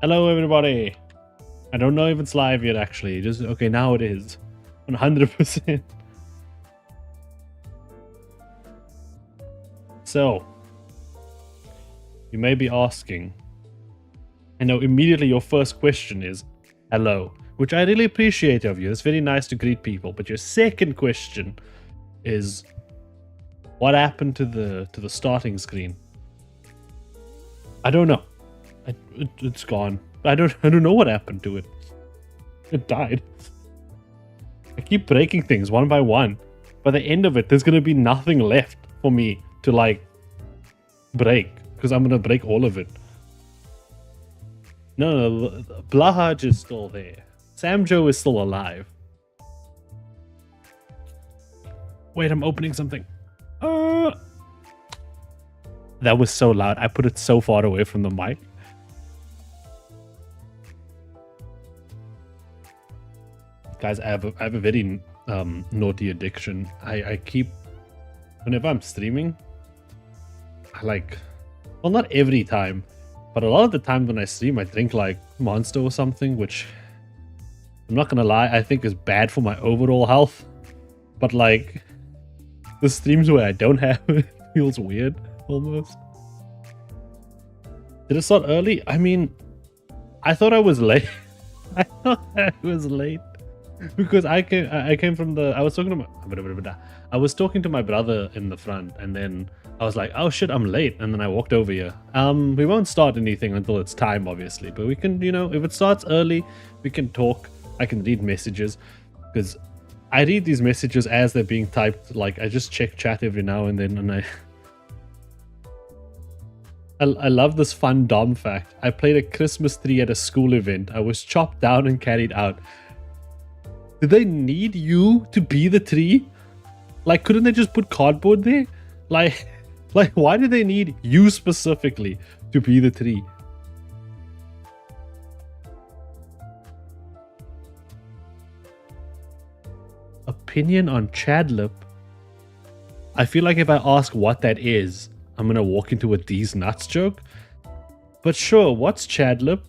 Hello, everybody. I don't know if it's live yet, actually. Just okay, now it is. 100%. So, you may be asking, I know immediately your first question is, hello, which I really appreciate of you. It's very nice to greet people. But your second question is, what happened to the starting screen? I don't know. It's gone. I don't know what happened to it. It died. I keep breaking things one by one. By the end of it, there's gonna be nothing left for me to like break, because I'm gonna break all of it. No, Blahaj is still there. Samjo is still alive. Wait, I'm opening something. That was so loud. I put it so far away from the mic. Guys, I have a very naughty addiction. I keep, whenever I'm streaming, I like, well, not every time, but a lot of the time when I stream, I drink like Monster or something, which I'm not gonna lie, I think is bad for my overall health. But like, the streams where I don't have it feels weird, almost. Did it start early? I mean, I thought I was late. I thought I was late. Because I came from the, I was talking to my brother in the front, and then I was like, oh shit, I'm late, and then I walked over here. We won't start anything until it's time, obviously, but we can, you know, if it starts early, we can talk. I can read messages, because I read these messages as they're being typed. Like, I just check chat every now and then, and I love this fun Dom fact. I played a Christmas tree at a school event. I was chopped down and carried out. Did they need you to be the tree? Like, couldn't they just put cardboard there? Like why do they need you specifically to be the tree? Opinion on Chadlip? I feel like if I ask what that is, I'm gonna walk into a D's nuts joke. But sure, what's Chadlip?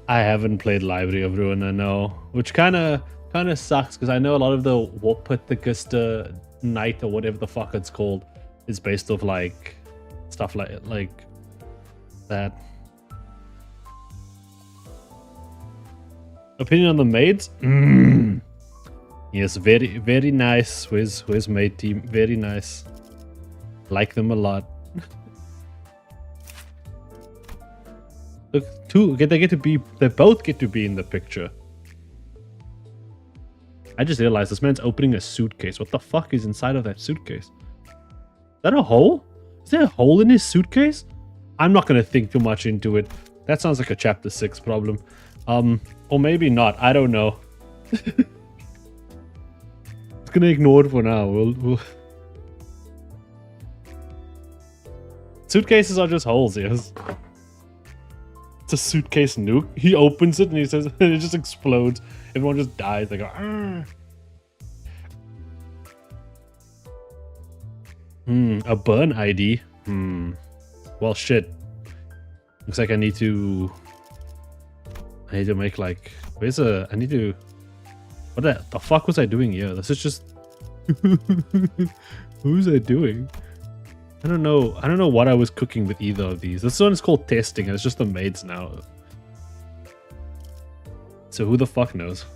I haven't played Library of Ruin, no, which kind of sucks, because I know a lot of the Wapatikusta Night or whatever the fuck it's called is based off like stuff like that. Opinion on the maids? Yes, very nice. Where's maid team? Very nice. Like them a lot. Look, they both get to be in the picture. I just realized this man's opening a suitcase. What the fuck is inside of that suitcase? Is that a hole? Is there a hole in his suitcase? I'm not gonna think too much into it. That sounds like a chapter 6 problem. Or maybe not. I don't know. It's gonna ignore it for now. We'll... Suitcases are just holes, yes. It's a suitcase nuke. He opens it and he says, and it just explodes. Everyone just dies. They go, argh. A burn ID. Well, shit. Looks like I need to make like, I need to, what the fuck was I doing here? This is just, what was I doing? I don't know what I was cooking with either of these. This one is called testing, and it's just the maids now. So who the fuck knows?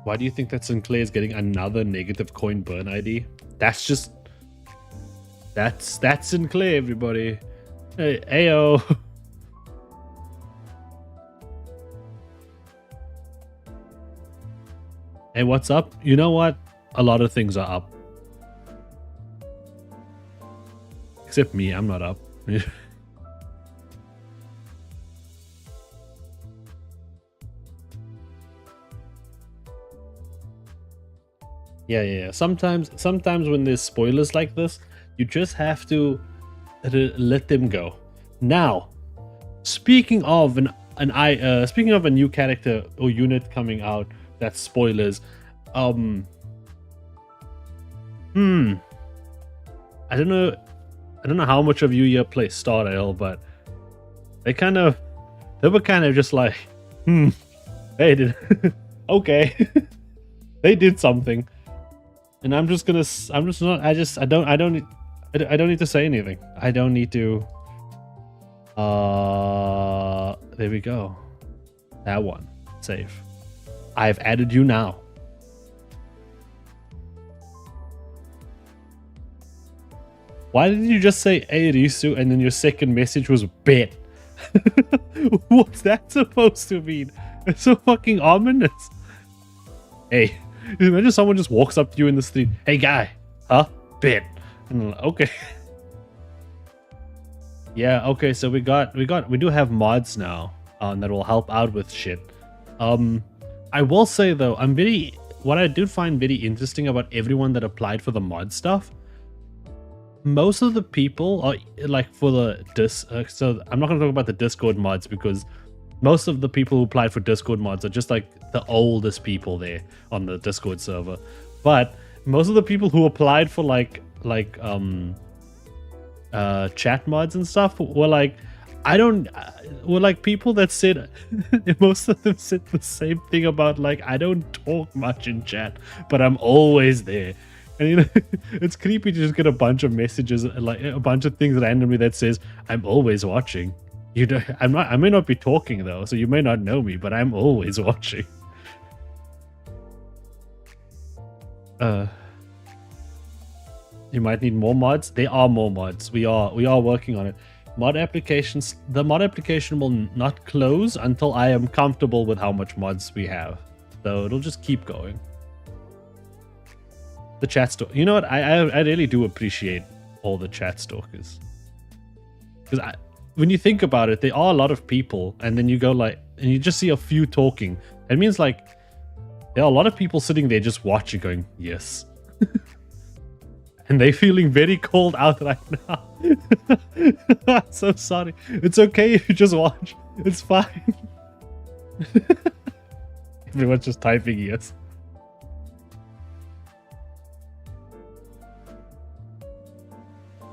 Why do you think that Sinclair is getting another negative coin burn ID? That's just, that's Sinclair, everybody. Hey, ayo. Hey, what's up? You know what? A lot of things are up. Except me, I'm not up. Yeah. Sometimes when there's spoilers like this, you just have to let them go. Now, speaking of speaking of a new character or unit coming out, that's spoilers. I don't know how much of you here play Star Rail, but they were kind of just like, they did okay. They did something. And I don't need to say anything. I don't need to. There we go. That one. Save. I've added you now. Why did you just say Risu and then your second message was bet? What's that supposed to mean? It's so fucking ominous. Hey, imagine someone just walks up to you in the street. Hey guy, huh? Bet. And I'm like, okay. Yeah, okay, so we do have mods now that will help out with shit. I will say though, what I did find very interesting about everyone that applied for the mod stuff, most of the people are like for the so I'm not going to talk about the Discord mods because most of the people who applied for Discord mods are just like the oldest people there on the Discord server. But most of the people who applied for chat mods and stuff were like, were like people that said, most of them said the same thing about like, I don't talk much in chat, but I'm always there. And you know, it's creepy to just get a bunch of messages, like a bunch of things randomly that says, I'm always watching. I may not be talking though, so you may not know me, but I'm always watching. You might need more mods. There are more mods. We are working on it. The mod application will not close until I am comfortable with how much mods we have. So it'll just keep going. The chat stalk. You know what? I really do appreciate all the chat stalkers. Because when you think about it, there are a lot of people, and then you go like, and you just see a few talking. It means like there are a lot of people sitting there just watching, going, yes. And they're feeling very called out right now. I'm so sorry. It's okay if you just watch. It's fine. Everyone's just typing yes.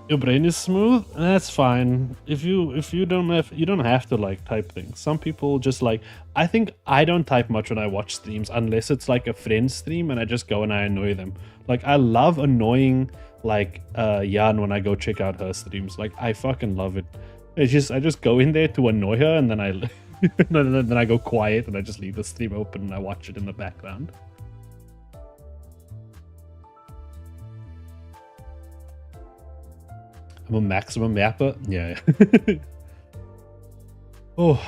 Your brain is smooth. That's fine. If you don't have to like type things. Some people just like. I think I don't type much when I watch streams unless it's like a friend stream and I just go and I annoy them. Like I love annoying like Jan when I go check out her streams. Like I fucking love it. I just go in there to annoy her and then then I go quiet and I just leave the stream open and I watch it in the background. I'm a maximum mapper. Yeah. Oh.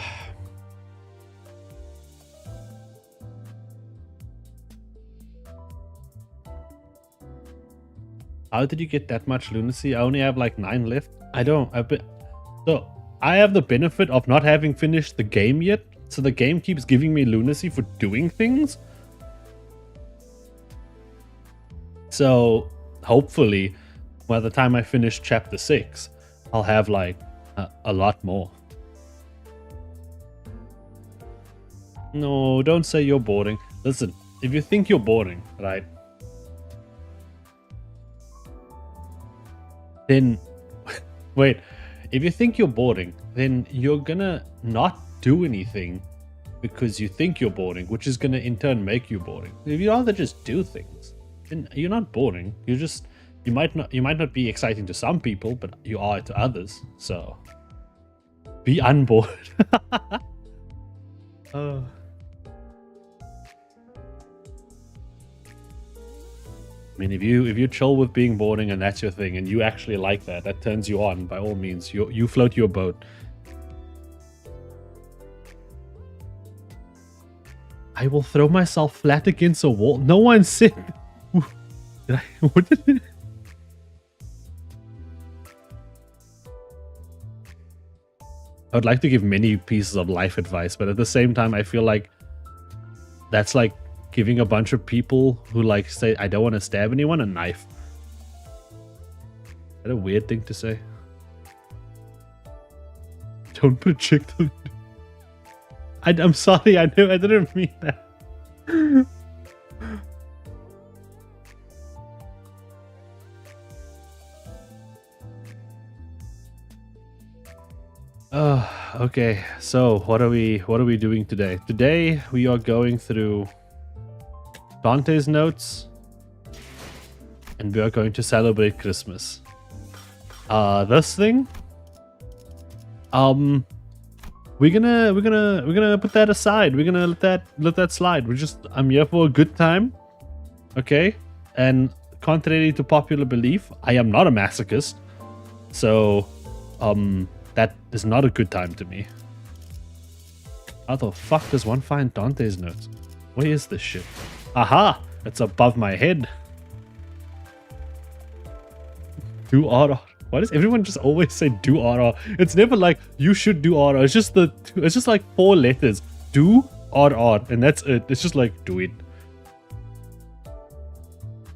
How did you get that much lunacy? I only have like 9 left. So I have the benefit of not having finished the game yet. So the game keeps giving me lunacy for doing things. So hopefully by the time I finish chapter 6, I'll have like a lot more. No, don't say you're boring. Listen, if you think you're boring, right? Then, wait, if you think you're boring, then you're gonna not do anything because you think you're boring, which is gonna in turn make you boring. If you rather just do things, then you're not boring. You might not be exciting to some people, but you are to others. So be unbored. Oh. I mean, if you chill with being boring and that's your thing, and you actually like that turns you on. By all means, you float your boat. I will throw myself flat against a wall. No one said. What did it? I would like to give many pieces of life advice, but at the same time, I feel like that's like giving a bunch of people who like say I don't want to stab anyone a knife. Is that a weird thing to say? Don't projectile. I'm sorry, I didn't mean that. Okay. So what are we doing today? Today we are going through Dante's notes, and we are going to celebrate Christmas. This thing, we're gonna put that aside. We're gonna let that slide. I'm here for a good time, okay? And contrary to popular belief, I am not a masochist, so that is not a good time to me. How the fuck does one find Dante's notes? Where is this shit? Aha! It's above my head. Do RR. Why does everyone just always say do RR? It's never like you should do RR. It's just like 4 letters. Do RR, and that's it. It's just like do it.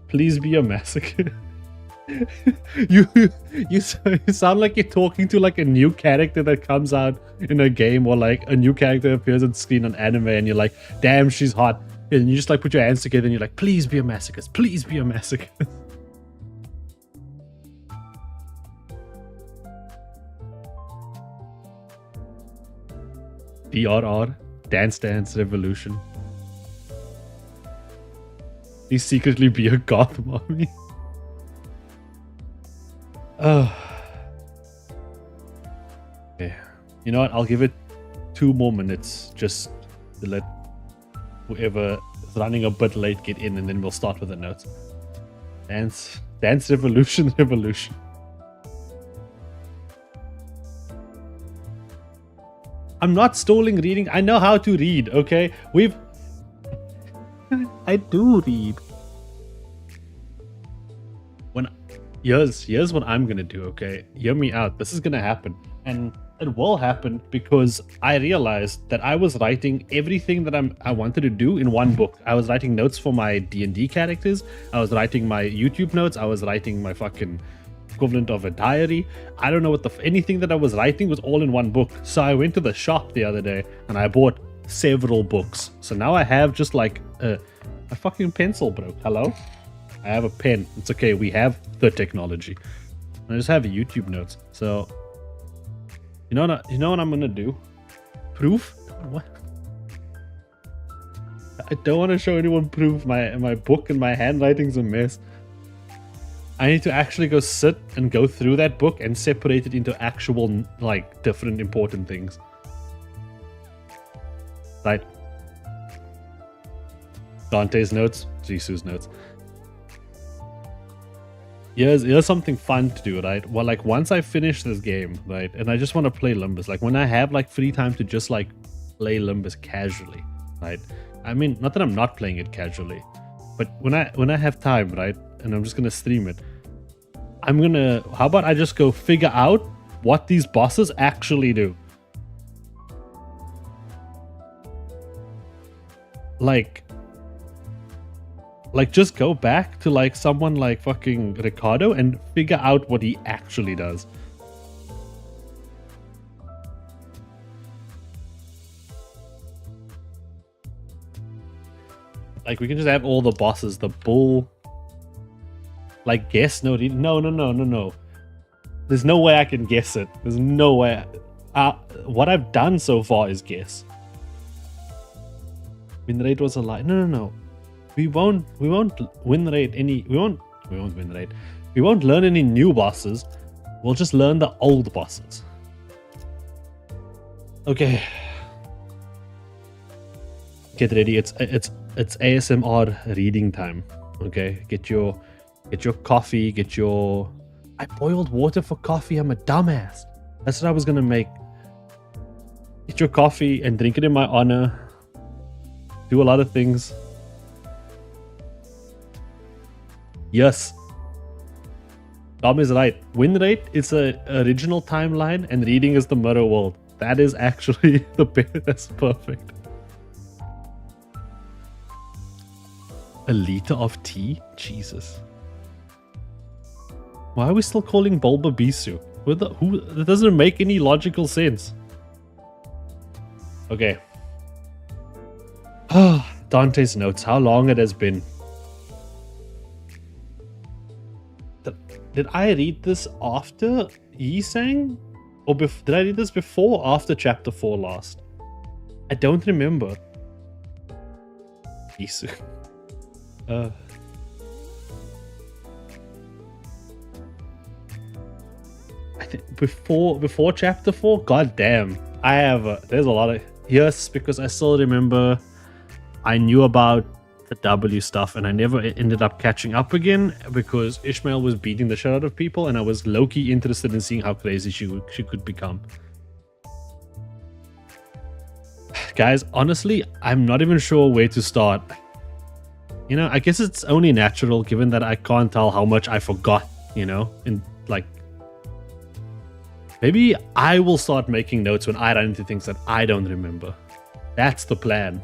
Please be a massacre. you sound like you're talking to like a new character that comes out in a game, or like a new character appears on screen on anime, and you're like, damn, she's hot. And you just like put your hands together and you're like, please be a masochist. Please be a masochist. DRR, Dance Dance Revolution. Please secretly be a goth mommy. Oh. Okay. You know what? I'll give it 2 more minutes just to let whoever is running a bit late get in, and then we'll start with the notes. Dance Revolution. I'm not stalling reading. I know how to read, okay? I do read. Here's what I'm gonna do, okay? Hear me out. This is gonna happen. And it will happen because I realized that I was writing everything that I wanted to do in one book. I was writing notes for my D&D characters. I was writing my YouTube notes. I was writing my fucking equivalent of a diary. I don't know what anything that I was writing was all in one book. So I went to the shop the other day and I bought several books. So now I have just like a fucking pencil broke. Hello? I have a pen. It's okay. We have the technology. I just have YouTube notes. So you know what I'm gonna do? Proof? What? I don't want to show anyone proof. My book and my handwriting's a mess. I need to actually go sit and go through that book and separate it into actual, like, different important things. Right. Dante's notes, Jisu's notes. Here's something fun to do, right? Well, like, once I finish this game, right, and I just want to play Limbus, like, when I have, like, free time to just, like, play Limbus casually, right? I mean, not that I'm not playing it casually, but when I have time, right, and I'm just gonna stream it, how about I just go figure out what these bosses actually do? Like just go back to like someone like fucking Ricardo and figure out what he actually does. Like, we can just have all the bosses, the bull. Like, guess? No. There's no way I can guess it. There's no way. What I've done so far is guess. Win rate was a lie. No. We won't win rate any. We won't win rate. We won't learn any new bosses. We'll just learn the old bosses. Okay. Get ready. It's ASMR reading time. Okay. Get your coffee. I boiled water for coffee. I'm a dumbass. That's what I was gonna make. Get your coffee and drink it in my honor. Do a lot of things. Yes. Tom is right. Win rate is a original timeline and reading is the mirror world. That is actually the best. That's perfect. A liter of tea? Jesus. Why are we still calling Bulbabisu? That doesn't make any logical sense. Okay. Dante's notes. How long it has been. Did I read this after Yi-Sang? Or did I read this before or after chapter 4 last? I don't remember. Isu. I think before chapter 4? God damn. There's a lot of... Yes, because I still remember I knew about the W stuff and I never ended up catching up again because Ishmael was beating the shit out of people and I was low-key interested in seeing how crazy she could become. Guys, honestly, I'm not even sure where to start. You know, I guess it's only natural given that I can't tell how much I forgot, you know? And like, maybe I will start making notes when I run into things that I don't remember. That's the plan.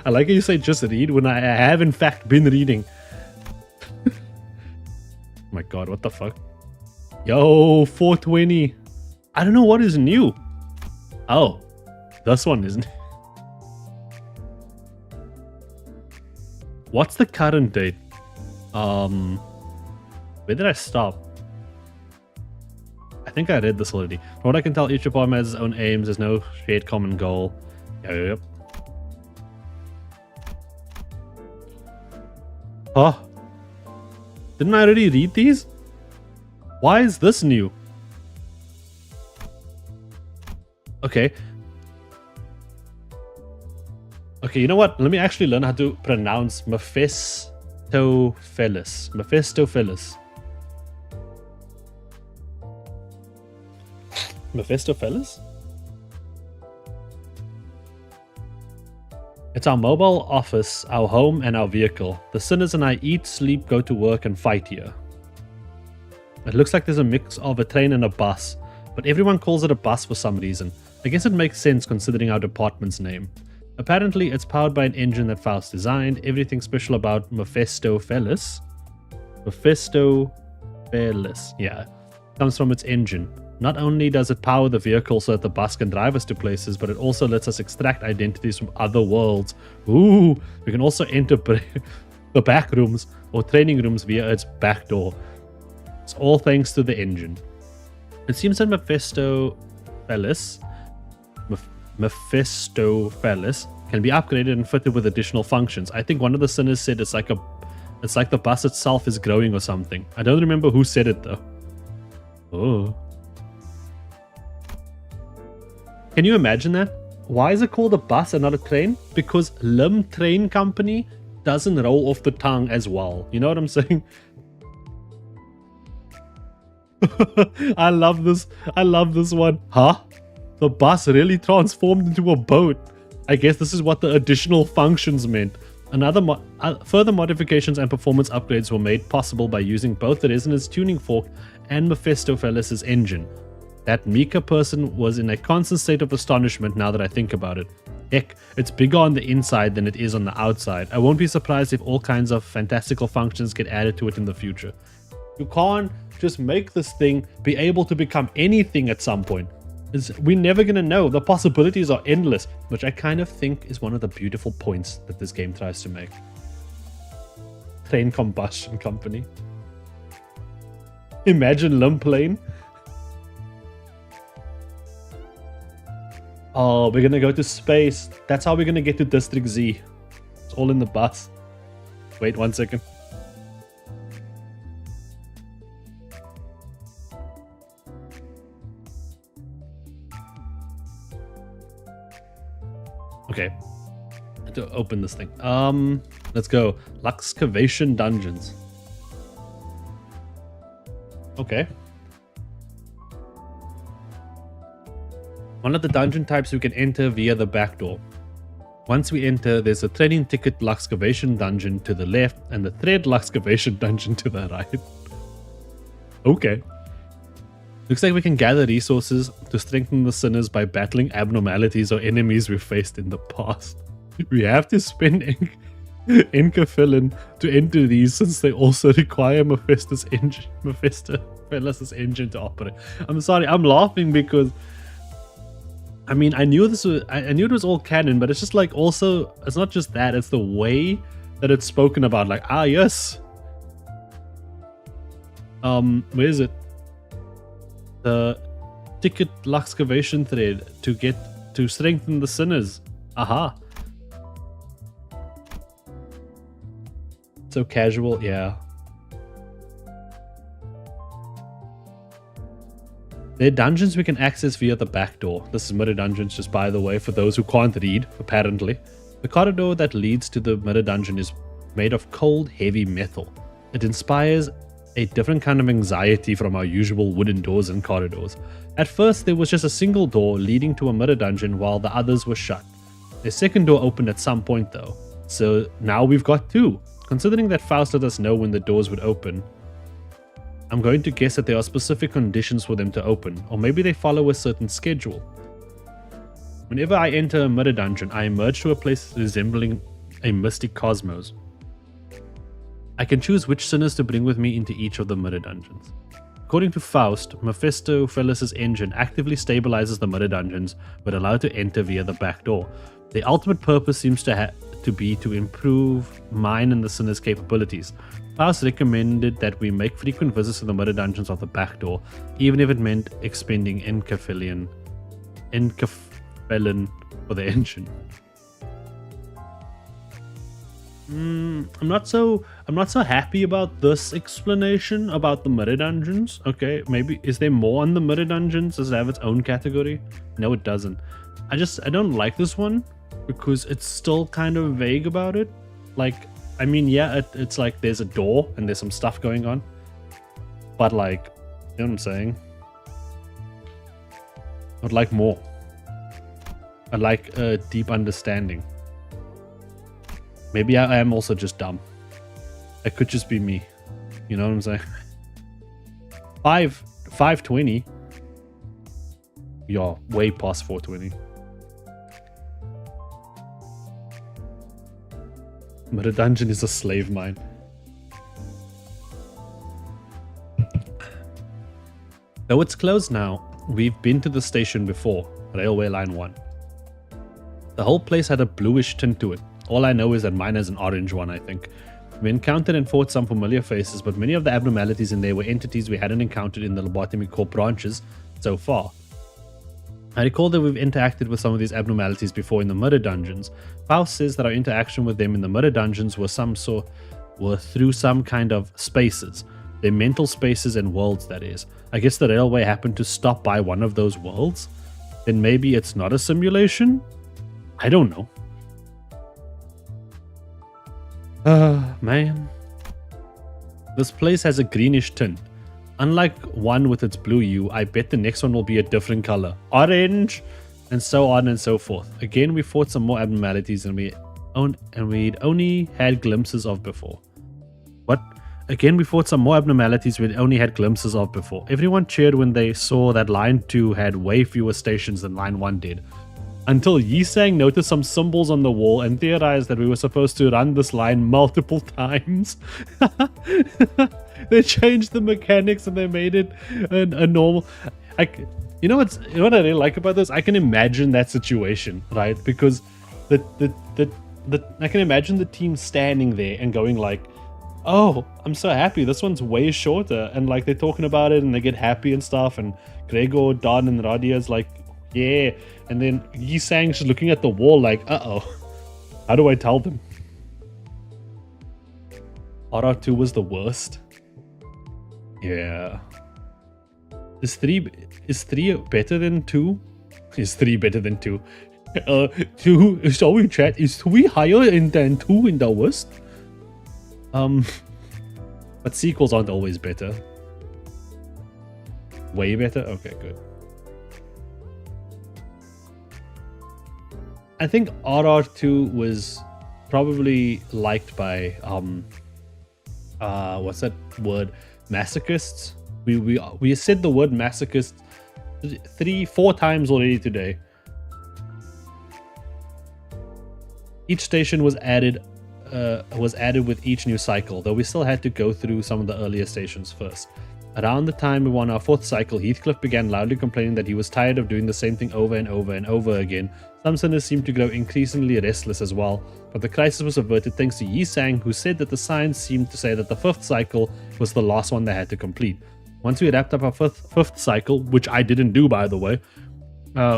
I like how you say just read when I have in fact been reading. Oh my god, what the fuck? Yo, 420. I don't know what is new. Oh, this one isn't. What's the current date? Where did I stop? I think I read this already. From what I can tell, each department has its own aims. There's no shared common goal. Yep. Huh? Didn't I already read these? Why is this new? Okay. Okay, you know what? Let me actually learn how to pronounce Mephistopheles. Mephistopheles. Mephistopheles? It's our mobile office, our home, and our vehicle. The sinners and I eat, sleep, go to work, and fight here. It looks like there's a mix of a train and a bus, but everyone calls it a bus for some reason. I guess it makes sense considering our department's name. Apparently, it's powered by an engine that Faust designed. Everything special about Mephistopheles. Mephistopheles, yeah, comes from its engine. Not only does it power the vehicle so that the bus can drive us to places, but it also lets us extract identities from other worlds. Ooh, we can also enter the back rooms or training rooms via its back door. It's all thanks to the engine. It seems that Mephistopheles can be upgraded and fitted with additional functions. I think one of the sinners said it's like the bus itself is growing or something. I don't remember who said it though. Oh. Can you imagine that? Why is it called a bus and not a train? Because Lim Train Company doesn't roll off the tongue as well. You know what I'm saying? I love this. I love this one. Huh? The bus really transformed into a boat. I guess this is what the additional functions meant. Further modifications and performance upgrades were made possible by using both the resonance tuning fork and Mephistopheles' engine. That Mika person was in a constant state of astonishment now that I think about it. Heck, it's bigger on the inside than it is on the outside. I won't be surprised if all kinds of fantastical functions get added to it in the future. You can't just make this thing be able to become anything at some point. We're never going to know. The possibilities are endless, which I kind of think is one of the beautiful points that this game tries to make. Train Combustion Company. Imagine Limplane. Oh, we're going to go to space. That's how we're going to get to District Z. It's all in the bus. Wait 1 second. Okay. I have to open this thing. Let's go. Luxcavation Dungeons. Okay. One of the dungeon types we can enter via the back door. Once we enter, there's a training ticket Luxcavation Dungeon to the left and the thread Luxcavation Dungeon to the right. Okay. Looks like we can gather resources to strengthen the sinners by battling abnormalities or enemies we've faced in the past. We have to spend Encaphilin to enter these since they also require Mephisto's engine to operate. I'm sorry, I'm laughing because I mean I knew it was all canon, but it's just like also it's not just that, it's the way that it's spoken about, like, yes. Where is it? The ticket excavation thread to strengthen the sinners. Aha. So casual, yeah. There are dungeons we can access via the back door. This is mirror dungeons, just by the way, for those who can't read, apparently. The corridor that leads to the mirror dungeon is made of cold, heavy metal. It inspires a different kind of anxiety from our usual wooden doors and corridors. At first, there was just a single door leading to a mirror dungeon while the others were shut. A second door opened at some point though, so now we've got two. Considering that Faust let us know when the doors would open, I'm going to guess that there are specific conditions for them to open, or maybe they follow a certain schedule. Whenever I enter a mirror dungeon, I emerge to a place resembling a mystic cosmos. I can choose which sinners to bring with me into each of the mirror dungeons. According to Faust, Mephistopheles' engine actively stabilizes the mirror dungeons, but allowed to enter via the back door. The ultimate purpose seems to be to improve mine and the sinners' capabilities. Faust recommended that we make frequent visits to the mirror dungeons of the back door, even if it meant expending Encaphilin for the engine. I'm not so happy about this explanation about the mirror dungeons. Okay, maybe is there more on the mirror dungeons? Does it have its own category? No, it doesn't. I don't like this one because it's still kind of vague about it. Like, I mean, yeah, it's like there's a door and there's some stuff going on, but like, you know what I'm saying? I'd like more. I'd like a deep understanding. Maybe I am also just dumb. It could just be me. You know what I'm saying? 520. You're way past 420. But a dungeon is a slave mine. Though it's closed now, we've been to the station before, Railway Line 1. The whole place had a bluish tint to it. All I know is that mine has an orange one, I think. We encountered and fought some familiar faces, but many of the abnormalities in there were entities we hadn't encountered in the Lobotomy Corps branches so far. I recall that we've interacted with some of these abnormalities before in the mirror dungeons. Faust says that our interaction with them in the mirror dungeons were through some kind of spaces. They're mental spaces and worlds, that is. I guess the railway happened to stop by one of those worlds? Then maybe it's not a simulation? I don't know. Man. This place has a greenish tint. Unlike one with its blue hue, I bet the next one will be a different color. Orange! And so on and so forth. Again, we fought some more abnormalities than we'd only had glimpses of before. What? Again, we fought some more abnormalities we'd only had glimpses of before. Everyone cheered when they saw that Line 2 had way fewer stations than Line 1 did. Until Yisang noticed some symbols on the wall and theorized that we were supposed to run this line multiple times. They changed the mechanics and they made it a normal... You know what I really like about this? I can imagine that situation, right? Because I can imagine the team standing there and going like, oh, I'm so happy. This one's way shorter. And like they're talking about it and they get happy and stuff. And Gregor, Don, and Radia's like, yeah. And then Yisang's just looking at the wall like, uh-oh. How do I tell them? RR2 was the worst. Yeah. Is 3 better than 2? Is 3 better than 2? 2, sorry chat, is 3 higher than 2 in the worst? But sequels aren't always better. Way better? Okay, good. I think RR2 was probably liked by what's that word? Masochists. We said the word masochist 3-4 times already today. Each station was added with each new cycle, though we still had to go through some of the earlier stations first. Around the time we were on our 4th cycle, Heathcliff began loudly complaining that he was tired of doing the same thing over and over and over again. Some sinners seemed to grow increasingly restless as well, but the crisis was averted thanks to Yi Sang, who said that the signs seemed to say that the 5th cycle was the last one they had to complete. Once we wrapped up our 5th cycle, which I didn't do by the way,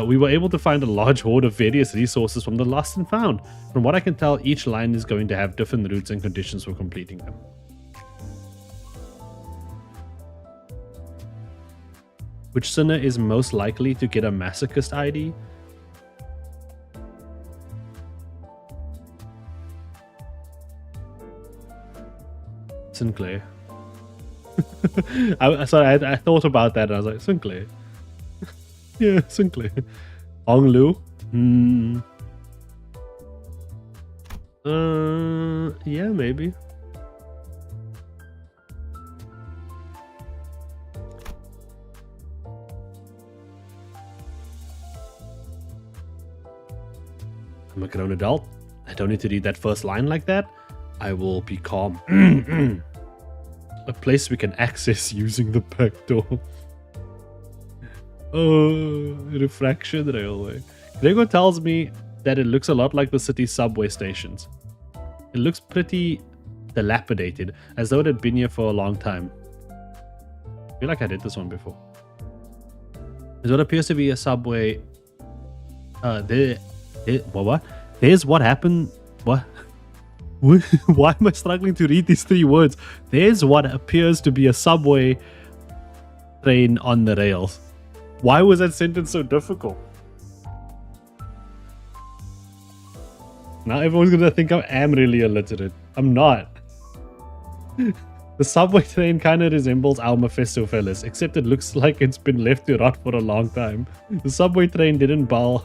we were able to find a large hoard of various resources from the Lost and Found. From what I can tell, each line is going to have different routes and conditions for completing them. Which sinner is most likely to get a masochist ID? Sinclair. I thought about that and I was like, Sinclair. Yeah, Sinclair. Hong Lu? Yeah, maybe. I'm a grown adult. I don't need to read that first line like that. I will be calm. A place we can access using the back door. Oh, refraction railway. Gregor tells me that it looks a lot like the city's subway stations. It looks pretty dilapidated, as though it had been here for a long time. I feel like I did this one before. There's what appears to be a subway. What? There's what happened. What? Why am I struggling to read these 3 words? There's what appears to be a subway train on the rails. Why was that sentence so difficult? Now everyone's gonna think I am really illiterate. I'm not. The subway train kind of resembles our Mephistopheles, except it looks like it's been left to rot for a long time. The subway train didn't budge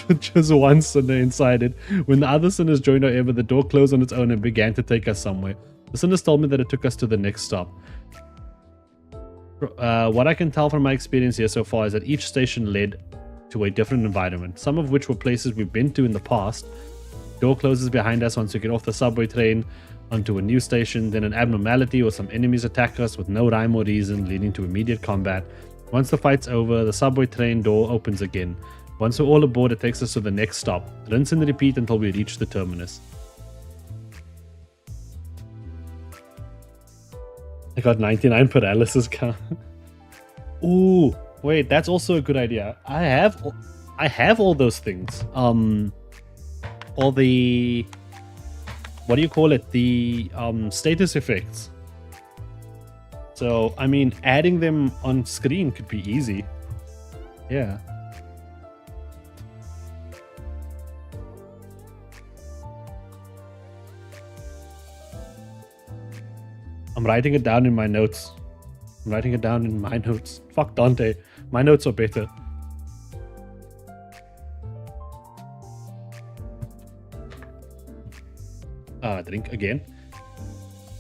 with just one sinner inside it. When the other sinners joined, however, the door closed on its own and began to take us somewhere. The sinners told me that it took us to the next stop. What I can tell from my experience here so far is that each station led to a different environment, some of which were places we've been to in the past. Door closes behind us once we get off the subway train onto a new station, then an abnormality or some enemies attack us with no rhyme or reason, leading to immediate combat. Once the fight's over, the subway train door opens again. Once we're all aboard, it takes us to the next stop. Rinse and repeat until we reach the terminus. I got 99 paralysis count. Ooh, wait, that's also a good idea. I have all those things. All the, what do you call it? The status effects. So, I mean, adding them on screen could be easy. Yeah. I'm writing it down in my notes. I'm writing it down in my notes. Fuck Dante. My notes are better. Drink again.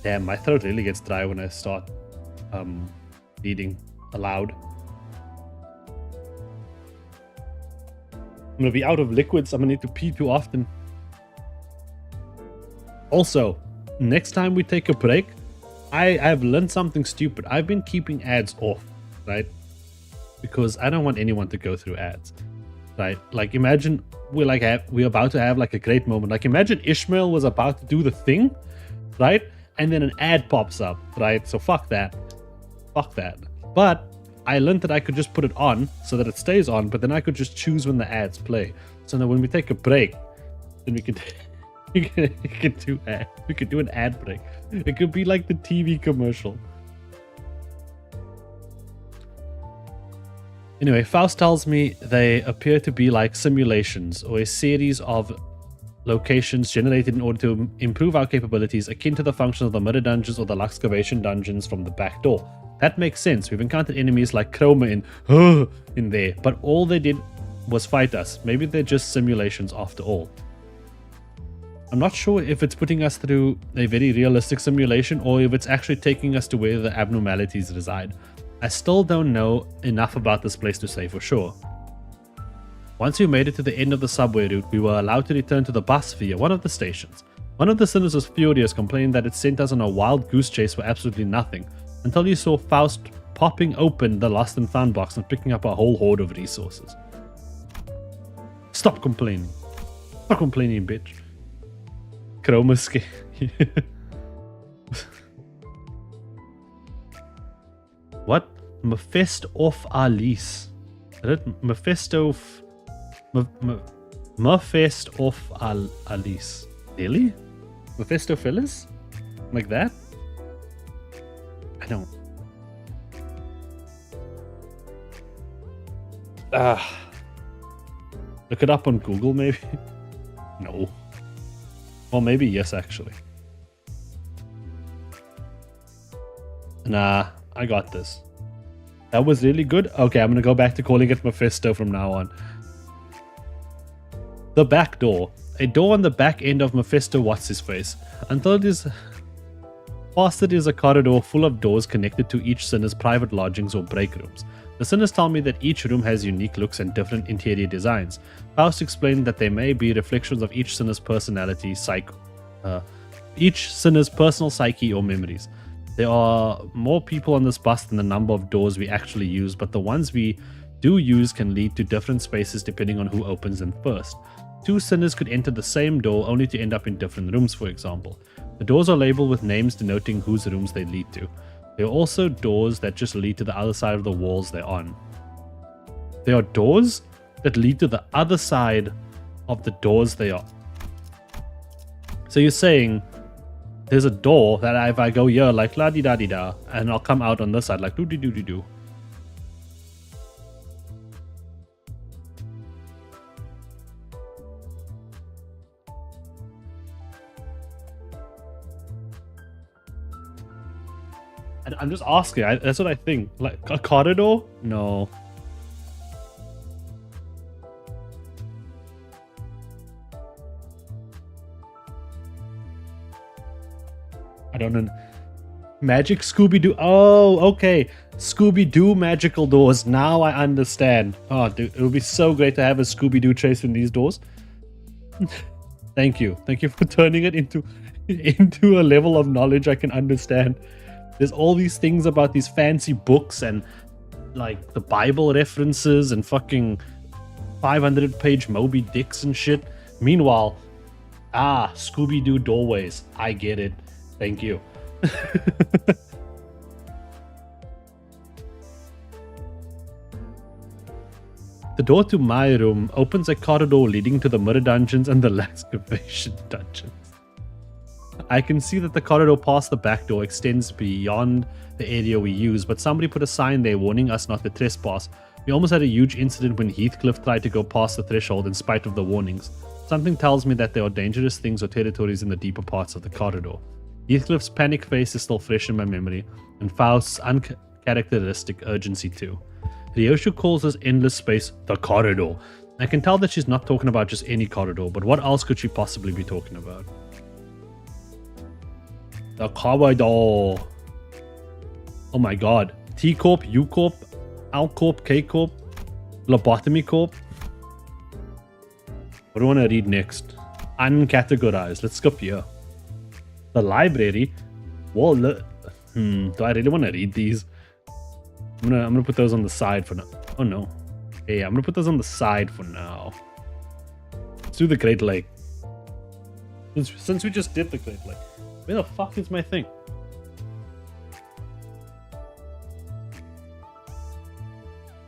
Damn, my throat really gets dry when I start reading aloud. I'm gonna be out of liquids. I'm gonna need to pee too often. Also, next time we take a break, I've learned something stupid. I've been keeping ads off, right? Because I don't want anyone to go through ads, right? Like, imagine we're about to have like a great moment. Like, imagine Ishmael was about to do the thing, right? And then an ad pops up, right? So fuck that. Fuck that. But I learned that I could just put it on so that it stays on, but then I could just choose when the ads play. So now when we take a break, then we could we could do an ad break. It could be like the TV commercial. Anyway, Faust tells me they appear to be like simulations or a series of locations generated in order to improve our capabilities, akin to the functions of the mirror dungeons or the Luxcavation dungeons from the back door. That makes sense. We've encountered enemies like Chroma in there, but all they did was fight us. Maybe they're just simulations after all. I'm not sure if it's putting us through a very realistic simulation or if it's actually taking us to where the abnormalities reside. I still don't know enough about this place to say for sure. Once we made it to the end of the subway route, we were allowed to return to the bus via one of the stations. One of the sinners was furious, complaining that it sent us on a wild goose chase for absolutely nothing, until you saw Faust popping open the lost and found box and picking up a whole hoard of resources. Stop complaining. Stop complaining, bitch. Chroma skin. What? Mephisto of Alice. Mephisto of Alice. Really? Mephistopheles? Like that? I don't. Look it up on Google, maybe? No. Or maybe yes, actually. Nah, I got this. That was really good. Okay, I'm gonna go back to calling it Mephisto from now on. The back door. A door on the back end of Mephisto What's-His-Face. Until it is... Past it is a corridor full of doors connected to each sinner's private lodgings or break rooms. The sinners tell me that each room has unique looks and different interior designs. Faust explained that they may be reflections of each sinner's personality, each sinner's personal psyche or memories. There are more people on this bus than the number of doors we actually use, but the ones we do use can lead to different spaces depending on who opens them first. Two sinners could enter the same door only to end up in different rooms, for example. The doors are labeled with names denoting whose rooms they lead to. There are also doors that just lead to the other side of the walls they're on. There are doors that lead to the other side of the doors they are. So you're saying there's a door that if I go here like la di da di da, and I'll come out on this side like do do do do do. I'm just asking. That's what I think. Like a corridor? No. I don't know. Magic Scooby-Doo. Oh, okay. Scooby-Doo magical doors. Now I understand. Oh, dude, it would be so great to have a Scooby-Doo chase in these doors. Thank you. Thank you for turning it into a level of knowledge I can understand. There's all these things about these fancy books and like the Bible references and fucking 500-page Moby Dicks and shit. Meanwhile, Scooby-Doo doorways. I get it. Thank you. The door to my room opens a corridor leading to the mirror dungeons and the excavation dungeons. I can see that the corridor past the back door extends beyond the area we use, but somebody put a sign there warning us not to trespass. We almost had a huge incident when Heathcliff tried to go past the threshold in spite of the warnings. Something tells me that there are dangerous things or territories in the deeper parts of the corridor. Heathcliff's panic face is still fresh in my memory, and Faust's uncharacteristic urgency too. Ryoshu calls this endless space the corridor. I can tell that she's not talking about just any corridor, but what else could she possibly be talking about? The corridor. Oh my god. T Corp, U Corp, L Corp, K Corp, Lobotomy Corp. What do I want to read next? Uncategorized. Let's skip here. The library. Well, do I really want to read these? I'm gonna put those on the side for now. Oh no. Hey, I'm gonna put those on the side for now. Let's do the Great Lake. Since we just did the Great Lake. Where the fuck is my thing?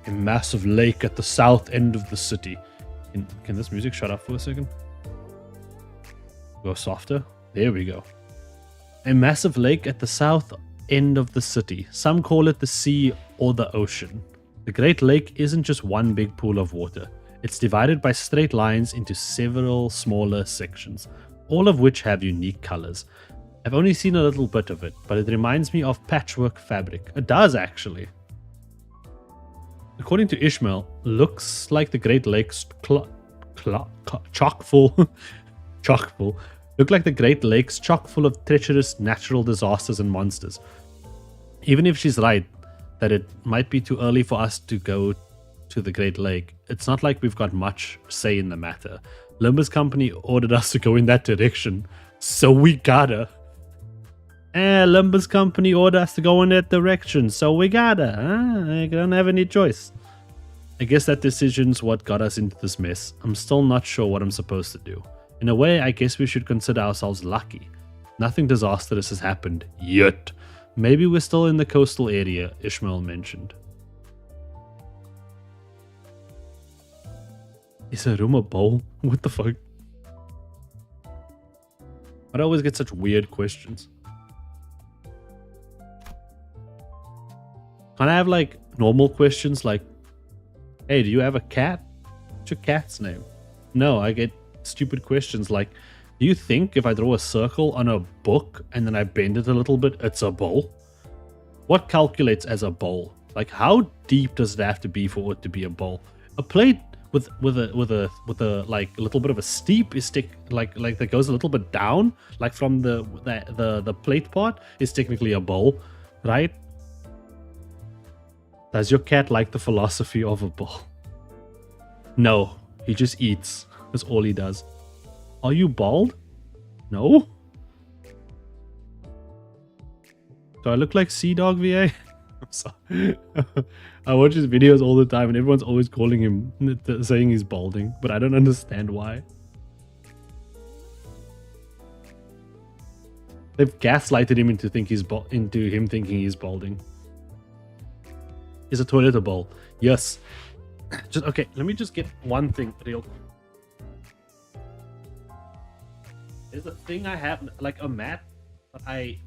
A massive lake at the south end of the city. Can this music shut up for a second? Go softer. There we go. A massive lake at the south end of the city. Some call it the sea or the ocean. The Great Lake isn't just one big pool of water. It's divided by straight lines into several smaller sections, all of which have unique colors. I've only seen a little bit of it, but it reminds me of patchwork fabric. It does, actually. According to Ishmael, looks like the Great Lake's chock full Look like the Great Lakes, chock full of treacherous natural disasters and monsters. Even if she's right that it might be too early for us to go to the Great Lake, it's not like we've got much say in the matter. LIMBUS company ordered us to go in that direction, so we gotta. LIMBUS company ordered us to go in that direction, so we gotta. I don't have any choice. I guess that decision's what got us into this mess. I'm still not sure what I'm supposed to do. In a way, I guess we should consider ourselves lucky. Nothing disastrous has happened yet. Maybe we're still in the coastal area, Ishmael mentioned. Is a room a bowl? What the fuck? I always get such weird questions. Can I have like normal questions like, hey, do you have a cat? What's your cat's name? No, I get stupid questions like, do you think if I draw a circle on a book and then I bend it a little bit, it's a bowl? What calculates as a bowl? Like, how deep does it have to be for it to be a bowl? A plate with a like a little bit of a steep is like that goes a little bit down, like from the plate part is technically a bowl, right? Does your cat like the philosophy of a bowl? No, he just eats. That's all he does. Are you bald? No. Do I look like Sea Dog VA? I'm sorry. I watch his videos all the time and everyone's always calling him, saying he's balding, but I don't understand why. They've gaslighted him into him thinking he's balding. Is a toilet a bowl? Yes. Just okay, let me just get one thing real quick. There's a thing I have, like a mat, but I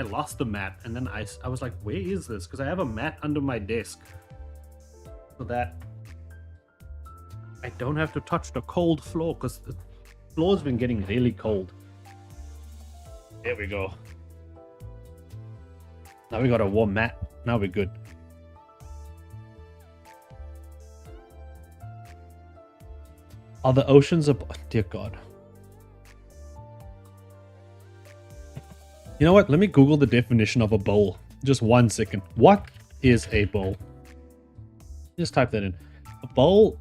lost the mat, and then I was like, where is this? Because I have a mat under my desk so that I don't have to touch the cold floor, because the floor's been getting really cold. There we go. Now we got a warm mat. Now we're good. Are the oceans a... Dear God. You know what? Let me Google the definition of a bowl. Just 1 second. What is a bowl? Just type that in. A bowl,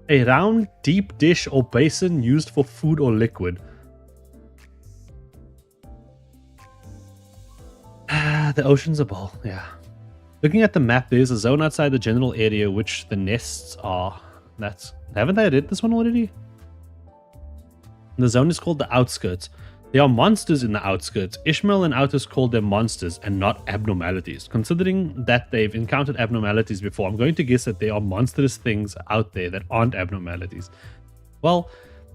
a round, deep dish or basin used for food or liquid. The ocean's a bowl, yeah. Looking at the map, there's a zone outside the general area which the nests are. Haven't I read this one already? The zone is called the outskirts. There are monsters in the outskirts. Ishmael and Autos called them monsters and not abnormalities. Considering that they've encountered abnormalities before, I'm going to guess that there are monstrous things out there that aren't abnormalities. Well,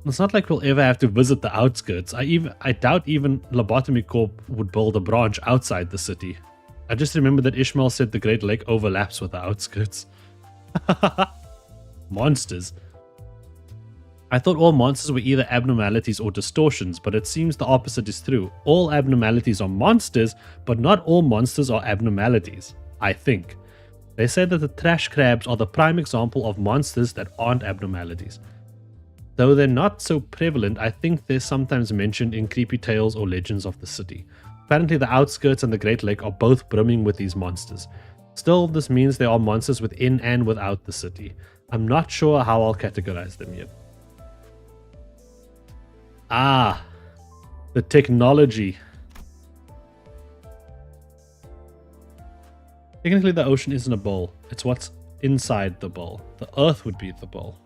it's not like we'll ever have to visit the outskirts. I doubt even Lobotomy Corp would build a branch outside the city. I just remember that Ishmael said the Great Lake overlaps with the outskirts. Monsters. I thought all monsters were either abnormalities or distortions, but it seems the opposite is true. All abnormalities are monsters, but not all monsters are abnormalities, I think. They say that the trash crabs are the prime example of monsters that aren't abnormalities. Though they're not so prevalent, I think they're sometimes mentioned in creepy tales or legends of the city. Apparently the outskirts and the Great Lake are both brimming with these monsters. Still, this means there are monsters within and without the city. I'm not sure how I'll categorize them yet. Ah, the technology. Technically, the ocean isn't a bowl. It's what's inside the bowl. The earth would be the bowl.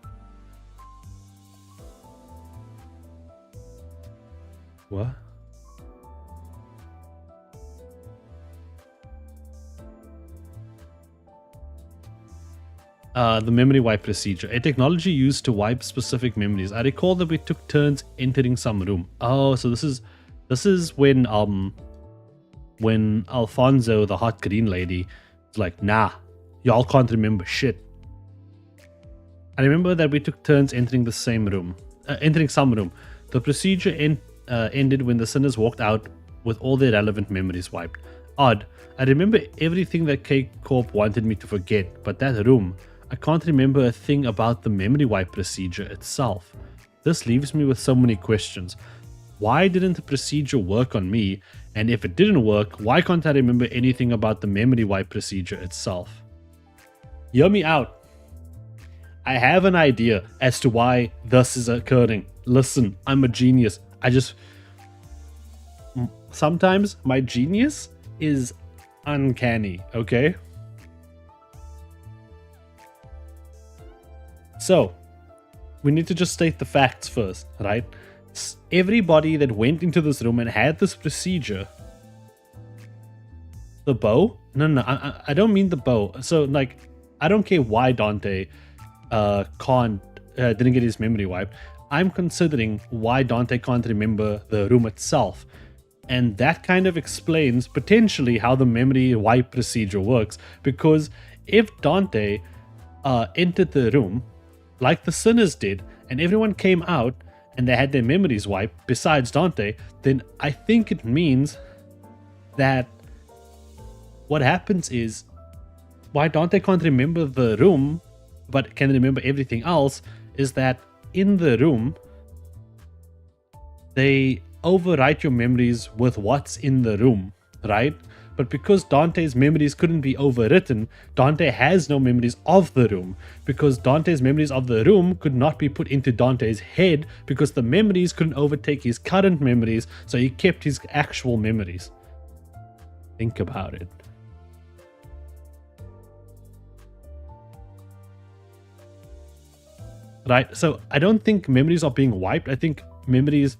What? The memory wipe procedure. A technology used to wipe specific memories. I recall that we took turns entering some room. Oh, so this is when Alfonso, the hot green lady, was like, nah, y'all can't remember shit. I remember that we took turns entering some room. The procedure ended when the sinners walked out with all their relevant memories wiped. Odd. I remember everything that K-Corp wanted me to forget, but that room, I can't remember a thing about the memory wipe procedure itself. This leaves me with so many questions. why didn't the procedure work on me? And if it didn't work, why can't I remember anything about the memory wipe procedure itself? Hear me out. I have an idea as to why this is occurring. Listen, I'm a genius. Sometimes my genius is uncanny, okay? So, we need to just state the facts first, right? Everybody that went into this room and had this procedure, the bow? No, I don't mean the bow. So, like, I don't care why Dante didn't get his memory wiped. I'm considering why Dante can't remember the room itself. And that kind of explains potentially how the memory wipe procedure works. Because if Dante entered the room like the sinners did, and everyone came out and they had their memories wiped besides Dante, then I think it means that what happens is why Dante can't remember the room but can remember everything else is that in the room they overwrite your memories with what's in the room, right? But because Dante's memories couldn't be overwritten, Dante has no memories of the room. Because Dante's memories of the room could not be put into Dante's head because the memories couldn't overtake his current memories, so he kept his actual memories. Think about it. Right? So I don't think memories are being wiped. I think memories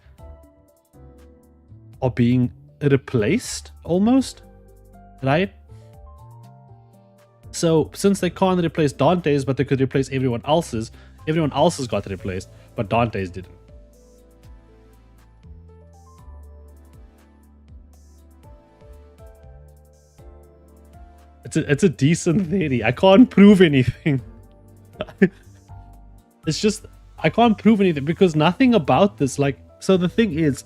are being replaced almost. Right? So since they can't replace Dante's, but they could replace everyone else's got replaced, but Dante's didn't. It's a decent theory. I can't prove anything. It's just I can't prove anything because nothing about this, like, so the thing is,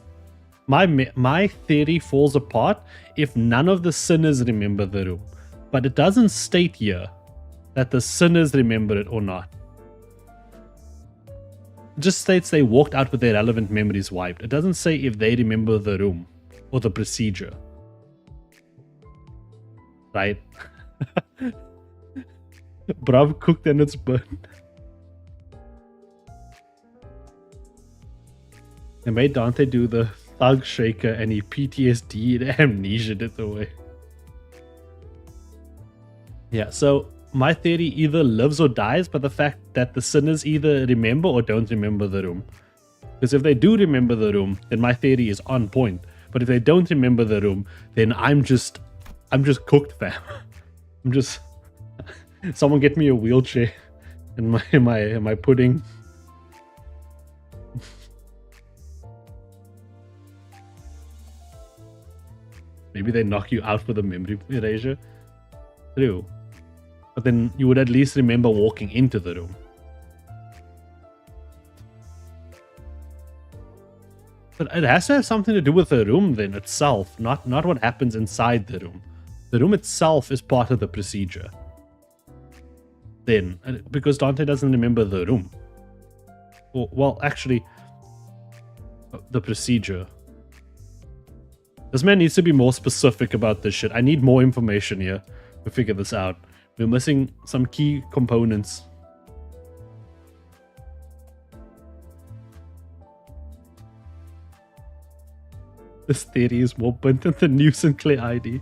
my theory falls apart if none of the sinners remember the room. But it doesn't state here that the sinners remember it or not. It just states they walked out with their relevant memories wiped. It doesn't say if they remember the room or the procedure. Right? Bruv cooked and it's burnt. They made Dante do the thug shaker and he PTSD'd and amnesia'd it away. Yeah, so my theory either lives or dies by the fact that the sinners either remember or don't remember the room. Because if they do remember the room, then my theory is on point. But if they don't remember the room, then I'm just cooked, fam. I'm just someone get me a wheelchair and my pudding. Maybe they knock you out with a memory erasure. True. But then you would at least remember walking into the room. But it has to have something to do with the room then itself, not what happens inside the room. The room itself is part of the procedure. Then, because Dante doesn't remember the room. Well, actually, the procedure. This man needs to be more specific about this shit. I need more information here to figure this out. We're missing some key components. This theory is more bent than the new Sinclair ID.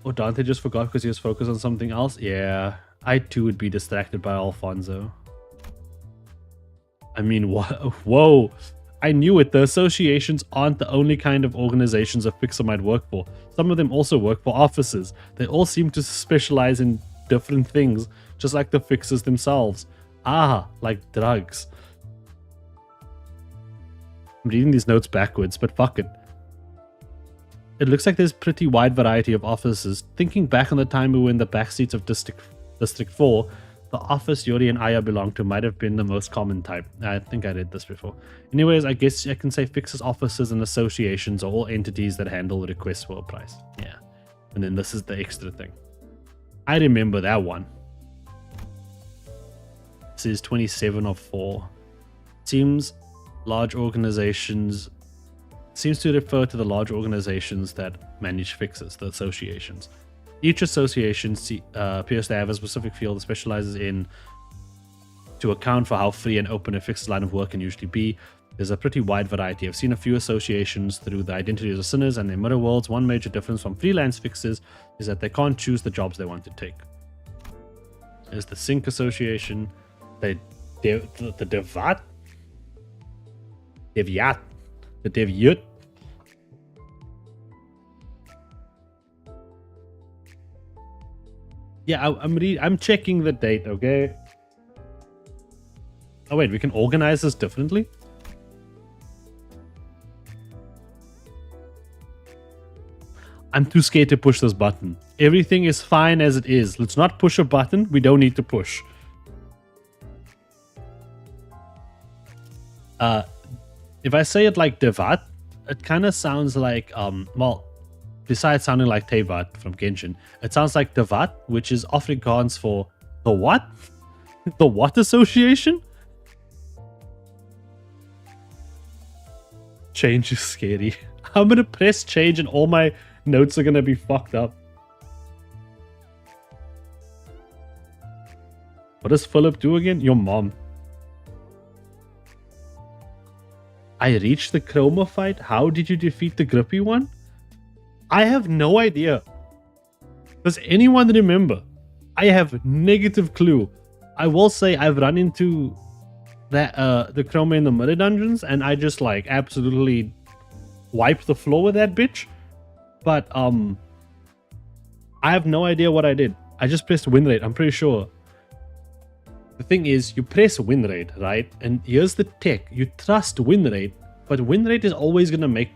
Oh, Dante just forgot because he was focused on something else? Yeah, I too would be distracted by Alfonso. I mean, what? Whoa! I knew it. The associations aren't the only kind of organizations a fixer might work for. Some of them also work for offices. They all seem to specialize in different things, just like the fixers themselves. Ah, like drugs. I'm reading these notes backwards, but fuck it. It looks like there's a pretty wide variety of offices. Thinking back on the time we were in the backseats of District 4, the office Yuri and Aya belonged to might have been the most common type. I think I read this before. Anyways, I guess I can say fixers, offices, and associations are all entities that handle requests for a price. Yeah. And then this is the extra thing. I remember that one. This is 27 of 4. seems large organizations seems to refer to the large organizations that manage fixes, the associations. Each association appears to have a specific field that specializes in to account for how free and open a fixes line of work can usually be. There's a pretty wide variety. I've seen a few associations through the identities of sinners and their mirror worlds. One major difference from freelance fixes is that they can't choose the jobs they want to take. There's the Sync Association, the Devat, Deviat, the Deviut. Yeah, I'm checking the date, okay? Oh wait, we can organize this differently? I'm too scared to push this button. Everything is fine as it is. Let's not push a button we don't need to push. If I say it like Devat, it kind of sounds like, well, besides sounding like Tevat from Genshin, it sounds like Devat, which is Afrikaans for the what? The what association? Change is scary. I'm gonna press change and all my notes are gonna be fucked up. What does Philip do again? Your mom. I reached the Chroma fight. How did you defeat the grippy one? I have no idea. Does anyone remember? I have negative clue. I will say I've run into that the Chroma in the mirror dungeons and I just like absolutely wiped the floor with that bitch. But I have no idea what I did. I just pressed win rate, I'm pretty sure. The thing is, you press win rate, right? And here's the tech. You trust win rate, but win rate is always going to make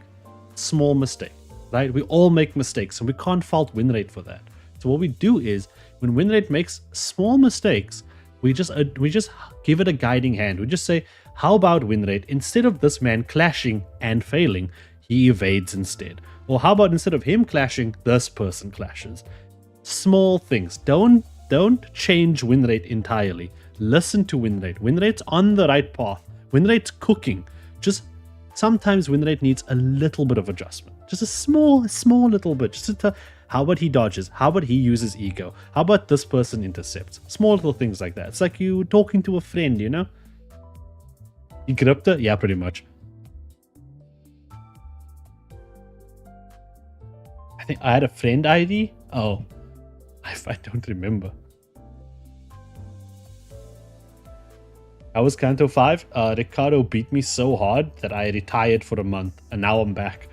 small mistakes, right? We all make mistakes, and we can't fault win rate for that. So what we do is, when win rate makes small mistakes, we just give it a guiding hand. We just say, how about win rate? Instead of this man clashing and failing, he evades instead. Or how about instead of him clashing, this person clashes? Small things. Don't change win rate entirely. Listen to win rate. Win rate's on the right path. Win rate's cooking. Just sometimes win rate needs a little bit of adjustment. Just a small little bit. Just to tell, how about he dodges? How about he uses ego? How about this person intercepts? Small little things like that. It's like you talking to a friend, you know? You gripped her? Yeah, pretty much. I think I had a friend ID. Oh, I don't remember. I was Kanto 5. Ricardo beat me so hard that I retired for a month, and now I'm back.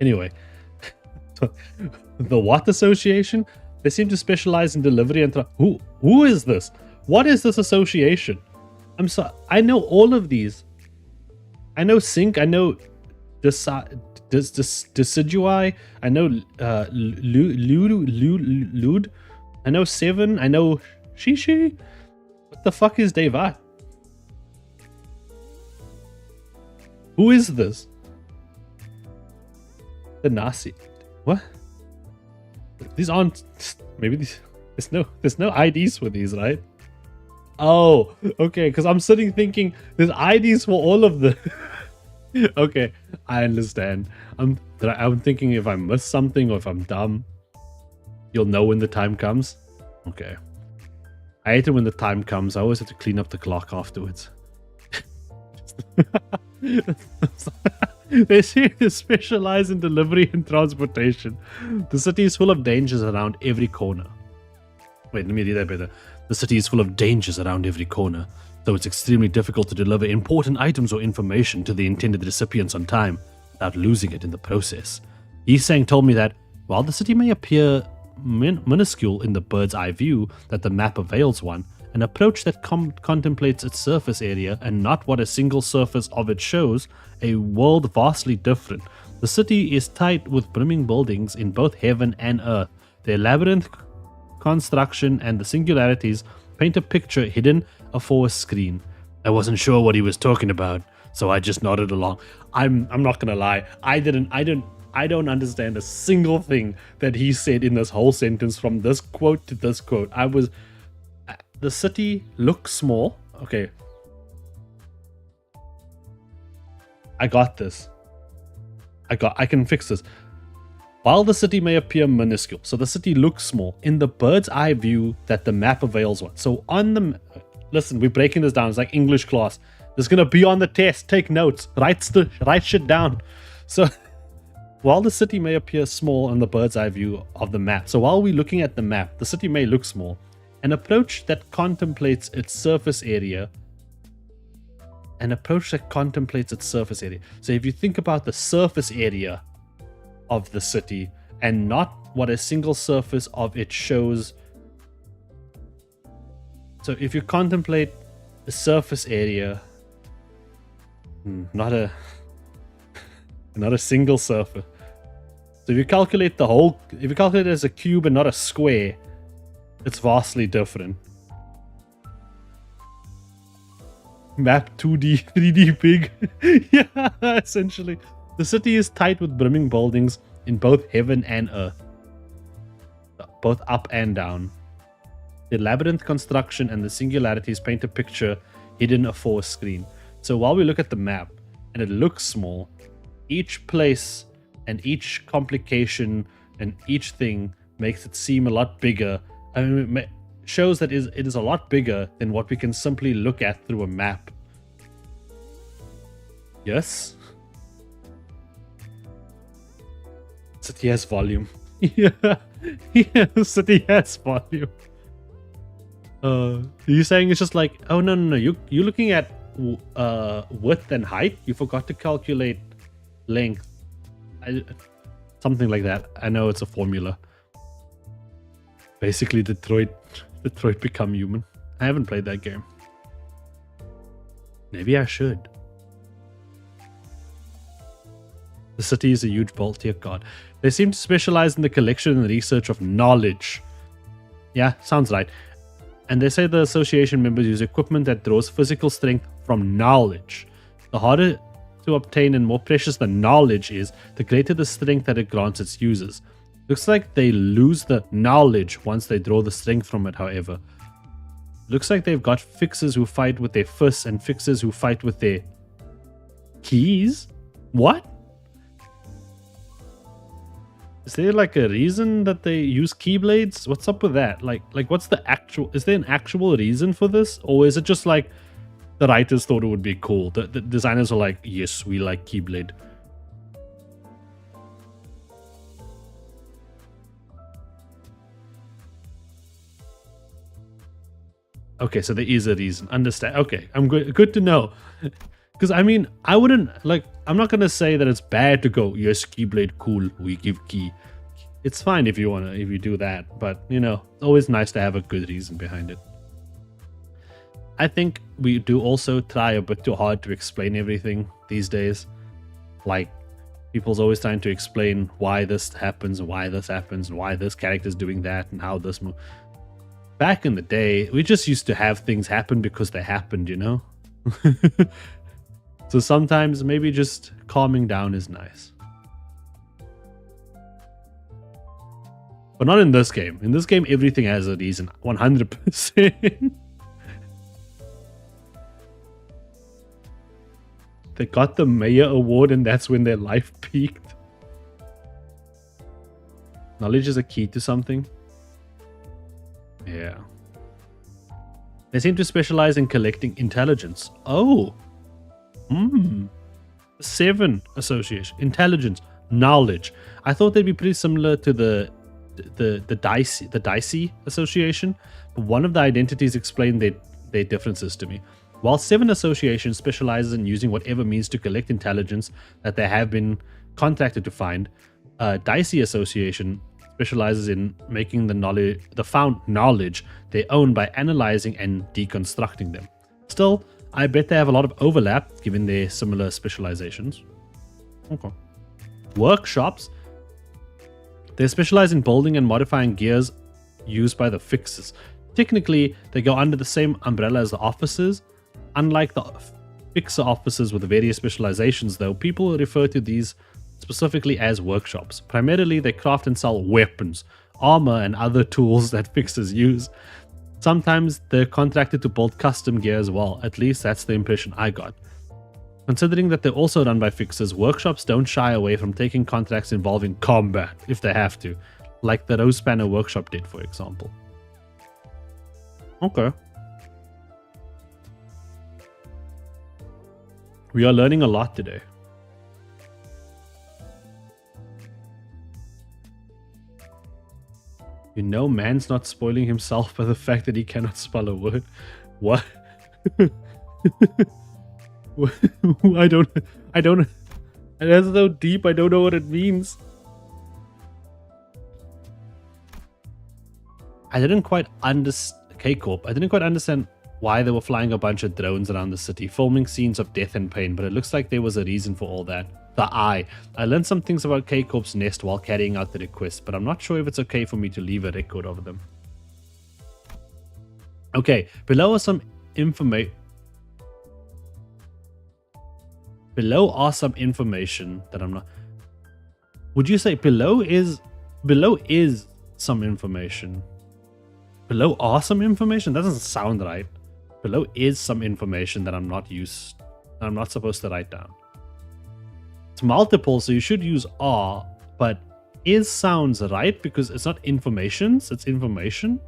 Anyway, the What Association? They seem to specialize in delivery and who is this? What is this association? I'm sorry. I know all of these. I know Sync. I know Decidui. I know Lude. I know Seven. I know Shishi. What the fuck is Devat? Who is this? The Nasi. What? These aren't. Maybe these. There's no IDs for these, right? Oh, okay. Because I'm sitting thinking there's IDs for all of them. Okay, I understand. I'm thinking if I miss something or if I'm dumb, you'll know when the time comes. Okay. I hate it when the time comes. I always have to clean up the clock afterwards. They seem to specialize in delivery and transportation. The city is full of dangers around every corner. Wait, let me read that better. The city is full of dangers around every corner, though it's extremely difficult to deliver important items or information to the intended recipients on time without losing it in the process. Yisang told me that, while the city may appear minuscule in the bird's eye view that the map avails one, an approach that contemplates its surface area and not what a single surface of it shows, a world vastly different. The city is tight with brimming buildings in both heaven and earth. Their labyrinth construction and the singularities paint a picture hidden afore a screen. I wasn't sure what he was talking about, so I just nodded along. I'm not gonna lie. I don't understand a single thing that he said in this whole sentence from this quote to this quote. The city looks small. Okay. I got this. I can fix this. While the city may appear minuscule, so the city looks small, in the bird's eye view that the map avails one. So on the... Listen, we're breaking this down. It's like English class. It's going to be on the test. Take notes. Write shit down. So while the city may appear small on the bird's eye view of the map, so while we're looking at the map, the city may look small. An approach that contemplates its surface area. So if you think about the surface area of the city and not what a single surface of it shows. So if you contemplate the surface area, not a single surface. So if you calculate it as a cube and not a square, it's vastly different. Map 2D, 3D big. Yeah, essentially. The city is tight with brimming buildings in both heaven and earth. Both up and down. The labyrinth construction and the singularities paint a picture hidden afore a screen. So while we look at the map, and it looks small, each place and each complication and each thing makes it seem a lot bigger. I mean, it shows that it is a lot bigger than what we can simply look at through a map. Yes? City has volume. Yeah, city has volume. You're saying it's just like, oh no, you're looking at width and height. You forgot to calculate length. Something like that. I know it's a formula. Basically, Detroit Become Human. I haven't played that game. Maybe I should. The city is a huge bolt, dear God. They seem to specialize in the collection and research of knowledge. Yeah, sounds right. And they say the association members use equipment that draws physical strength from knowledge. The harder to obtain and more precious the knowledge is, the greater the strength that it grants its users. Looks like they lose the knowledge once they draw the strength from it, however. Looks like they've got fixers who fight with their fists and fixers who fight with their keys? What? Is there like a reason that they use keyblades? What's up with that? Like what's the actual... Is there an actual reason for this? Or is it just like the writers thought it would be cool? The designers were like, yes, we like keyblade. Okay, so there is a reason. Understand. Okay, I'm good to know. Because, I mean, I wouldn't, like, I'm not going to say that it's bad to go, yes, Keyblade, cool, we give key. It's fine if you do that. But, you know, it's always nice to have a good reason behind it. I think we do also try a bit too hard to explain everything these days. Like, people's always trying to explain why this happens, and why this happens, and why this character's doing that, and how this moves. Back in the day, we just used to have things happen because they happened, you know? So sometimes maybe just calming down is nice. But not in this game. In this game, everything has a reason. 100%. They got the mayor award and that's when their life peaked. Knowledge is a key to something. Yeah. They seem to specialize in collecting intelligence. Oh. 7 association. Intelligence. Knowledge. I thought they'd be pretty similar to the Dicey association, but one of the identities explained their differences to me. While 7 association specializes in using whatever means to collect intelligence that they have been contracted to find, Dicey association specializes in making the found knowledge their own by analyzing and deconstructing them. Still, I bet they have a lot of overlap given their similar specializations. Okay. Workshops. They specialize in building and modifying gears used by the fixers. Technically, they go under the same umbrella as the officers, Unlike the fixer offices with various specializations, though, people refer to these specifically as workshops. Primarily, they craft and sell weapons, armor, and other tools that fixers use. Sometimes they're contracted to build custom gear as well. At least that's the impression I got. Considering that they're also run by fixers, workshops don't shy away from taking contracts involving combat if they have to, like the Rose Spanner workshop did, for example. Okay. We are learning a lot today. You know, man's not spoiling himself by the fact that he cannot spell a word. What? I don't, that's so deep, I don't know what it means. I didn't quite understand, K-Corp, I didn't quite understand why they were flying a bunch of drones around the city, filming scenes of death and pain, but it looks like there was a reason for all that. The eye. I learned some things about K-Corp's nest while carrying out the request, but I'm not sure if it's okay for me to leave a record of them. Okay, below are some information. Below are some information that I'm not... Would you say below is some information? Below are some information? That doesn't sound right. Below is some information that I'm not supposed to write down. It's multiple, so you should use are, but is sounds right because it's not informations, it's information.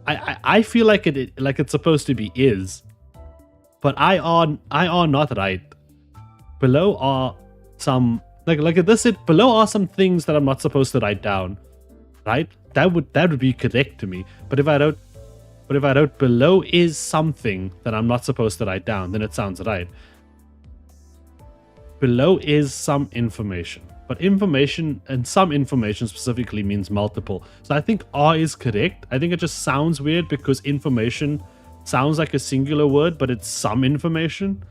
I feel like it's supposed to be is. But I are not right. Below are some like this it below are some things that I'm not supposed to write down. Right? That would be correct to me. But if I wrote below is something that I'm not supposed to write down, then it sounds right. Below is some information. But information and some information specifically means multiple. So I think are is correct. I think it just sounds weird because information sounds like a singular word, but it's some information.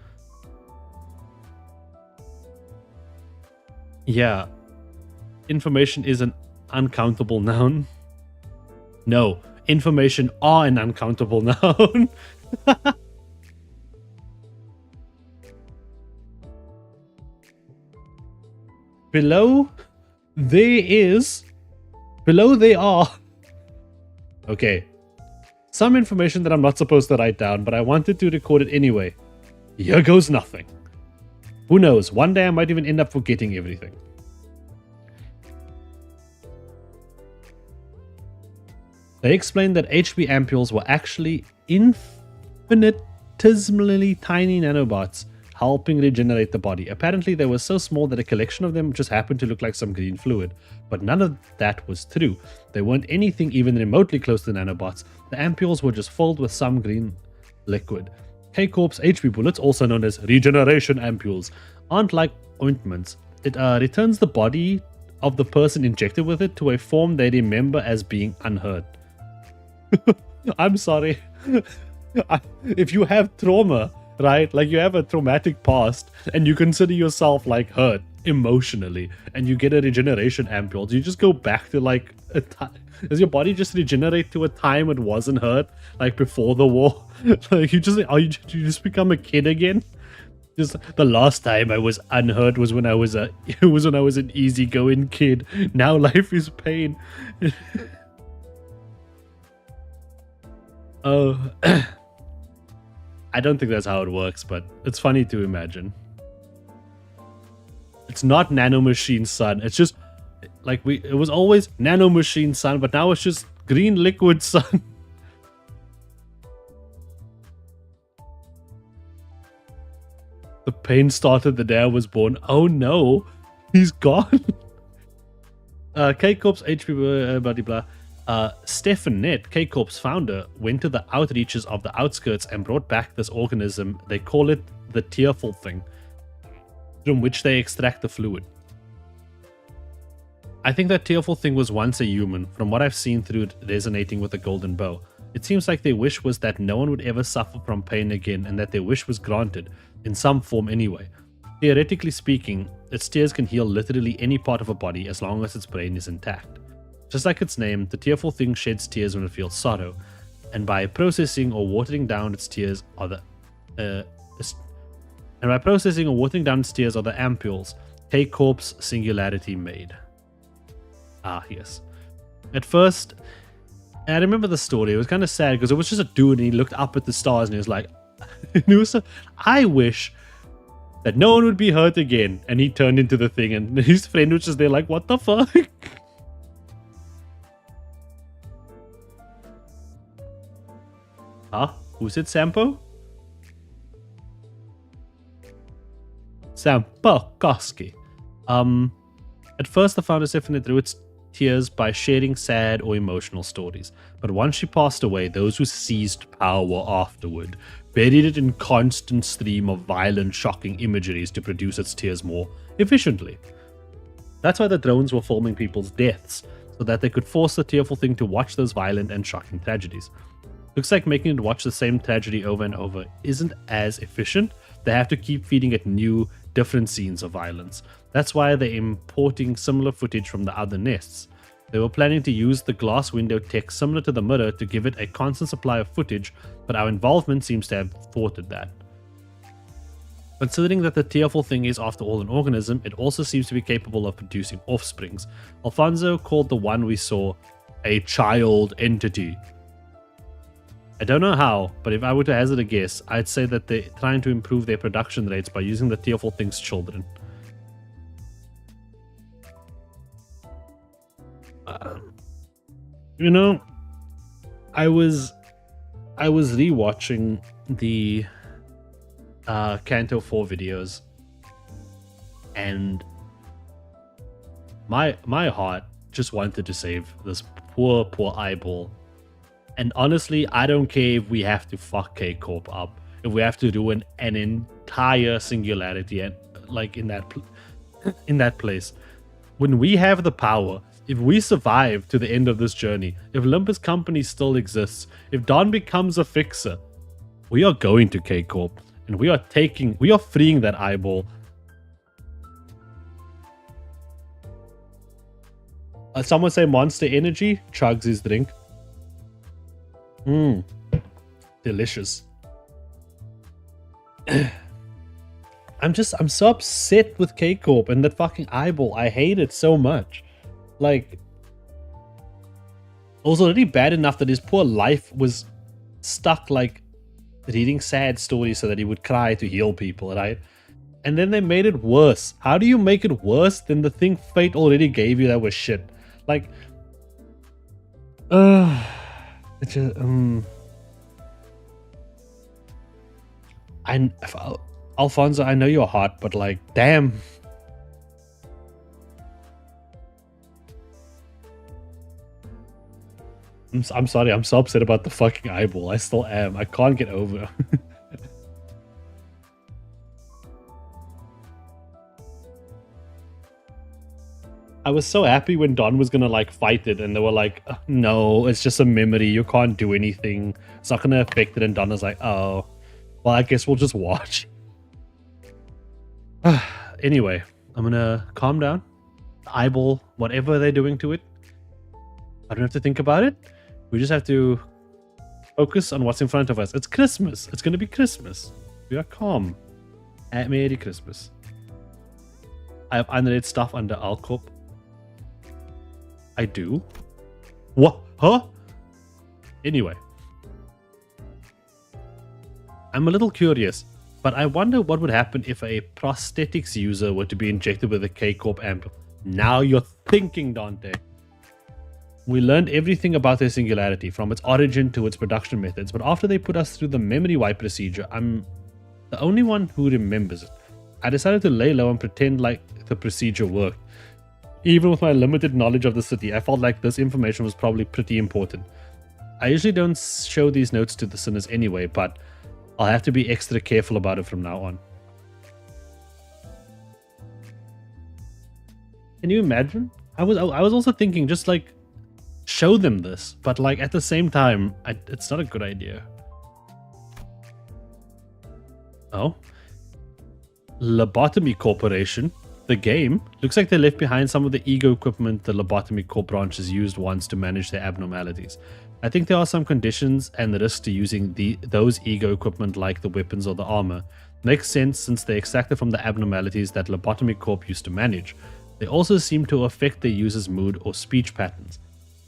Yeah. Information is an uncountable noun. No. Information are an uncountable noun. Below they are. Okay. Some information that I'm not supposed to write down, but I wanted to record it anyway. Here goes nothing. Who knows? One day I might even end up forgetting everything. They explained that HP ampules were actually infinitesimally tiny nanobots helping regenerate the body. Apparently they were so small that a collection of them just happened to look like some green fluid. But none of that was true. They weren't anything even remotely close to nanobots. The ampules were just filled with some green liquid. K-Corp's HP bullets, also known as regeneration ampules, aren't like ointments. It returns the body of the person injected with it to a form they remember as being unhurt. I'm sorry. If you have trauma, right? Like you have a traumatic past and you consider yourself like hurt emotionally and you get a regeneration ampule, do you just go back to like a time? Does your body just regenerate to a time it wasn't hurt, like before the war? Like you just become a kid again? Just the last time I was unhurt was when I was an easygoing kid. Now life is pain. Oh, I don't think that's how it works, but it's funny to imagine. It's not nanomachine sun. It's just like it was always nanomachine sun, but now it's just green liquid sun. The pain started the day I was born. Oh no, he's gone. K-Corp's HP, blah, blah, blah. Stefan Nett, K-Corp's founder, went to the outreaches of the outskirts and brought back this organism. They call it the tearful thing, from which they extract the fluid. I think that tearful thing was once a human, from what I've seen through it resonating with the golden bow. It seems like their wish was that no one would ever suffer from pain again, and that their wish was granted, in some form anyway. Theoretically speaking, its tears can heal literally any part of a body as long as its brain is intact. Just like its name, the tearful thing sheds tears when it feels sorrow. and by processing or watering down its tears are the ampules K-Corp's singularity made. Ah, yes. At first, I remember the story. It was kind of sad because it was just a dude and he looked up at the stars and he was like, I wish that no one would be hurt again. And he turned into the thing and his friend was just there like, what the fuck? Huh? Who said Sampo? Sampo Koski. At first the founder sifted through its tears by sharing sad or emotional stories. But once she passed away, those who seized power afterward buried it in constant stream of violent, shocking imageries to produce its tears more efficiently. That's why the drones were filming people's deaths, so that they could force the tearful thing to watch those violent and shocking tragedies. Looks like making it watch the same tragedy over and over isn't as efficient. They have to keep feeding it new, different scenes of violence. That's why they're importing similar footage from the other nests. They were planning to use the glass window tech similar to the mirror to give it a constant supply of footage, but our involvement seems to have thwarted that. Considering that the tearful thing is after all an organism, it also seems to be capable of producing offsprings. Alfonso called the one we saw a child entity. I don't know how, but if I were to hazard a guess, I'd say that they're trying to improve their production rates by using the tearful thing's children. You know, I was rewatching the Canto 4 videos, and my heart just wanted to save this poor eyeball. And honestly, I don't care if we have to fuck K-Corp up, if we have to ruin an entire singularity and like in that place. When we have the power, if we survive to the end of this journey, if Limbus Company still exists, if Don becomes a fixer, we are going to K-Corp and we are freeing that eyeball. Someone say Monster Energy chugs his drink. Delicious. I'm so upset with K-Corp and that fucking eyeball. I hate it so much. Like, it was already bad enough that his poor life was stuck, like, reading sad stories so that he would cry to heal people, right? And then they made it worse. How do you make it worse than the thing fate already gave you that was shit? Like, it's just, Alfonso, I know your heart, but like, damn. I'm sorry, I'm so upset about the fucking eyeball. I still am. I can't get over. I was so happy when Don was gonna like fight it, and they were like, no, it's just a memory. You can't do anything. It's not gonna affect it. And Don was like, oh, well, I guess we'll just watch. Anyway, I'm gonna calm down. The eyeball, whatever they're doing to it, I don't have to think about it. We just have to focus on what's in front of us. It's Christmas. It's gonna be Christmas. We are calm. Merry Christmas. I have unread stuff under Alcorp. I do. What? Huh? Anyway. I'm a little curious, but I wonder what would happen if a prosthetics user were to be injected with a K-Corp amp. Now you're thinking, Dante. We learned everything about their singularity, from its origin to its production methods, but after they put us through the memory wipe procedure, I'm the only one who remembers it. I decided to lay low and pretend like the procedure worked. Even with my limited knowledge of the city, I felt like this information was probably pretty important. I usually don't show these notes to the sinners anyway, but I'll have to be extra careful about it from now on. Can you imagine? I was also thinking just like show them this, but like at the same time, it's not a good idea. Oh. Lobotomy Corporation. The game. Looks like they left behind some of the ego equipment the Lobotomy Corp branches used once to manage their abnormalities. I think there are some conditions and risks to using those ego equipment like the weapons or the armor. Makes sense since they extracted from the abnormalities that Lobotomy Corp used to manage. They also seem to affect their users' mood or speech patterns.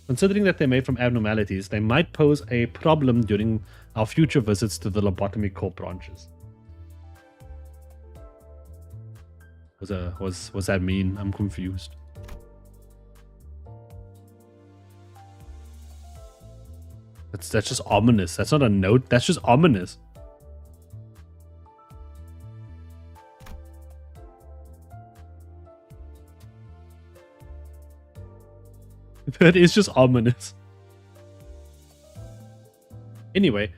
Considering that they're made from abnormalities, they might pose a problem during our future visits to the Lobotomy Corp branches. Was that mean? I'm confused. That's just ominous. That's not a note. That's just ominous. That is just ominous. Anyway.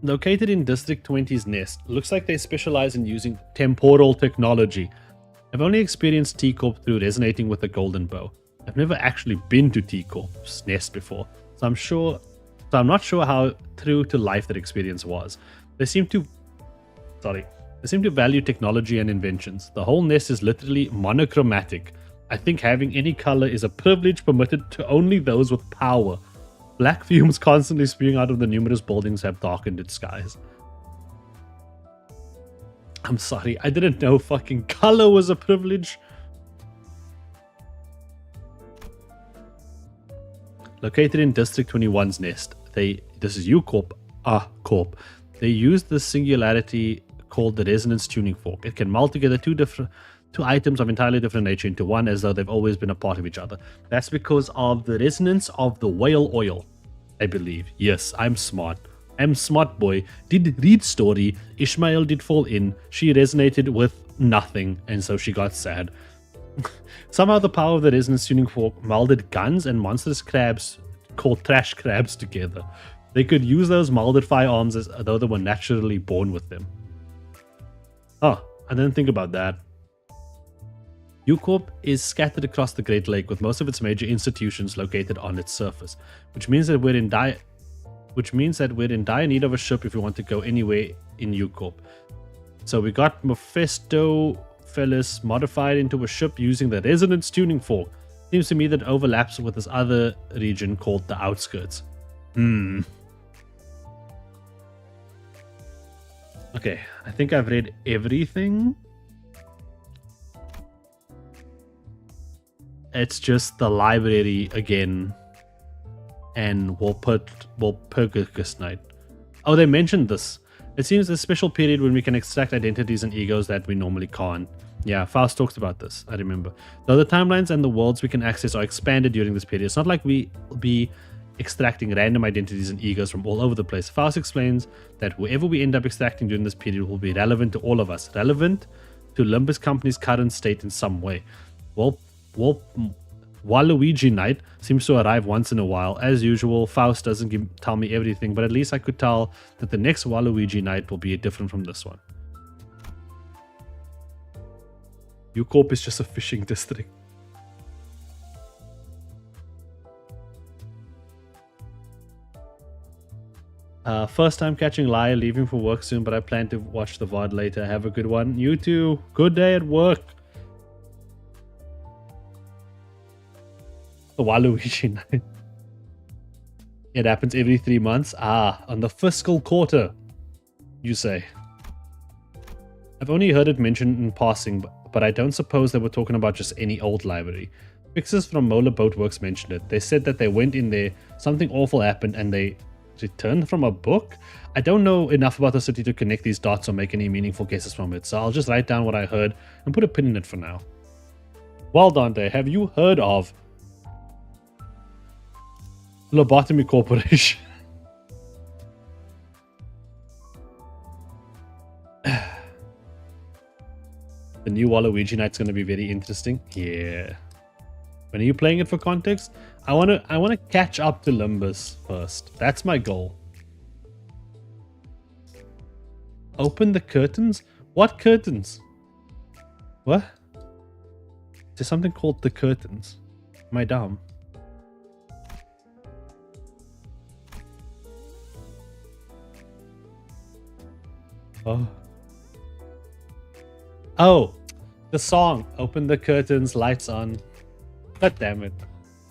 Located in District 20's nest, looks like they specialize in using temporal technology. I've only experienced T-Corp through resonating with the Golden Bow. I've never actually been to T-Corp's nest before, so I'm not sure how true to life that experience was. They seem to value technology and inventions. The whole nest is literally monochromatic. I think having any color is a privilege permitted to only those with power. Black fumes constantly spewing out of the numerous buildings have darkened its skies. I'm sorry, I didn't know fucking color was a privilege. Located in District 21's nest, this is U-Corp, Corp. They use the singularity called the resonance tuning fork. It can meld together two items of entirely different nature into one as though they've always been a part of each other. That's because of the resonance of the whale oil, I believe. Yes, I'm smart. I'm smart boy. Did read story. Ishmael did fall in. She resonated with nothing, and so she got sad. Somehow the power of the resonance tuning fork melded guns and monstrous crabs called trash crabs together. They could use those melded firearms as though they were naturally born with them. Oh, I didn't think about that. U-Corp is scattered across the Great Lake with most of its major institutions located on its surface, which means that we're in dire need of a ship if we want to go anywhere in U-Corp. So we got Mephistopheles modified into a ship using the resonance tuning fork. Seems to me that overlaps with this other region called the Outskirts. Okay, I think I've read everything. It's just the library again and Walpurgis Night. Oh, they mentioned this. It seems a special period when we can extract identities and egos that we normally can't. Yeah, Faust talks about this, I remember. Though the timelines and the worlds we can access are expanded during this period, it's not like we will be extracting random identities and egos from all over the place. Faust explains that whoever we end up extracting during this period will be relevant to all of us, relevant to Limbus Company's current state in some way. Waluigi Night seems to arrive once in a while. As usual, Faust doesn't tell me everything, but at least I could tell that the next Waluigi Night will be different from this one. U-Corp is just a fishing district. First time catching Liar, leaving for work soon, but I plan to watch the VOD later. Have a good one. You too. Good day at work. The Waluigi Night. It happens every 3 months. On the fiscal quarter, you say. I've only heard it mentioned in passing, but I don't suppose they were talking about just any old library. Fixers from Mola Boatworks mentioned it. They said that they went in there, something awful happened, and they returned from a book? I don't know enough about the city to connect these dots or make any meaningful guesses from it, so I'll just write down what I heard and put a pin in it for now. Well, Dante, have you heard of Lobotomy Corporation? The new Waluigi Night's going to be very interesting. Yeah. When are you playing it for context? I want to catch up to Limbus first. That's my goal. Open the curtains? What curtains? What? There's something called the curtains. Am I dumb? Oh, the song. Open the curtains, lights on. God damn it.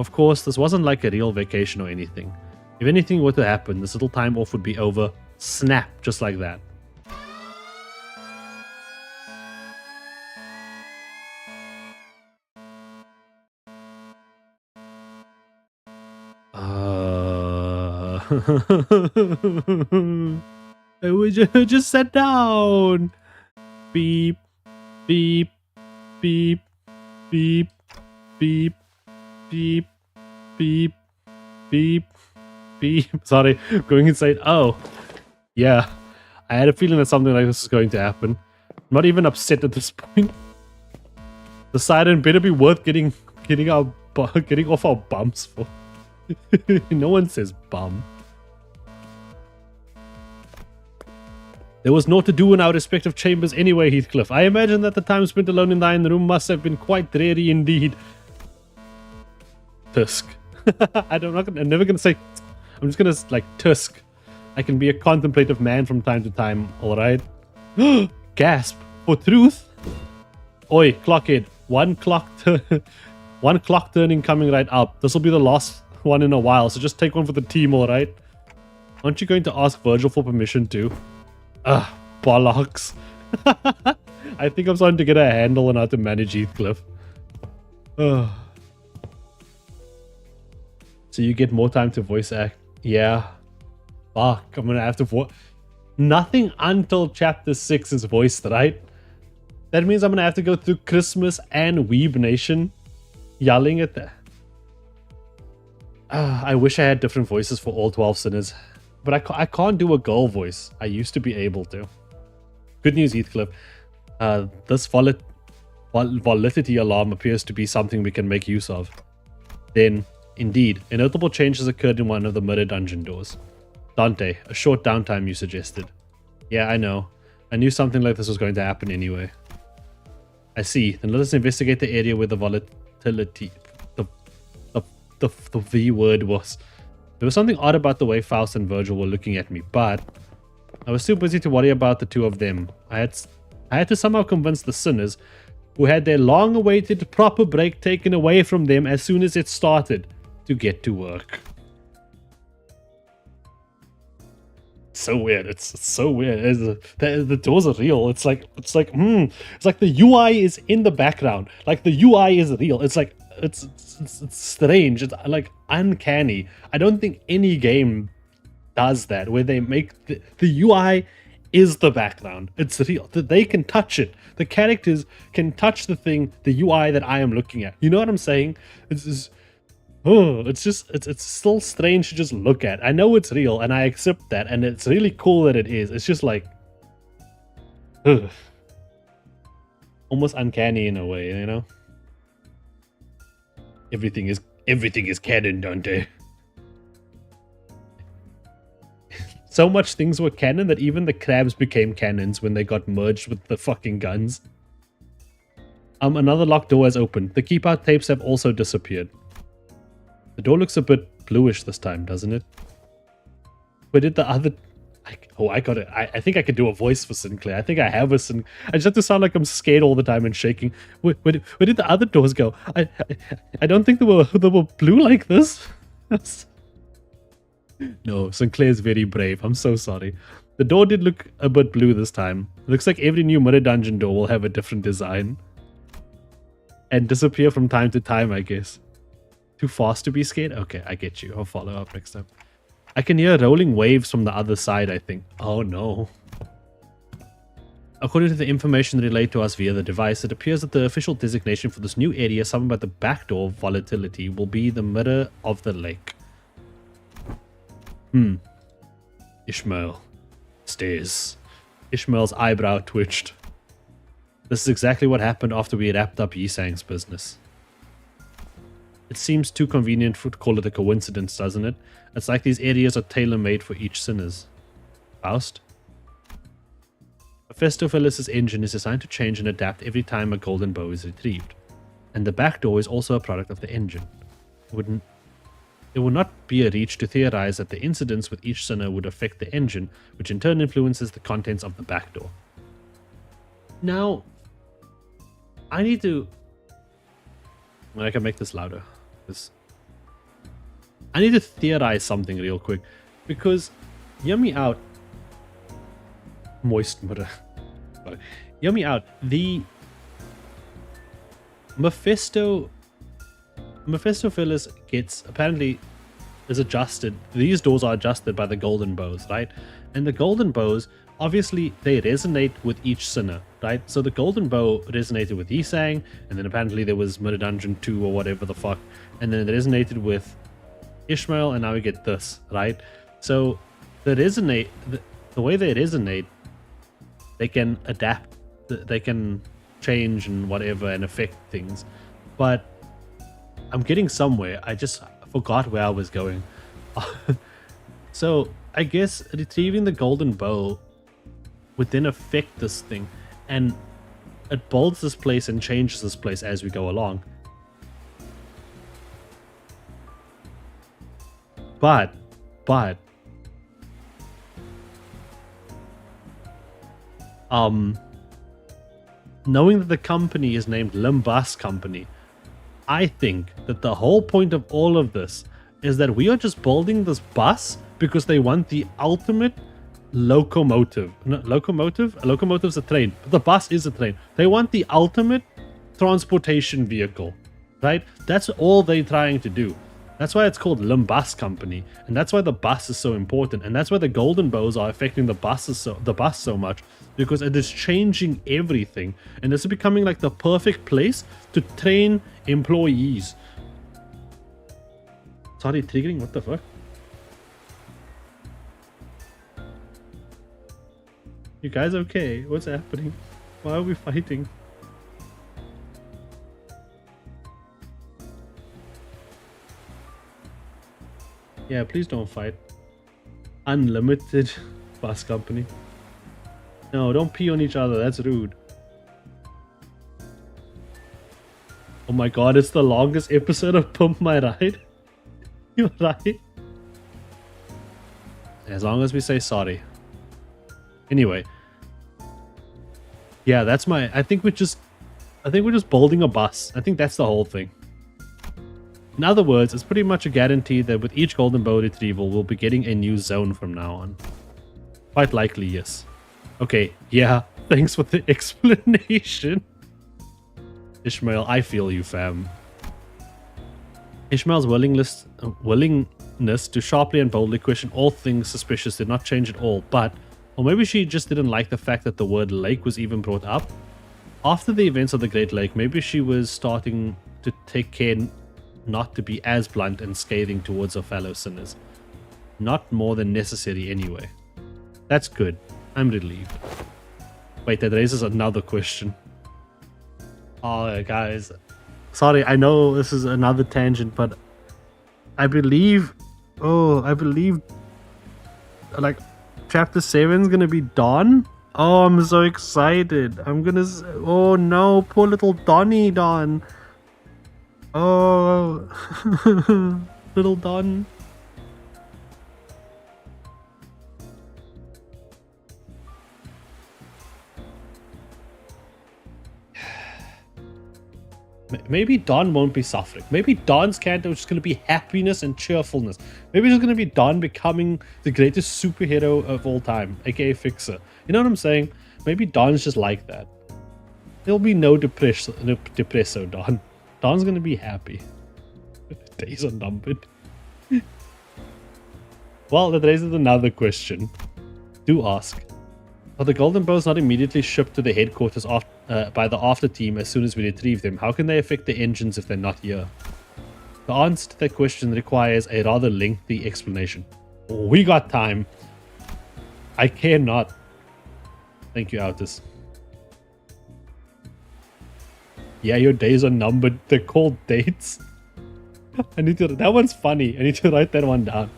Of course, this wasn't like a real vacation or anything. If anything were to happen, this little time off would be over. Snap, just like that. I would just sit down. Beep, beep, beep, beep, beep, beep, beep, beep, beep. Sorry, going inside. Oh, yeah. I had a feeling that something like this was going to happen. I'm not even upset at this point. The siren better be worth getting off our bums for. No one says bum. There was naught to do in our respective chambers anyway, Heathcliff. I imagine that the time spent alone in the iron room must have been quite dreary indeed. Tusk. I'm never gonna say. I'm just gonna like Tusk. I can be a contemplative man from time to time. All right. Gasp for truth. Oi, clockhead. One clock turning coming right up. This will be the last one in a while, so just take one for the team, all right? Aren't you going to ask Virgil for permission too? Bollocks. I think I'm starting to get a handle on how to manage Heathcliff. So you get more time to voice act. Yeah. Fuck, I'm gonna have to voice. Nothing until chapter 6 is voiced, right? That means I'm gonna have to go through Christmas and Weeb Nation yelling at that. I wish I had different voices for all 12 sinners. But I can't do a girl voice. I used to be able to. Good news, Heathcliff. This volatility alarm appears to be something we can make use of. Then, indeed, a notable change has occurred in one of the mirror dungeon doors. Dante, a short downtime you suggested. Yeah, I know. I knew something like this was going to happen anyway. I see. Then let us investigate the area where the volatility... The V word was. There was something odd about the way Faust and Virgil were looking at me, but I was too busy to worry about the two of them. I had to somehow convince the sinners, who had their long-awaited proper break taken away from them as soon as it started, to get to work. So weird. It's so weird. The doors are real. It's like the UI is in the background. Like the UI is real. It's like it's strange. It's like uncanny. I don't think any game does that, where they make the UI is the background. It's real. They can touch it. The characters can touch the thing, the UI that I am looking at. You know what I'm saying? It's still strange to just look at. I know it's real, and I accept that, and it's really cool that it is. It's just like, almost uncanny in a way, you know. Everything is canon, Dante. So much things were canon that even the crabs became cannons when they got merged with the fucking guns. Another locked door has opened. The keep out tapes have also disappeared. The door looks a bit bluish this time, doesn't it? Where did the other... I got it. I think I could do a voice for Sinclair. I think I have a Sinclair. I just have to sound like I'm scared all the time and shaking. Where did the other doors go? I don't think they were blue like this. No, Sinclair's very brave. I'm so sorry. The door did look a bit blue this time. Looks like every new mirror dungeon door will have a different design. And disappear from time to time, I guess. Too fast to be scared? Okay, I get you. I'll follow up next time. I can hear rolling waves from the other side, I think. Oh no. According to the information relayed to us via the device, it appears that the official designation for this new area, summoned by the backdoor volatility, will be the Mirror of the Lake. Ishmael stares. Ishmael's eyebrow twitched. This is exactly what happened after we wrapped up Yisang's business. It seems too convenient to call it a coincidence, doesn't it? It's like these areas are tailor-made for each sinners. Faust? Festofelis' engine is designed to change and adapt every time a golden bow is retrieved. And the back door is also a product of the engine. It would not be a reach to theorize that the incidents with each sinner would affect the engine, which in turn influences the contents of the back door. Now, I need to... I can make this louder. I need to theorize something real quick. Because, hear me out. Moist mirror. Hear me out. The Mephistopheles gets, apparently, is adjusted. These doors are adjusted by the golden bows, right? And the golden bows, obviously, they resonate with each sinner, right? So the golden bow resonated with Yisang, and then apparently there was Mirror Dungeon 2 or whatever the fuck, and then it resonated with Ishmael, and now we get this, right? So the way they resonate, they can adapt, they can change and whatever and affect things. But I'm getting somewhere. I just forgot where I was going. So I guess retrieving the golden bow would then affect this thing, and it builds this place and changes this place as we go along. But knowing that the company is named LIMBUS Company, I think that the whole point of all of this is that we are just building this bus because they want the ultimate locomotive. No, locomotive? A locomotive's a train, but the bus is a train. They want the ultimate transportation vehicle, right? That's all they're trying to do. That's why it's called LIMBUS Company, and that's why the bus is so important, and that's why the golden bows are affecting the bus so much, because it is changing everything, and this is becoming like the perfect place to train employees. Sorry, triggering? What the fuck? You guys okay? What's happening? Why are we fighting? Yeah, please don't fight. Unlimited bus company. No, don't pee on each other. That's rude. Oh my god, it's the longest episode of Pump My Ride. You're right. As long as we say sorry. Anyway. Yeah, that's my... I think we're just building a bus. I think that's the whole thing. In other words, it's pretty much a guarantee that with each golden bow retrieval, we'll be getting a new zone from now on. Quite likely, yes. Okay, yeah, thanks for the explanation. Ishmael, I feel you, fam. Ishmael's willingness to sharply and boldly question all things suspicious did not change at all, but... Or maybe she just didn't like the fact that the word lake was even brought up. After the events of the Great Lake, maybe she was starting to take care not to be as blunt and scathing towards her fellow sinners. Not more than necessary anyway. That's good. I'm relieved. Wait, that raises another question. Oh, guys. Sorry, I know this is another tangent, but I believe... Oh, I believe... Like, Chapter 7 is gonna be Dawn? Oh, I'm so excited. I'm gonna... Oh, no. Poor little Donnie Dawn. Oh, little Don. Maybe Don won't be suffering. Maybe Don's canto is just going to be happiness and cheerfulness. Maybe it's just going to be Don becoming the greatest superhero of all time, aka Fixer. You know what I'm saying? Maybe Don's just like that. There'll be no depresso, Don. Don's gonna be happy. Days are numbered. Well, that raises another question. Do ask. Are the golden bows not immediately shipped to the headquarters by the after team as soon as we retrieve them? How can they affect the engines if they're not here? The answer to that question requires a rather lengthy explanation. We got time. I cannot. Thank you, Altus. Yeah, your days are numbered. They're called dates. I need to... That one's funny. I need to write that one down.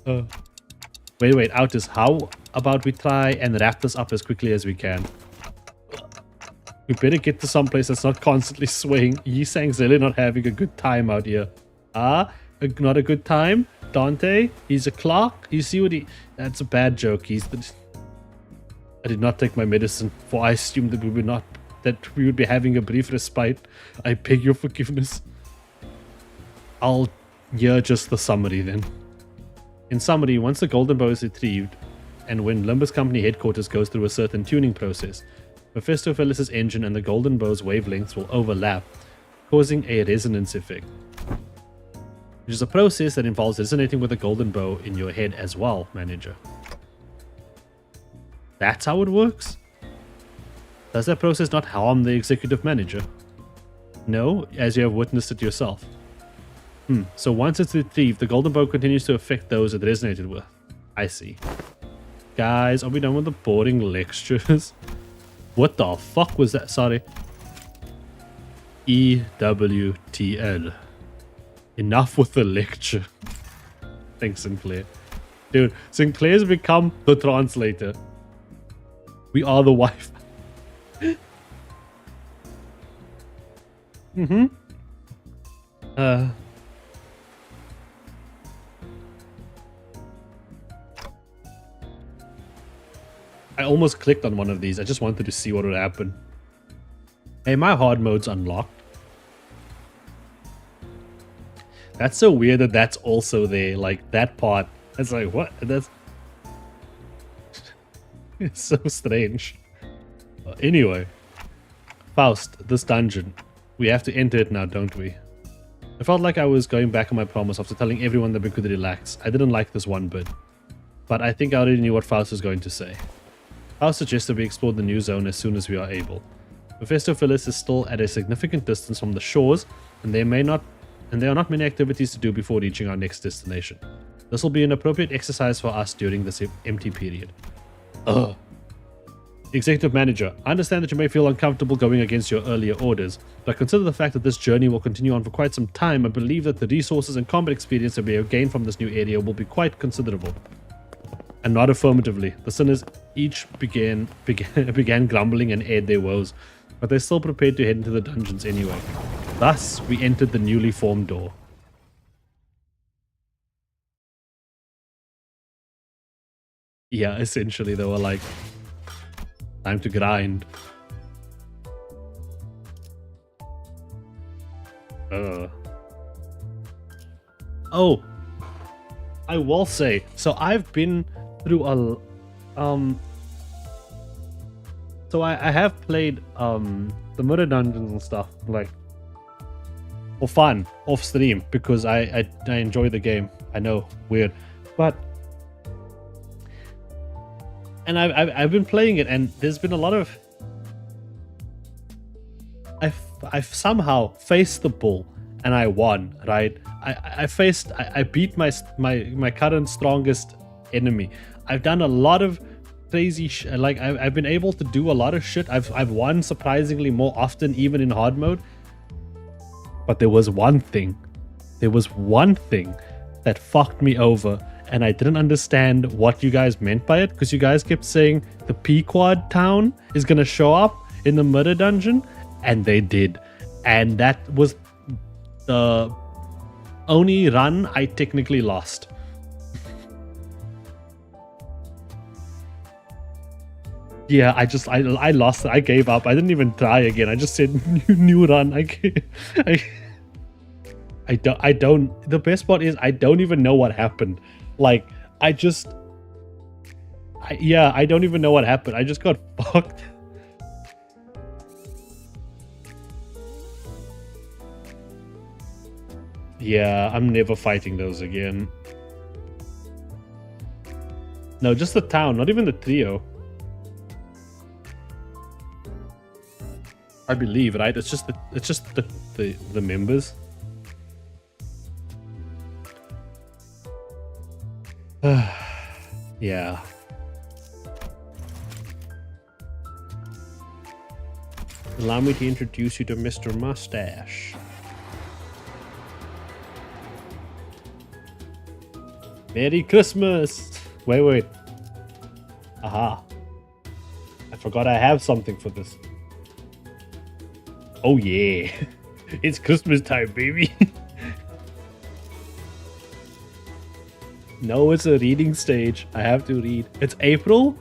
Wait, Altus. How about we try and wrap this up as quickly as we can? We better get to some place that's not constantly swaying. Yisang's really not having a good time out here. Not a good time? Dante? He's a clock? You see what he... That's a bad joke. He's the... I did not take my medicine, for I assumed that we would not that we would be having a brief respite. I beg your forgiveness. I'll hear just the summary then. In summary, once the golden bow is retrieved, and when Limbus Company headquarters goes through a certain tuning process, Mephistopheles' engine and the golden bow's wavelengths will overlap, causing a resonance effect, which is a process that involves resonating with the golden bow in your head as well, manager. That's how it works? Does that process not harm the executive manager? No, as you have witnessed it yourself. So once it's retrieved, the golden bow continues to affect those it resonated with. I see. Guys, are we done with the boring lectures? What the fuck was that? Sorry. EWTL. Enough with the lecture. Thanks, Sinclair. Dude, Sinclair's become the translator. We are the wife. I almost clicked on one of these. I just wanted to see what would happen. Hey, my hard mode's unlocked. That's so weird that that's also there. Like, that part. It's like, what? That's... It's so strange. Anyway. Faust, this dungeon. We have to enter it now, don't we? I felt like I was going back on my promise after telling everyone that we could relax. I didn't like this one bit. But I think I already knew what Faust was going to say. Faust suggested we explore the new zone as soon as we are able. Mephistopheles is still at a significant distance from the shores, and there are not many activities to do before reaching our next destination. This will be an appropriate exercise for us during this empty period. Ugh. Executive Manager, I understand that you may feel uncomfortable going against your earlier orders, but consider the fact that this journey will continue on for quite some time. I believe that the resources and combat experience that we have gained from this new area will be quite considerable. And not affirmatively. The sinners each began grumbling and aired their woes, but they still prepared to head into the dungeons anyway. Thus, we entered the newly formed door. Yeah, essentially they were like, time to grind. Oh, I will say, so I've been through a so I have played the murder dungeons and stuff, like, for fun off stream, because I enjoy the game. I know, weird, but and I've been playing it, and there's been a lot of I've somehow faced the bull and I won, right? I beat my current strongest enemy. I've done a lot of crazy like I've been able to do a lot of shit. I've won surprisingly more often, even in hard mode. But there was one thing that fucked me over, and I didn't understand what you guys meant by it, because you guys kept saying the Pequod town is gonna show up in the murder dungeon, and they did. And that was the only run I technically lost. Yeah, I lost it. I gave up. I didn't even try again. I just said new run. I don't. The best part is I don't even know what happened. Like, I don't even know what happened. I just got fucked. Yeah, I'm never fighting those again. No, just the town, not even the trio. I believe, right? It's just the members. Yeah. Allow me to introduce you to Mr. Mustache. Merry Christmas! Wait. Aha. I forgot I have something for this. Oh yeah. It's Christmas time, baby. No, it's a reading stage. I have to read. It's April?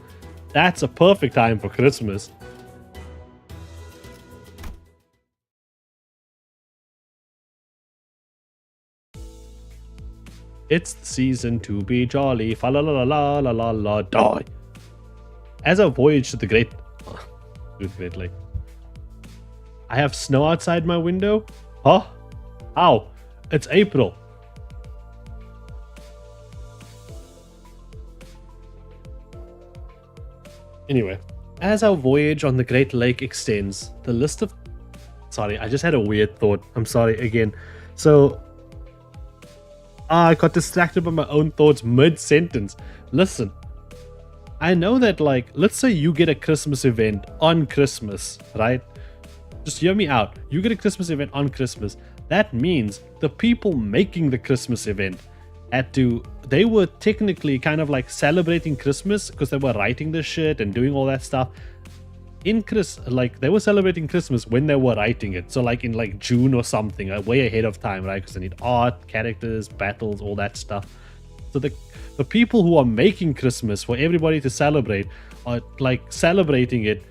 That's a perfect time for Christmas. It's the season to be jolly. Fa la la la la la la die. As I voyage to the Great Lake, I have snow outside my window? Huh? Ow. It's April. Anyway, as our voyage on the Great Lake extends, the list of... Sorry, I just had a weird thought. I'm sorry again. So, I got distracted by my own thoughts mid-sentence. Listen, I know that, like, let's say you get a Christmas event on Christmas, right? Just hear me out. You get a Christmas event on Christmas. That means the people making the Christmas event they were technically kind of like celebrating Christmas because they were writing this shit and doing all that stuff. Like they were celebrating Christmas when they were writing it. So like in like June or something, way ahead of time, right? Because they need art, characters, battles, all that stuff. So the people who are making Christmas for everybody to celebrate are like celebrating it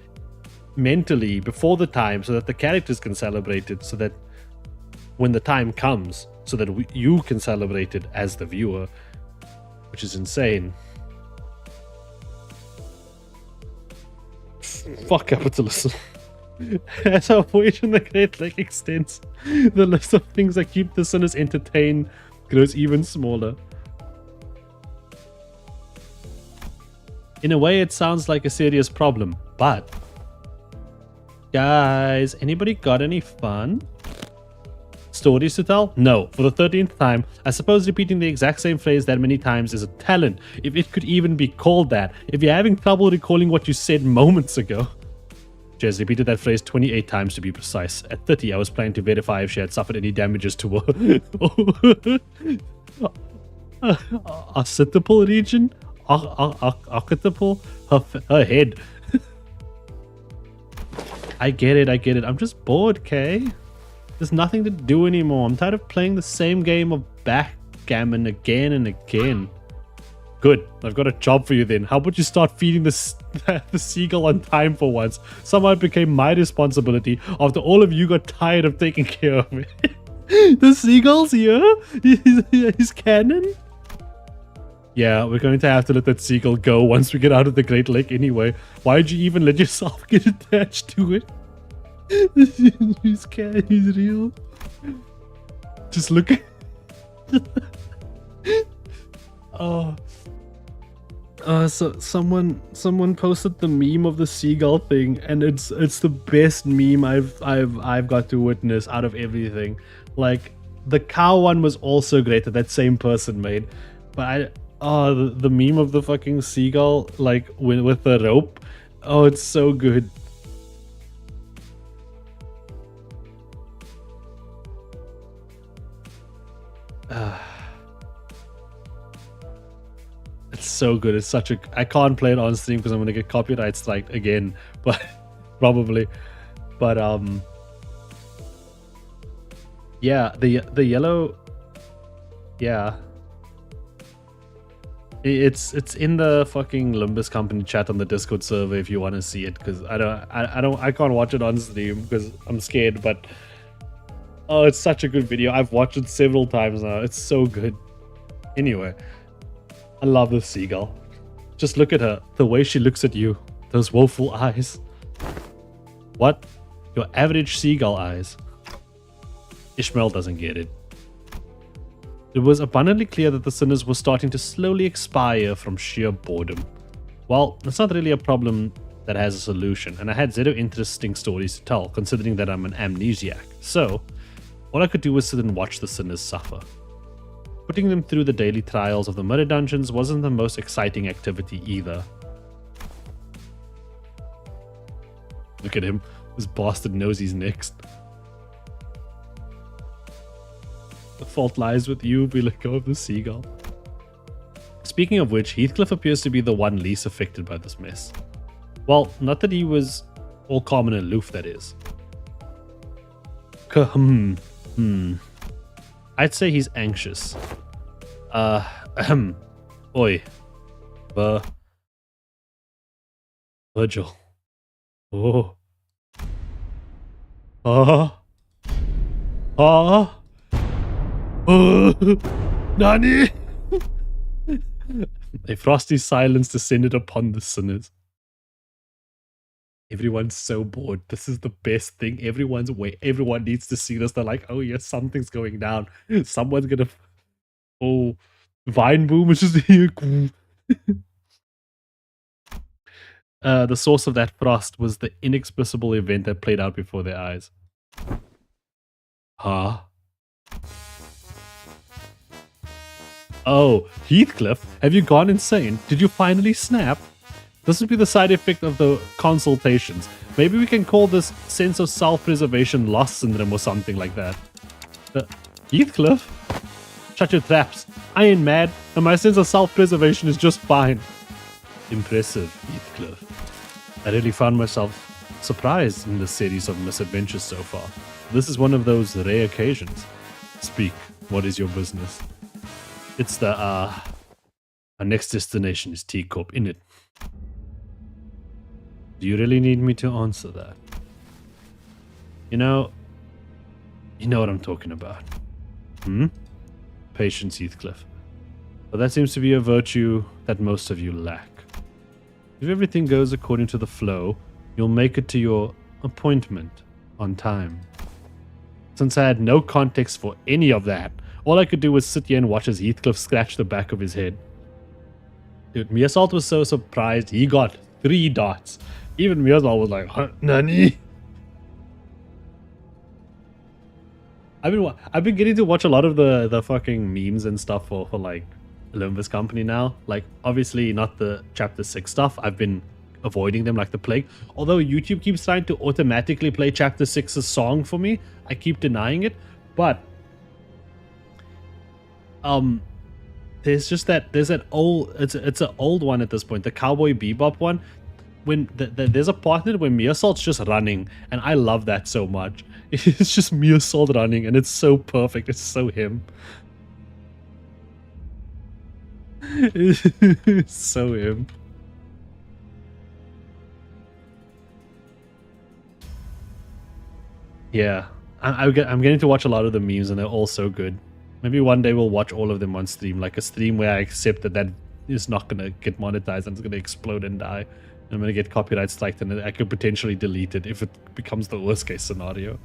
mentally before the time so that the characters can celebrate it, so that when the time comes, so that you can celebrate it as the viewer, which is insane. Fuck capitalism. As our voyage in the Great Lake extends, the list of things that keep the sinners entertained grows even smaller. In a way, it sounds like a serious problem, but... Guys, anybody got any fun stories to tell? No. For the 13th time, I suppose repeating the exact same phrase that many times is a talent, if it could even be called that. If you're having trouble recalling what you said moments ago. Jez repeated that phrase 28 times to be precise. At 30, I was planning to verify if she had suffered any damages to her occipital region? Occipital? Her head. I get it. I'm just bored, okay? There's nothing to do anymore. I'm tired of playing the same game of backgammon again and again. Good. I've got a job for you then. How about you start feeding the seagull on time for once? Somehow it became my responsibility after all of you got tired of taking care of me. The seagull's here? He's canon? Yeah, we're going to have to let that seagull go once we get out of the Great Lake anyway. Why'd you even let yourself get attached to it? He's real. Just look at... so someone posted the meme of the seagull thing, and it's the best meme I've got to witness out of everything. Like the cow one was also great that same person made, but the meme of the fucking seagull, like with the rope, oh, it's so good. It's so good. It's such a... I can't play it on stream because I'm going to get copyright strike again, but probably. But yeah, the yellow, yeah, it's in the fucking LIMBUS company chat on the Discord server if you want to see it, because I can't watch it on stream because I'm scared, but oh, it's such a good video. I've watched it several times now. It's so good. Anyway, I love the seagull. Just look at her, the way she looks at you, those woeful eyes. What? Your average seagull eyes. Ishmael doesn't get it. It was abundantly clear that the sinners were starting to slowly expire from sheer boredom. Well, it's not really a problem that has a solution, and I had zero interesting stories to tell, considering that I'm an amnesiac. So, all I could do was sit and watch the sinners suffer. Putting them through the daily trials of the murder dungeons wasn't the most exciting activity either. Look at him. This bastard knows he's next. The fault lies with you if we let go of the seagull. Speaking of which, Heathcliff appears to be the one least affected by this mess. Well, not that he was all calm and aloof, that is. I'd say he's anxious. Oi. Virgil. Oh. Nani? A frosty silence descended upon the sinners. Everyone's so bored. This is the best thing. Everyone needs to see this. They're like, oh yes, something's going down. Someone's gonna Vine Boom is just here. The source of that frost was the inexplicable event that played out before their eyes. Huh? Oh, Heathcliff, have you gone insane? Did you finally snap? This would be the side effect of the consultations. Maybe we can call this sense of self-preservation loss syndrome or something like that. Heathcliff? Shut your traps. I ain't mad, and my sense of self-preservation is just fine. Impressive, Heathcliff. I really found myself surprised in this series of misadventures so far. This is one of those rare occasions. Speak, what is your business? It's the, our next destination is T-Corp, innit? Do you really need me to answer that? You know what I'm talking about. Patience, Heathcliff. But that seems to be a virtue that most of you lack. If everything goes according to the flow, you'll make it to your appointment on time. Since I had no context for any of that, all I could do was sit here and watch as Heathcliff scratched the back of his head. Dude, Meersalt was so surprised he got 3 dots. Even Meersalt was like, huh, nani? I've been getting to watch a lot of the fucking memes and stuff for like LIMBUS company now. Like, obviously not the chapter 6 stuff. I've been avoiding them like the plague. Although YouTube keeps trying to automatically play chapter 6's song for me, I keep denying it. But there's that old, it's an old one at this point, the Cowboy Bebop one, when there's a part in it where Meersalt's just running, and I love that so much. It's just Meersalt running, and it's so perfect. It's so him. It's so him. Yeah, I'm getting to watch a lot of the memes, and they're all so good. Maybe one day we'll watch all of them on stream, like a stream where I accept that is not going to get monetized and it's going to explode and die. I'm going to get copyright striked, and I could potentially delete it if it becomes the worst case scenario.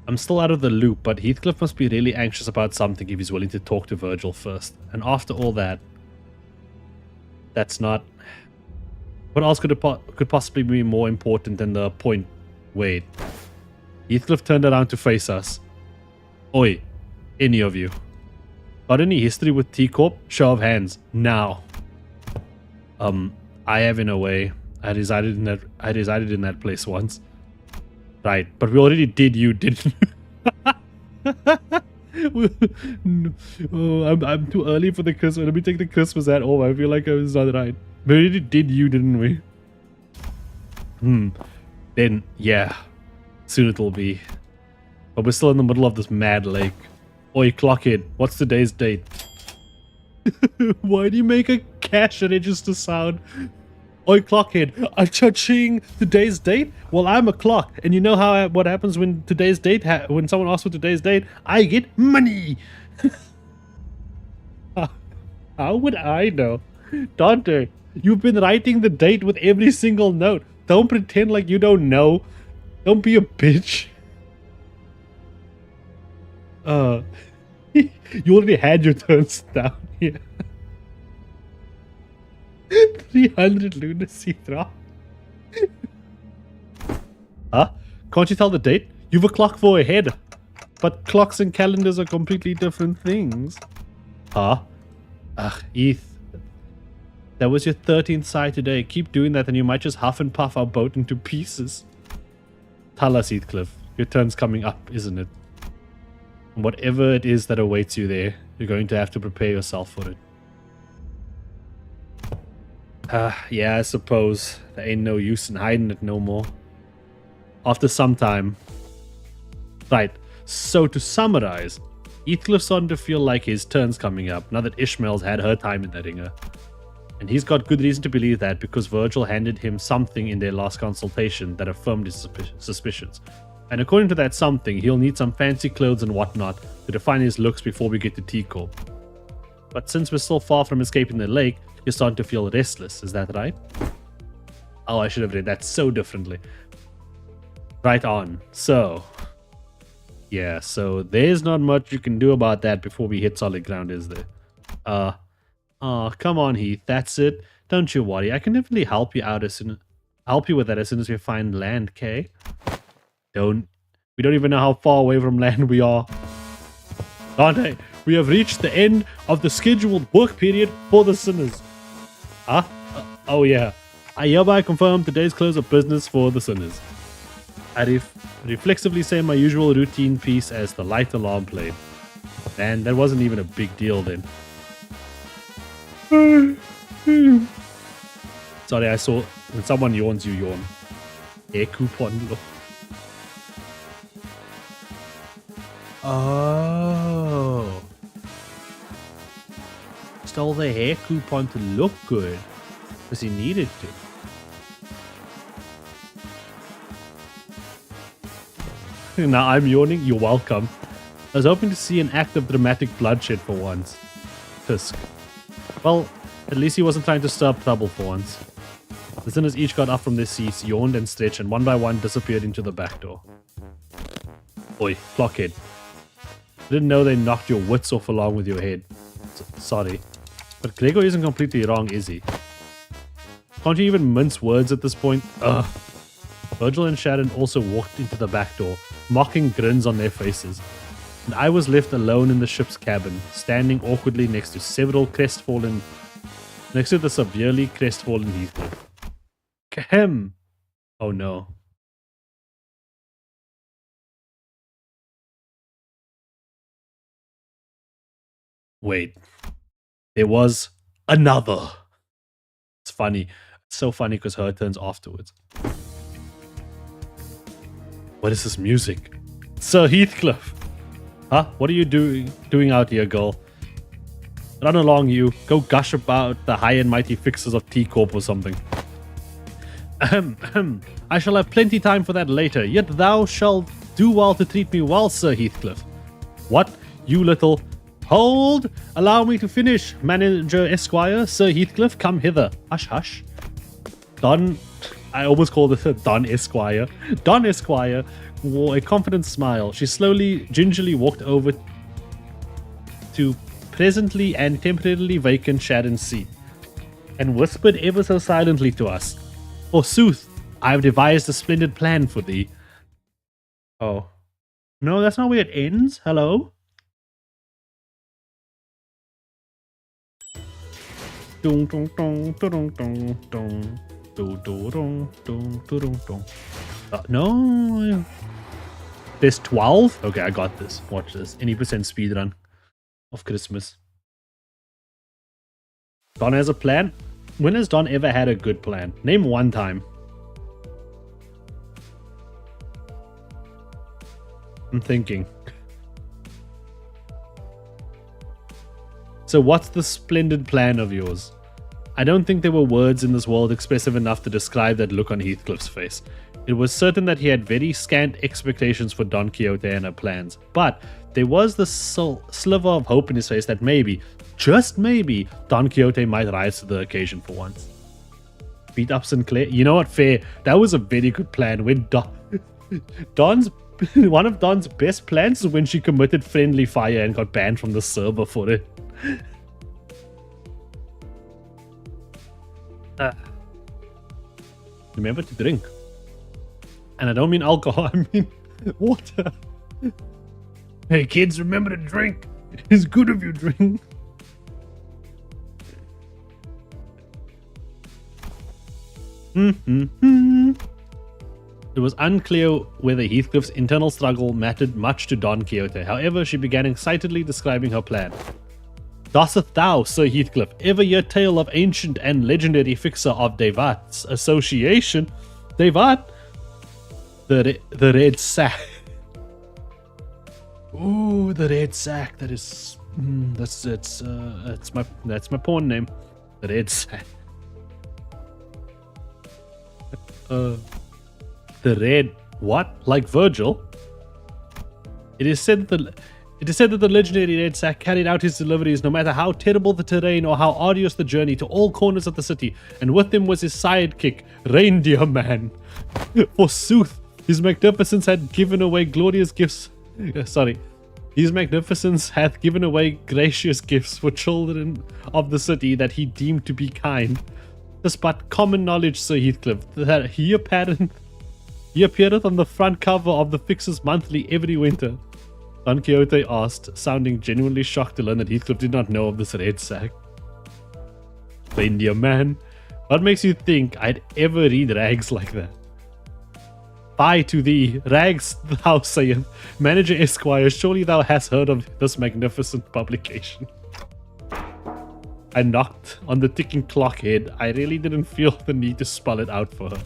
I'm still out of the loop, but Heathcliff must be really anxious about something if he's willing to talk to Virgil first. And after all that, that's not... What else could possibly be more important than the point? Wait. Heathcliff turned around to face us. Oi, any of you. Got any history with T-Corp? Show of hands, now. I have, in a way. I resided in that place once. Right, but we already did, you didn't. Oh, I'm too early for the Christmas. Let me take the Christmas hat off. I feel like I was not right. We already did, you didn't we? Then, yeah. Soon it'll be. But we're still in the middle of this mad lake. Oi, clockhead, what's today's date? Why do you make a cash register sound? Oi, clockhead, cha-ching, today's date? Well, I'm a clock, and you know what happens when today's date, when someone asks for today's date? I get money! How would I know? Dante, you've been writing the date with every single note. Don't pretend like you don't know. Don't be a bitch. You already had your turns down here. 300 lunacy drop. Huh? Can't you tell the date? You've a clock for a head. But clocks and calendars are completely different things. Huh? Ugh, Eth. That was your 13th side today. Keep doing that and you might just huff and puff our boat into pieces. Tell us, Heathcliff. Your turn's coming up, isn't it? And whatever it is that awaits you there, you're going to have to prepare yourself for it. Yeah, I suppose. There ain't no use in hiding it no more. After some time. Right, so to summarize, Heathcliff's starting to feel like his turn's coming up now that Ishmael's had her time in the ringer. And he's got good reason to believe that because Virgil handed him something in their last consultation that affirmed his suspicions. And according to that something, he'll need some fancy clothes and whatnot to define his looks before we get to T-Corp. But since we're still far from escaping the lake, you're starting to feel restless, is that right? Oh, I should have read that so differently. Right on. So, yeah, so there's not much you can do about that before we hit solid ground, is there? Oh, come on, Heath, that's it. Don't you worry, I can definitely help you out help you with that as soon as we find land, okay? We don't even know how far away from land we are. Dante, we have reached the end of the scheduled work period for the sinners. Huh? Oh yeah. I hereby confirm today's close of business for the sinners. I reflexively say my usual routine piece as the light alarm played. Man, that wasn't even a big deal then. Sorry, I saw when someone yawns, you yawn. Hair coupon look. Oh. Stole the hair coupon to look good. Because he needed to. Now I'm yawning, you're welcome. I was hoping to see an act of dramatic bloodshed for once. Tusk. Well, at least he wasn't trying to stir up trouble for once. The sinners each got up from their seats, yawned and stretched, and one by one disappeared into the back door. Oi, clockhead. I didn't know they knocked your wits off along with your head. Sorry. But Gregor isn't completely wrong, is he? Can't you even mince words at this point? Ugh. Virgil and Sharon also walked into the back door, mocking grins on their faces. And I was left alone in the ship's cabin, standing awkwardly next to the severely crestfallen Heathcliff. Kahem! Oh no. Wait. There was another. It's funny. It's so funny because her turns afterwards. What is this music? Sir Heathcliff! Huh? What are you doing out here, girl? Run along, you. Go gush about the high and mighty fixes of T-Corp or something. I shall have plenty time for that later, yet thou shalt do well to treat me well, Sir Heathcliff. What? You little... Hold! Allow me to finish, Manager Esquire. Sir Heathcliff, come hither. Hush, hush. Don... I almost called it Don Esquire. Don Esquire wore a confident smile. She slowly, gingerly walked over to presently and temporarily vacant Sharon's seat and whispered ever so silently to us. Forsooth, I have devised a splendid plan for thee. Oh. No, that's not where it ends. Hello? Dun, dun, dun, dun, dun, dun. No. There's 12? Okay, I got this. Watch this. Any percent speedrun of Christmas. Don has a plan? When has Don ever had a good plan? Name one time. I'm thinking. So what's the splendid plan of yours? I don't think there were words in this world expressive enough to describe that look on Heathcliff's face. It was certain that he had very scant expectations for Don Quixote and her plans, but there was the sliver of hope in his face that maybe, just maybe, Don Quixote might rise to the occasion for once. Beat up Sinclair? You know what, fair. That was a very good plan. When Don's one of Don's best plans is when she committed friendly fire and got banned from the server for it. Remember to drink. And I don't mean alcohol, I mean water. Hey kids, remember to drink. It's good if you drink. It was unclear whether Heathcliff's internal struggle mattered much to Don Quixote. However, she began excitedly describing her plan. Dosseth thou, Sir Heathcliff, ever hear tale of ancient and legendary fixer of Devat's association? Devat? The red sack. Ooh, the red sack. That is... that's my porn name. The red sack. The red... What? Like Virgil? It is said that the legendary Red Sack carried out his deliveries no matter how terrible the terrain or how arduous the journey to all corners of the city, and with him was his sidekick, Reindeer Man. Forsooth, his magnificence had given away glorious gifts. His magnificence hath given away gracious gifts for children of the city that he deemed to be kind. 'Tis but common knowledge, Sir Heathcliff, that he appeareth on the front cover of the Fixers Monthly every winter. Don Quixote asked, sounding genuinely shocked to learn that Heathcliff did not know of this Red Sack. Reindeer Man, what makes you think I'd ever read rags like that? Fie to thee, rags, thou sayest, Manager Esquire, surely thou hast heard of this magnificent publication. I knocked on the ticking clock head. I really didn't feel the need to spell it out for her.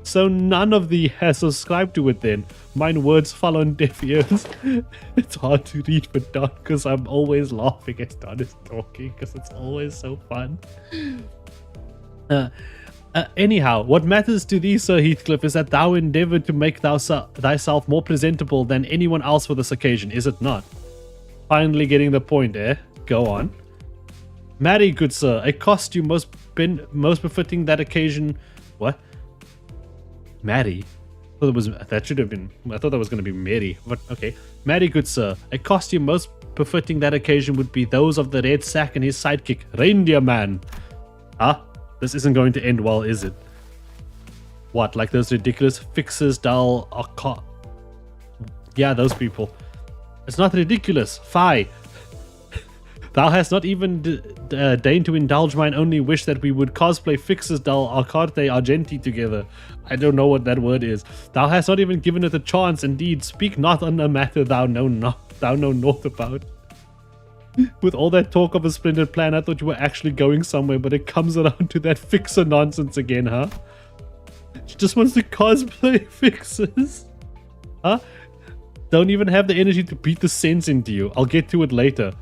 So none of thee has subscribed to it then. Mine words fall on deaf ears. It's hard to read for Don because I'm always laughing as Don is talking because it's always so fun. Anyhow, what matters to thee, Sir Heathcliff, is that thou endeavoured to make thyself more presentable than anyone else for this occasion, is it not? Finally getting the point, eh? Go on. Marry, good sir, a costume most befitting that occasion. What? Marry? I thought that was going to be Mary. But okay. Marry, good sir, a costume most befitting that occasion would be those of the Red Sack and his sidekick, Reindeer Man. Huh? This isn't going to end well, is it? What, like those ridiculous fixers, dull, yeah, those people. It's not ridiculous. Fie. Thou hast not even deigned to indulge mine only wish that we would cosplay Fixers Dal Arcarte Argenti together. I don't know what that word is. Thou hast not even given it a chance. Indeed, speak not on a matter thou know naught about. With all that talk of a splendid plan, I thought you were actually going somewhere, but it comes around to that Fixer nonsense again, huh? She just wants to cosplay Fixers. Huh? Don't even have the energy to beat the sense into you. I'll get to it later.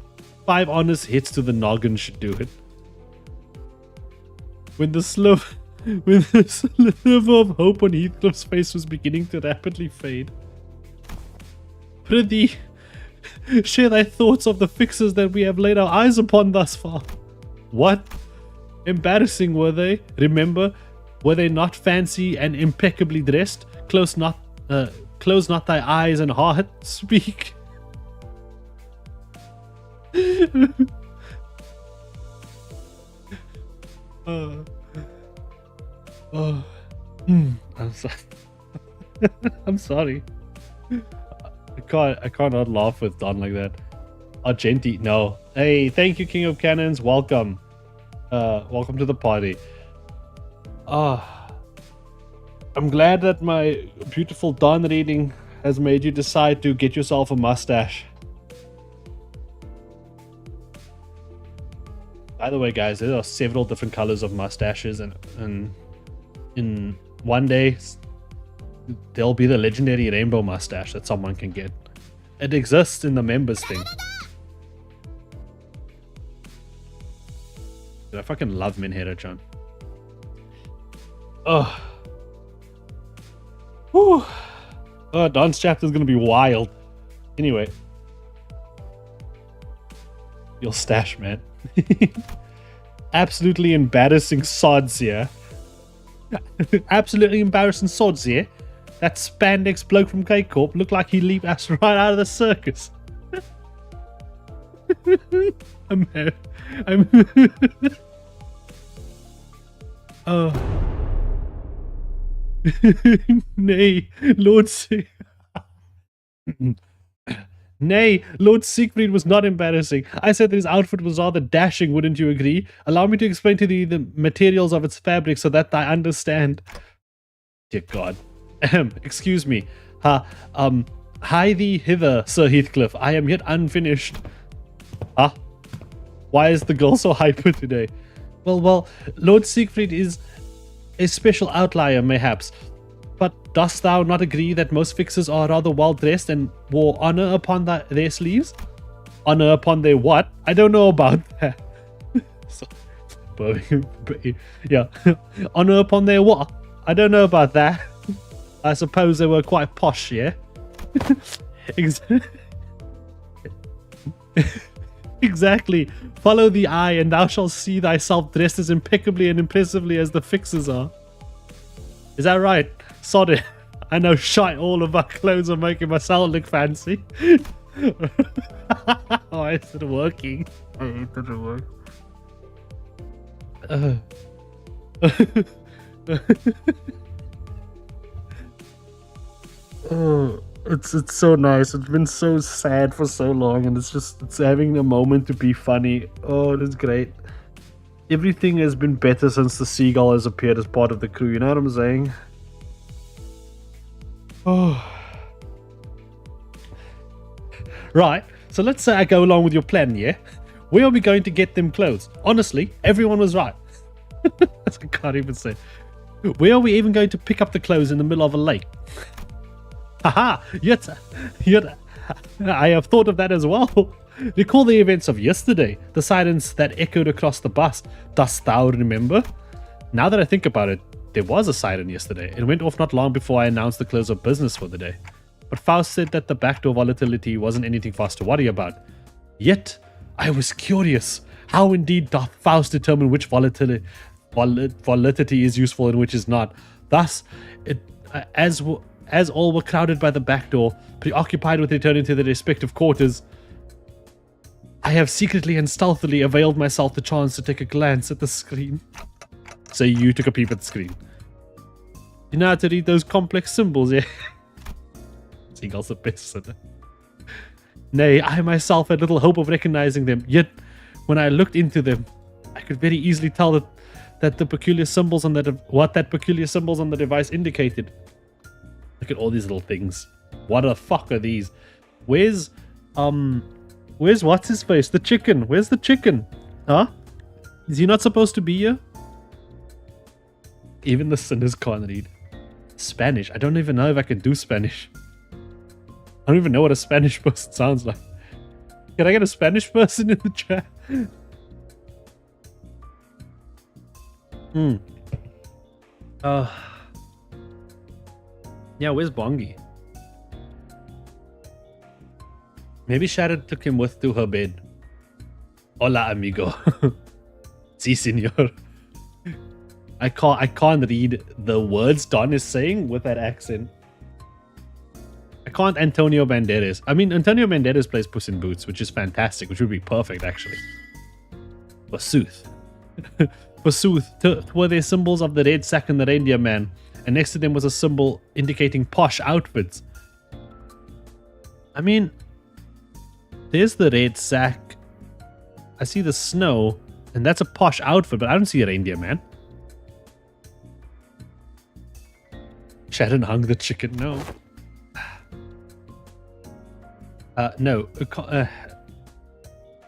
5 honest hits to the noggin should do it. When the sliver of hope on Heathcliff's face was beginning to rapidly fade. Prithee, share thy thoughts of the fixers that we have laid our eyes upon thus far. What? Embarrassing were they? Remember, were they not fancy and impeccably dressed? Close not thy eyes and heart. Speak. I'm sorry. I'm sorry. I cannot laugh with Don like that. Argenti, no. Hey, thank you, King of Cannons. Welcome. Welcome to the party. I'm glad that my beautiful Don reading has made you decide to get yourself a mustache. By the way, guys, there are several different colors of mustaches, and in one day there'll be the legendary rainbow mustache that someone can get. It exists in the members thing. Dude, I fucking love Minhera-chan. Oh. Whew. Oh, Don's chapter is gonna be wild. Anyway. Your stash, man. Absolutely embarrassing sods here. Absolutely embarrassing sods here. That spandex bloke from K-Corp looked like he leaped us right out of the circus. Oh. Nay, Lord Nay, Lord Siegfried was not embarrassing. I said that his outfit was rather dashing, wouldn't you agree? Allow me to explain to thee the materials of its fabric so that I understand. Dear God. Excuse me. Hie thee hither, Sir Heathcliff. I am yet unfinished. Huh? Why is the girl so hyper today? Well, Lord Siegfried is a special outlier, mayhaps. But dost thou not agree that most fixers are rather well dressed and wore honor upon their sleeves? Honor upon their what? I don't know about that. Yeah. Honor upon their what? I don't know about that. I suppose they were quite posh, yeah? Exactly. Follow the eye, and thou shalt see thyself dressed as impeccably and impressively as the fixers are. Is that right? Sod it. I know shite all of my clothes are making myself look fancy. Oh, it's not working. It doesn't work. Oh, it's so nice. It's been so sad for so long, and it's having a moment to be funny. Oh, it is great. Everything has been better since the seagull has appeared as part of the crew. You know what I'm saying? Oh. Right. So let's say I go along with your plan, yeah? Where are we going to get them clothes? Honestly, everyone was right. I can't even say. Where are we even going to pick up the clothes in the middle of a lake? Haha, yet I have thought of that as well. Recall the events of yesterday, the silence that echoed across the bus. Dost thou remember? Now that I think about it, there was a siren yesterday. It went off not long before I announced the close of business for the day. But Faust said that the backdoor volatility wasn't anything for us to worry about. Yet, I was curious. How indeed doth Faust determine which volatility is useful and which is not? Thus, as all were crowded by the back door, preoccupied with returning to their respective quarters, I have secretly and stealthily availed myself the chance to take a glance at the screen. So you took a peep at the screen. You know how to read those complex symbols, yeah? Seagull's the best, isn't it? Nay, I myself had little hope of recognizing them, yet when I looked into them, I could very easily tell that the peculiar symbols on what peculiar symbols on the device indicated. Look at all these little things. What the fuck are these? Where's what's his face? The chicken. Where's the chicken? Huh? Is he not supposed to be here? Even the sinners can't read. Spanish. I don't even know if I can do Spanish. I don't even know what a Spanish person sounds like. Can I get a Spanish person in the chat? Yeah, where's Bongi? Maybe Sharon took him to her bed. Hola, amigo. Si, senor. I can't read the words Don is saying with that accent. I can't Antonio Banderas. I mean, Antonio Banderas plays Puss in Boots, which is fantastic, which would be perfect, actually. Forsooth. Forsooth, were there symbols of the red sack and the reindeer man, and next to them was a symbol indicating posh outfits. I mean, there's the red sack. I see the snow, and that's a posh outfit, but I don't see a reindeer man. Sharon hung the chicken. No. No. It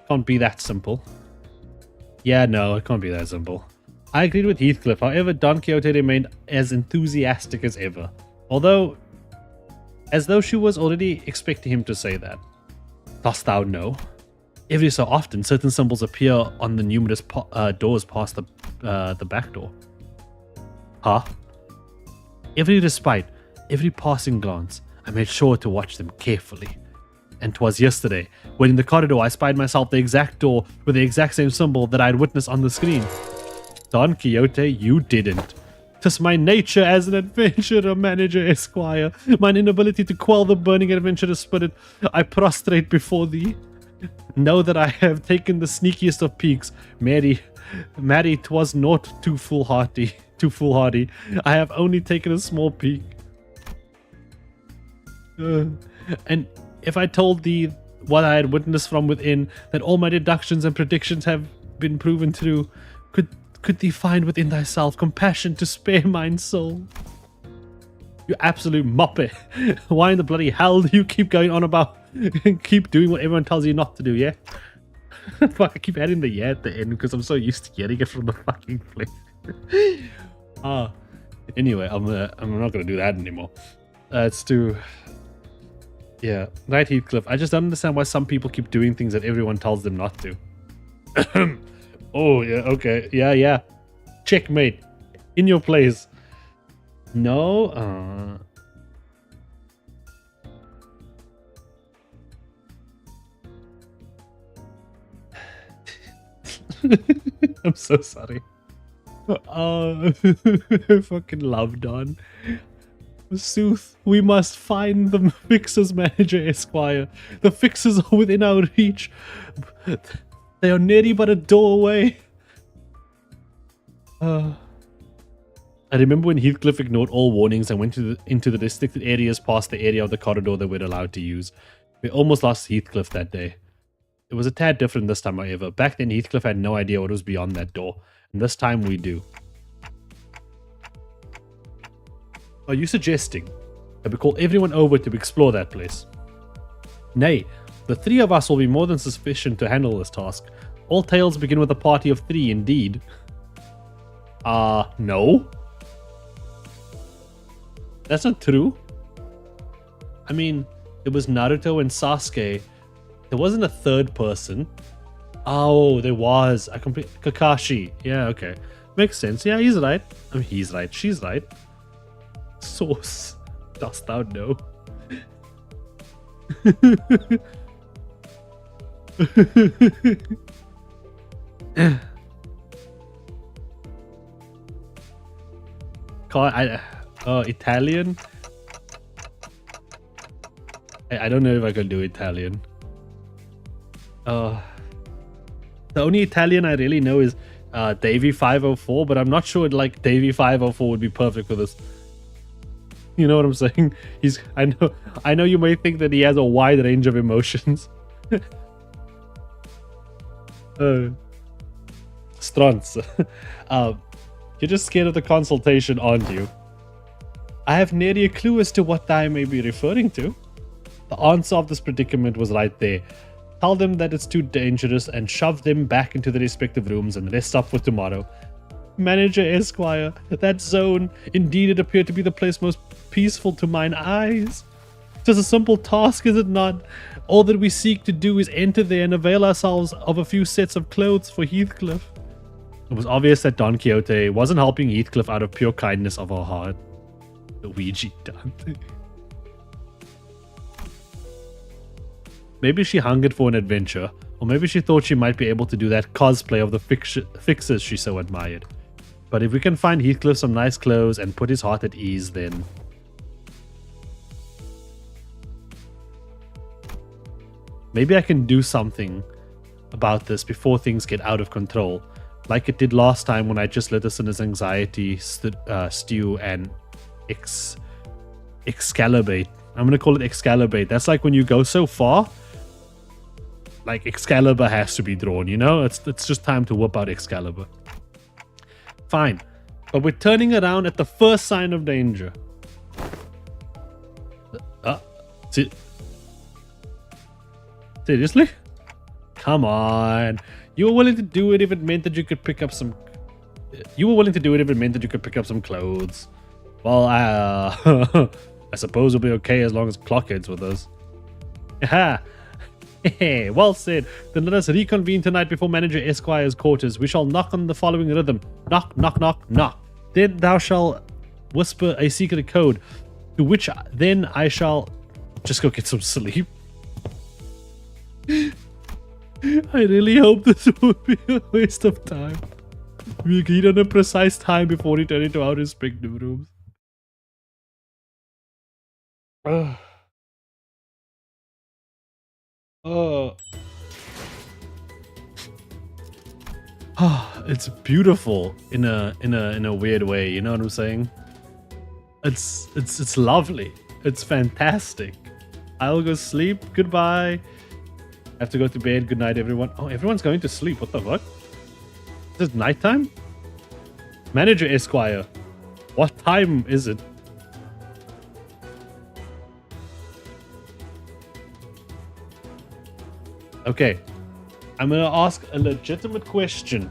can't be that simple. Yeah, no, it can't be that simple. I agreed with Heathcliff. However, Don Quixote remained as enthusiastic as ever. As though she was already expecting him to say that. Dost thou know? Every so often, certain symbols appear on the numerous doors past the back door. Huh? Every respite, every passing glance, I made sure to watch them carefully. And 'twas yesterday, when in the corridor I spied myself the exact door with the exact same symbol that I had witnessed on the screen. Don Quixote, you didn't. 'Tis my nature as an adventurer, manager, esquire, mine inability to quell the burning adventurous spirit, I prostrate before thee. Know that I have taken the sneakiest of peeks. Mary, 'twas not too foolhardy. I have only taken a small peek. And if I told thee what I had witnessed from within, that all my deductions and predictions have been proven true, could thee find within thyself compassion to spare mine soul? You absolute muppet. Why in the bloody hell do you keep going on about and keep doing what everyone tells you not to do, yeah? I keep adding the yeah at the end because I'm so used to getting it from the fucking place. Anyway, I'm not gonna do that anymore. It's too... Yeah, right, Heathcliff. I just don't understand why some people keep doing things that everyone tells them not to. Oh, yeah, okay. Yeah. Checkmate. In your place. No, I'm so sorry. I fucking love Don. Sooth, we must find the Fixers Manager Esquire. The Fixers are within our reach. They are nearly but a door away. I remember when Heathcliff ignored all warnings and went into the restricted areas past the area of the corridor they were allowed to use. We almost lost Heathcliff that day. It was a tad different this time, however. Back then, Heathcliff had no idea what was beyond that door. And this time we do. Are you suggesting that we call everyone over to explore that place? Nay, the three of us will be more than sufficient to handle this task. All tales begin with a party of three, indeed. No. That's not true. I mean, it was Naruto and Sasuke. There wasn't a third person. Oh, there was. Kakashi. Yeah, okay. Makes sense. Yeah, he's right. I mean, he's right. She's right. Source. Dost thou know? Italian? I don't know if I can do Italian. The only Italian I really know is Davey 504, but I'm not sure like Davey 504 would be perfect for this. You know what I'm saying? I know you may think that he has a wide range of emotions. Strons. You're just scared of the consultation, aren't you? I have nary a clue as to what I may be referring to. The answer of this predicament was right there. Tell them that it's too dangerous and shove them back into their respective rooms and rest up for tomorrow. Manager Esquire, that zone, indeed it appeared to be the place most peaceful to mine eyes. Just a simple task, is it not? All that we seek to do is enter there and avail ourselves of a few sets of clothes for Heathcliff. It was obvious that Don Quixote wasn't helping Heathcliff out of pure kindness of her heart. Luigi Dante. Maybe she hungered for an adventure, or maybe she thought she might be able to do that cosplay of the fixers she so admired. But if we can find Heathcliff some nice clothes and put his heart at ease, then... maybe I can do something about this before things get out of control, like it did last time when I just let us in his anxiety stew and excalibate. I'm gonna call it excalibate. That's like when you go so far, like Excalibur has to be drawn, you know? It's just time to whip out Excalibur. Fine. But we're turning around at the first sign of danger. Seriously? Come on. You were willing to do it if it meant that you could pick up some... You were willing to do it if it meant that you could pick up some clothes. Well, I suppose we'll be okay as long as Clockhead's with us. Ha! Well said. Then let us reconvene tonight before Manager Esquire's quarters. We shall knock on the following rhythm. Knock, knock, knock, knock. Then thou shalt whisper a secret code, to which then I shall just go get some sleep. I really hope this won't be a waste of time. We agreed on a precise time before returning to our respective rooms. It's beautiful in a weird way, you know what I'm saying? It's lovely. It's fantastic. I'll go sleep. Goodbye. I have to go to bed. Good night, everyone. Oh, everyone's going to sleep. What the fuck? Is it nighttime? Manager Esquire, what time is it? Okay, I'm gonna ask a legitimate question,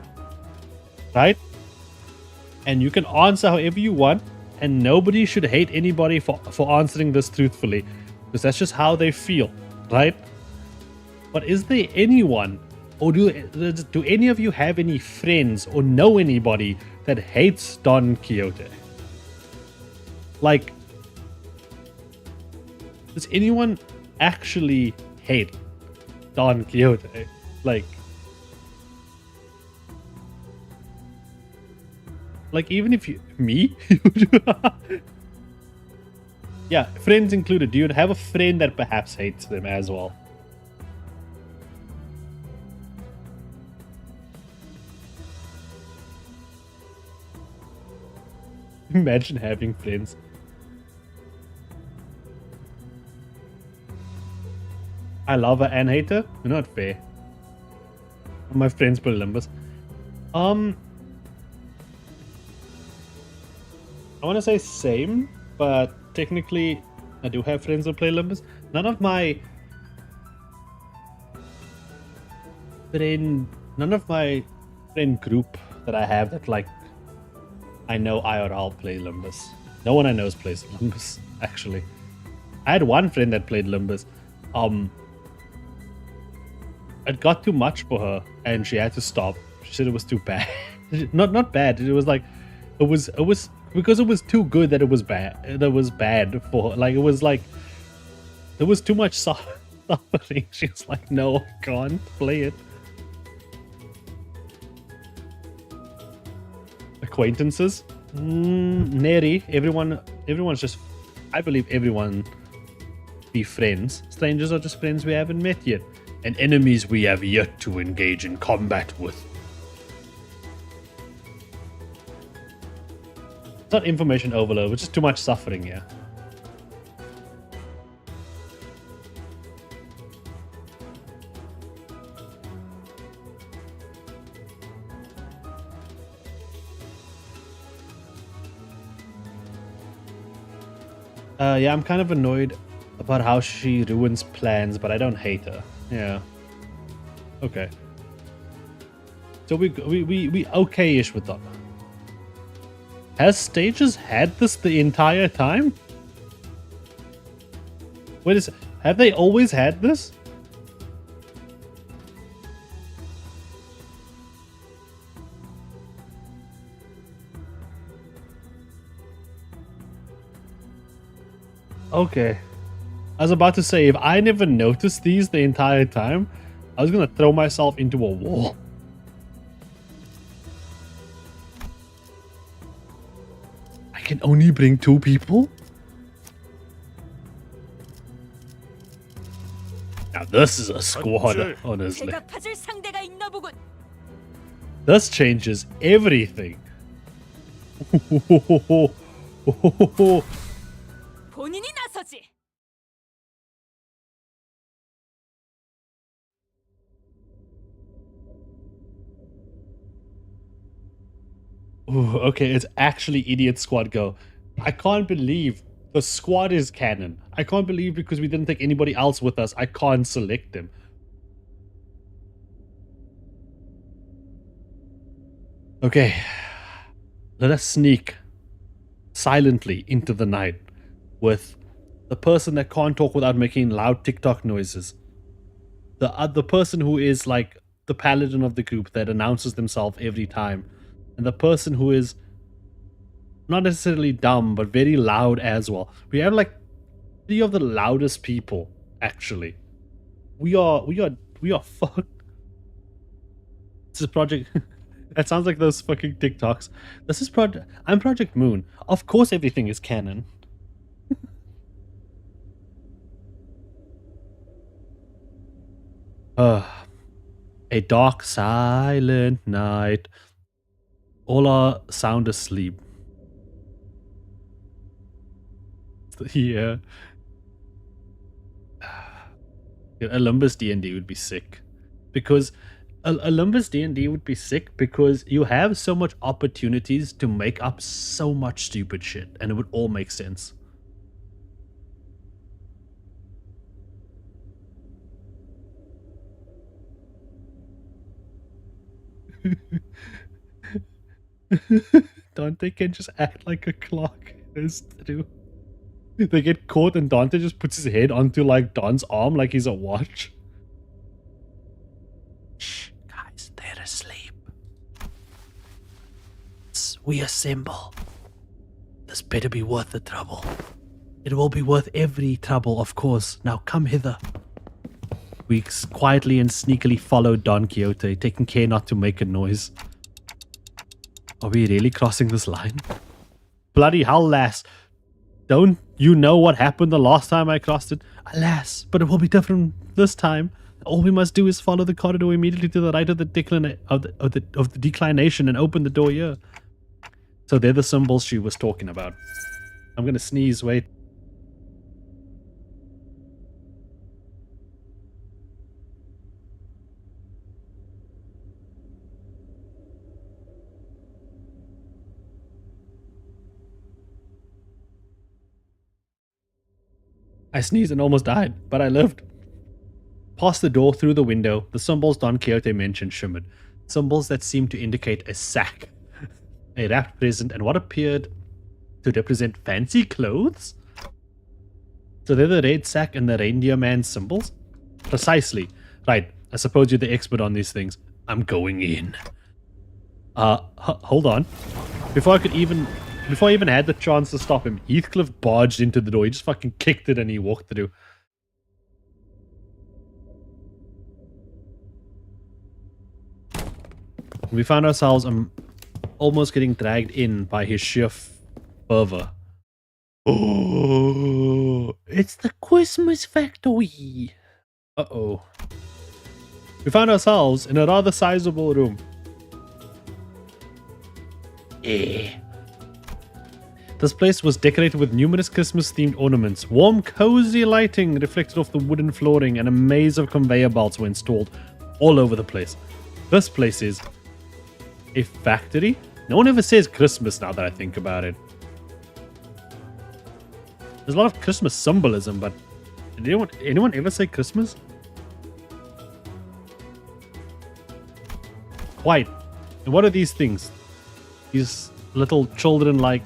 right? And you can answer however you want, and nobody should hate anybody for answering this truthfully, because that's just how they feel, right? But is there anyone, or do any of you have any friends or know anybody that hates Don Quixote? Like, does anyone actually hate Don Quixote? Like, Like, even if you... Me? Yeah, friends included. Do you have a friend that perhaps hates them as well? Imagine having friends. I love her and hate her? You're not fair. My friends play Limbus. I want to say same, but technically I do have friends that play Limbus. None of my friend group that I have that like I know IRL play Limbus. No one I know plays Limbus, actually. I had one friend that played Limbus. It got too much for her and she had to stop. She said it was too bad. not bad. It was like it was because it was too good that it was bad. That was bad for her. Like it was like there was too much suffering. She was like, no, I can't play it. Acquaintances? Nary. Everyone's just, I believe everyone be friends. Strangers are just friends we haven't met yet. And enemies we have yet to engage in combat with. It's not information overload, it's just too much suffering here. Yeah, I'm kind of annoyed about how she ruins plans, but I don't hate her. Yeah. Okay. So we okay-ish with that. Has Stages had this the entire time? Wait, have they always had this? Okay. I was about to say, if I never noticed these the entire time, I was gonna throw myself into a wall. I can only bring 2 people? Now this is a squad, honestly. This changes everything. Ooh, okay, it's actually Idiot Squad Go. I can't believe the squad is canon. I can't believe because we didn't take anybody else with us, I can't select them. Okay, let us sneak silently into the night with the person that can't talk without making loud TikTok noises. The person who is like the paladin of the group that announces themselves every time. And the person who is not necessarily dumb, but very loud as well. We have like 3 of the loudest people, actually. We are fucked. This is Project... That sounds like those fucking TikToks. This is I'm Project Moon. Of course everything is canon. A dark, silent night. All are sound asleep. Yeah. A LIMBUS D&D would be sick. Because a LIMBUS D&D would be sick because you have so much opportunities to make up so much stupid shit. And it would all make sense. Dante can just act like a clock. They get caught and Dante just puts his head onto like Don's arm like he's a watch. Shh, guys, they're asleep. We assemble. This better be worth the trouble. It will be worth every trouble, of course. Now come hither. We quietly and sneakily follow Don Quixote, taking care not to make a noise. Are we really crossing this line? Bloody hell, lass. Don't you know what happened the last time I crossed it? Alas, but it will be different this time. All we must do is follow the corridor immediately to the right of the declination and open the door here. So they're the symbols she was talking about. I'm gonna sneeze, wait. I sneezed and almost died, but I lived. Past the door, through the window, the symbols Don Quixote mentioned shimmered. Symbols that seemed to indicate a sack, a wrapped present, and what appeared to represent fancy clothes? So they're the red sack and the reindeer man symbols? Precisely. Right, I suppose you're the expert on these things. I'm going in. Hold on. Before I even had the chance to stop him, Heathcliff barged into the door. He just fucking kicked it and he walked through. We found ourselves almost getting dragged in by his sheer fervor. Oh, it's the Christmas factory. Uh-oh. We found ourselves in a rather sizable room. This place was decorated with numerous Christmas-themed ornaments. Warm, cozy lighting reflected off the wooden flooring, and a maze of conveyor belts were installed all over the place. This place is a factory? No one ever says Christmas now that I think about it. There's a lot of Christmas symbolism, but did anyone ever say Christmas? Quite. And what are these things? These little children like...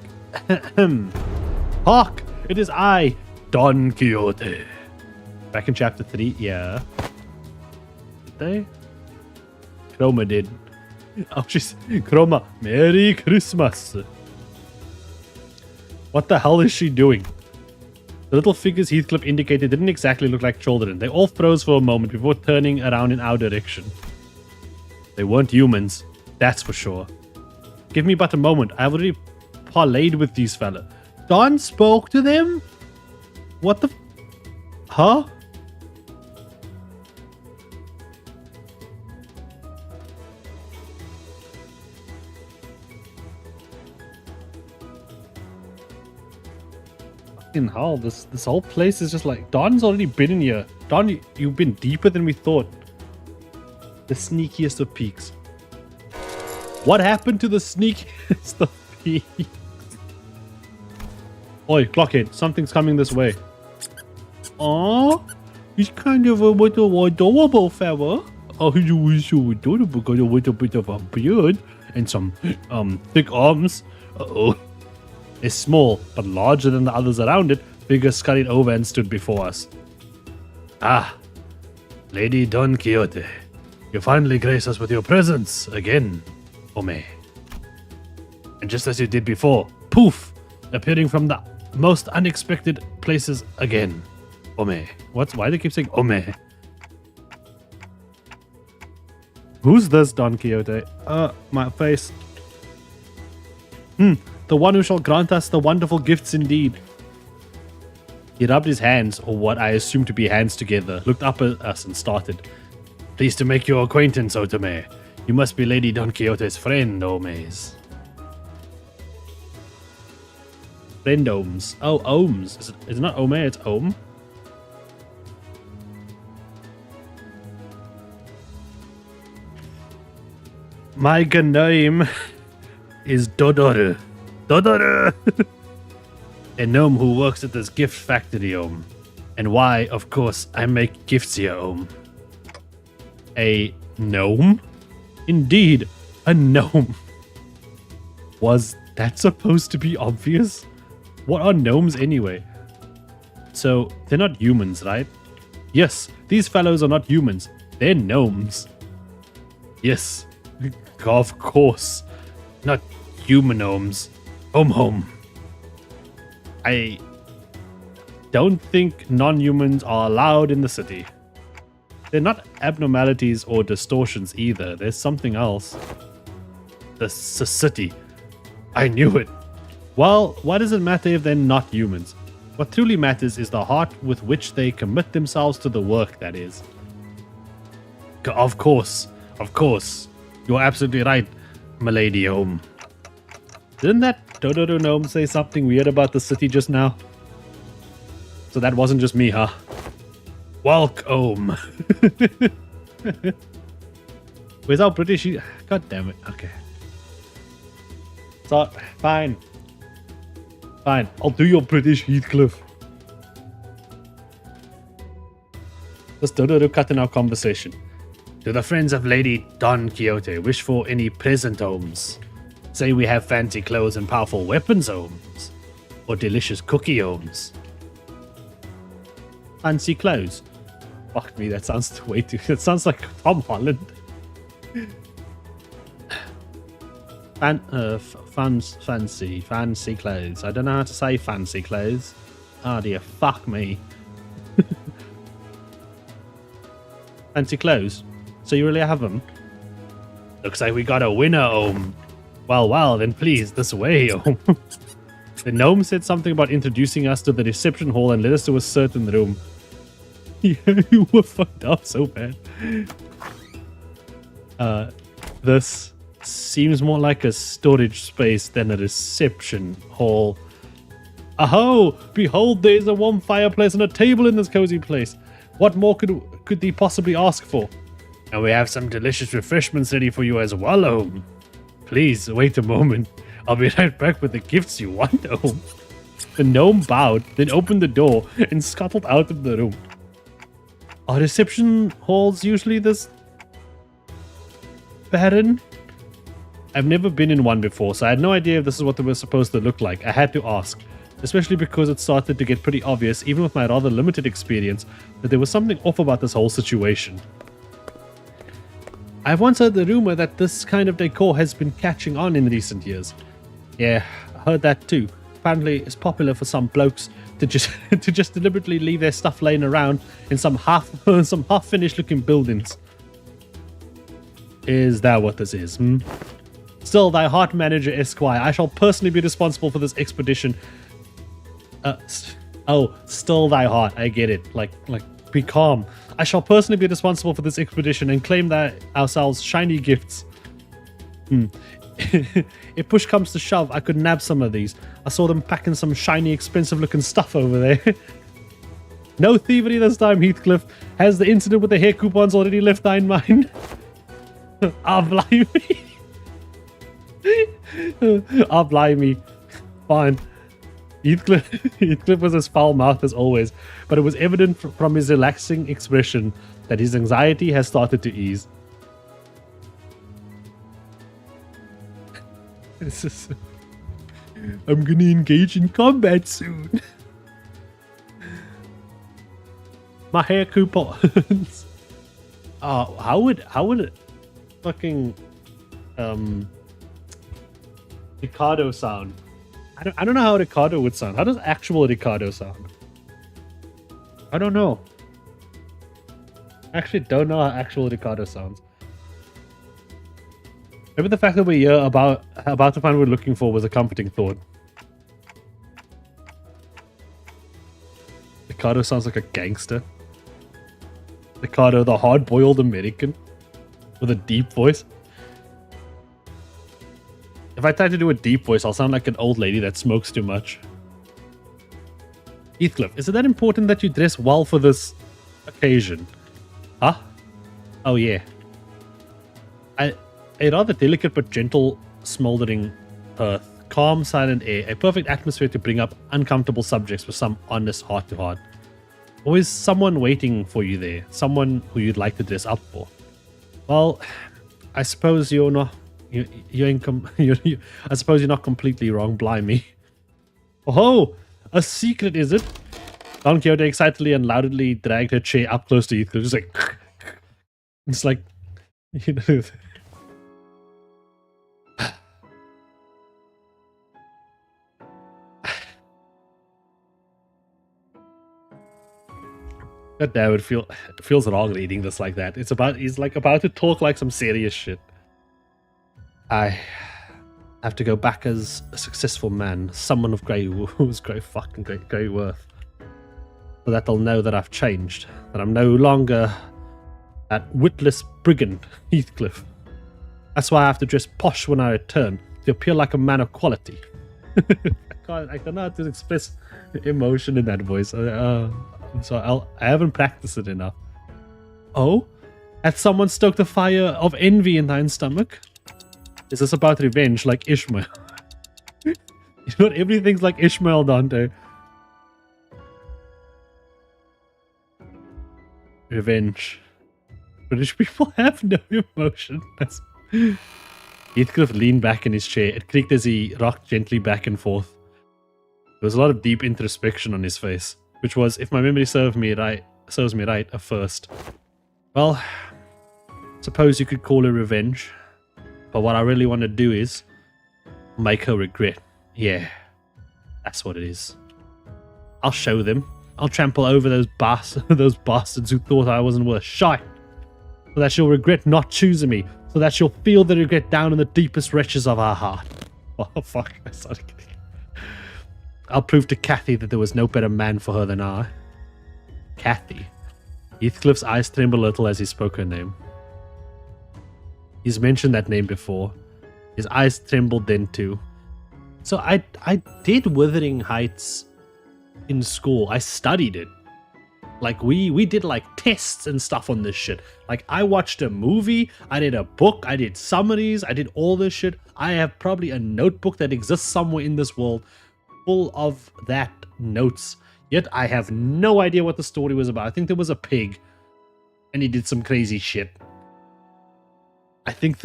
Hark! It is I, Don Quixote. Back in chapter 3, yeah. Did they? Chroma did. Oh, she's... Chroma, Merry Christmas. What the hell is she doing? The little figures Heathcliff indicated didn't exactly look like children. They all froze for a moment before turning around in our direction. They weren't humans, that's for sure. Give me but a moment. I've already parlayed with these fella. Don spoke to them? What the... Huh? Fucking hell, this whole place is just like... Don's already been in here. Don, you've been deeper than we thought. The sneakiest of peaks. What happened to the sneakiest of peaks? Oi, Clockhead, something's coming this way. Aww, he's kind of a little adorable fella. Oh, he's so adorable, got a little bit of a beard and some thick arms. Uh-oh. It's small, but larger than the others around it. Figures scurried over and stood before us. Ah, Lady Don Quixote. You finally grace us with your presence again, Ome. And just as you did before, poof, appearing from the most unexpected places again, Ome. Why do they keep saying Ome? Who's this Don Quixote? My face. The one who shall grant us the wonderful gifts indeed. He rubbed his hands, or what I assume to be hands together, looked up at us and started. Pleased to make your acquaintance, Otome. You must be Lady Don Quixote's friend, Omes. Friend Ohms. Oh, Ohms. Is it not Ome, it's Ohm? My name is Dodor. Dodor! A gnome who works at this gift factory, Ohm. And why, of course, I make gifts here, Ohm. A gnome? Indeed, a gnome. Was that supposed to be obvious? What are gnomes anyway? So, they're not humans, right? Yes, these fellows are not humans. They're gnomes. Yes, of course. Not human gnomes. Home. I don't think non-humans are allowed in the city. They're not abnormalities or distortions either. There's something else. The city. I knew it. Well, why does it matter if they're not humans? What truly matters is the heart with which they commit themselves to the work, that is. Of course. You're absolutely right, milady home. Didn't that Totoro gnome say something weird about the city just now? So that wasn't just me, huh? Welcome. Where's our British? God damn it. Okay. So, fine. I'll do your British, Heathcliff. Does Totoro cut in our conversation? Do the friends of Lady Don Quixote wish for any present homes? Say we have fancy clothes and powerful weapons homes? Or delicious cookie homes? Fancy clothes? Fuck me, that sounds way too... It sounds like Tom Holland. Fancy clothes. I don't know how to say fancy clothes. Oh dear, fuck me. Fancy clothes? So you really have them? Looks like we got a winner, home. Well, then please, this way, home. The gnome said something about introducing us to the reception hall and led us to a certain room. Yeah, you were fucked up so bad. This seems more like a storage space than a reception hall. Aho! Behold, there's a warm fireplace and a table in this cozy place. What more could they possibly ask for? And we have some delicious refreshments ready for you as well, home. Please, wait a moment. I'll be right back with the gifts you want, home. The gnome bowed, then opened the door and scuttled out of the room. Are reception halls usually this barren? I've never been in one before, so I had no idea if this is what they were supposed to look like. I had to ask, especially because it started to get pretty obvious, even with my rather limited experience, that there was something off about this whole situation. I've once heard the rumor that this kind of decor has been catching on in recent years. Yeah, I heard that too. Apparently, it's popular for some blokes to just deliberately leave their stuff laying around in some half-finished looking buildings. Is that what this is? Still, thy heart manager, Esquire. I shall personally be responsible for this expedition. Still thy heart. I get it. Like, be calm. I shall personally be responsible for this expedition and claim that ourselves shiny gifts. If push comes to shove, I could nab some of these. I saw them packing some shiny, expensive-looking stuff over there. No thievery this time, Heathcliff. Has the incident with the hair coupons already left thine mind? Blimey. Blimey. Fine. Heathcliff was as foul-mouthed as always, but it was evident from his relaxing expression that his anxiety has started to ease. I'm gonna engage in combat soon. My hair coupons. How would it fucking Ricardo sound? I don't know how Ricardo would sound. How does actual Ricardo sound? I don't know. I actually don't know how actual Ricardo sounds. Maybe the fact that we're here about to find what we're looking for was a comforting thought. Ricardo sounds like a gangster. Ricardo, the hard-boiled American with a deep voice. If I try to do a deep voice, I'll sound like an old lady that smokes too much. Heathcliff, is it that important that you dress well for this occasion? Huh? Oh yeah. A rather delicate but gentle, smoldering earth. Calm, silent air. A perfect atmosphere to bring up uncomfortable subjects with some honest heart-to-heart. Always someone waiting for you there. Someone who you'd like to dress up for. Well, I suppose you're not... I suppose you're not completely wrong, blimey. Oh, a secret, is it? Don Quixote excitedly and loudly dragged her chair up close to Heathcliff. Just like... It's like... You know... God damn, it feels wrong reading this like that. He's like about to talk like some serious shit. I have to go back as a successful man, someone of great worth, so that they'll know that I've changed, that I'm no longer that witless brigand Heathcliff. That's why I have to dress posh when I return, to appear like a man of quality. I don't know how to express emotion in that voice. So I haven't practiced it enough. Oh? Had someone stoked a fire of envy in thine stomach? Is this about revenge like Ishmael? You know what? Everything's like Ishmael, Dante. Revenge. British people have no emotion. Heathcliff leaned back in his chair. It creaked as he rocked gently back and forth. There was a lot of deep introspection on his face, which was, if my memory serves me right, a first. Well, suppose you could call it revenge. But what I really want to do is make her regret. Yeah, that's what it is. I'll show them. I'll trample over those bastards who thought I wasn't worth shite. So that she'll regret not choosing me. So that she'll feel the regret down in the deepest reaches of her heart. Oh, fuck. I started kidding. I'll prove to Kathy that there was no better man for her than I. Kathy. Heathcliff's eyes trembled a little as he spoke her name. He's mentioned that name before. His eyes trembled then too. So I did Wuthering Heights in school. I studied it. Like we did like tests and stuff on this shit. Like I watched a movie, I did a book, I did summaries, I did all this shit. I have probably a notebook that exists somewhere in this world full of that notes. Yet I have no idea what the story was about. I think there was a pig and he did some crazy shit. I think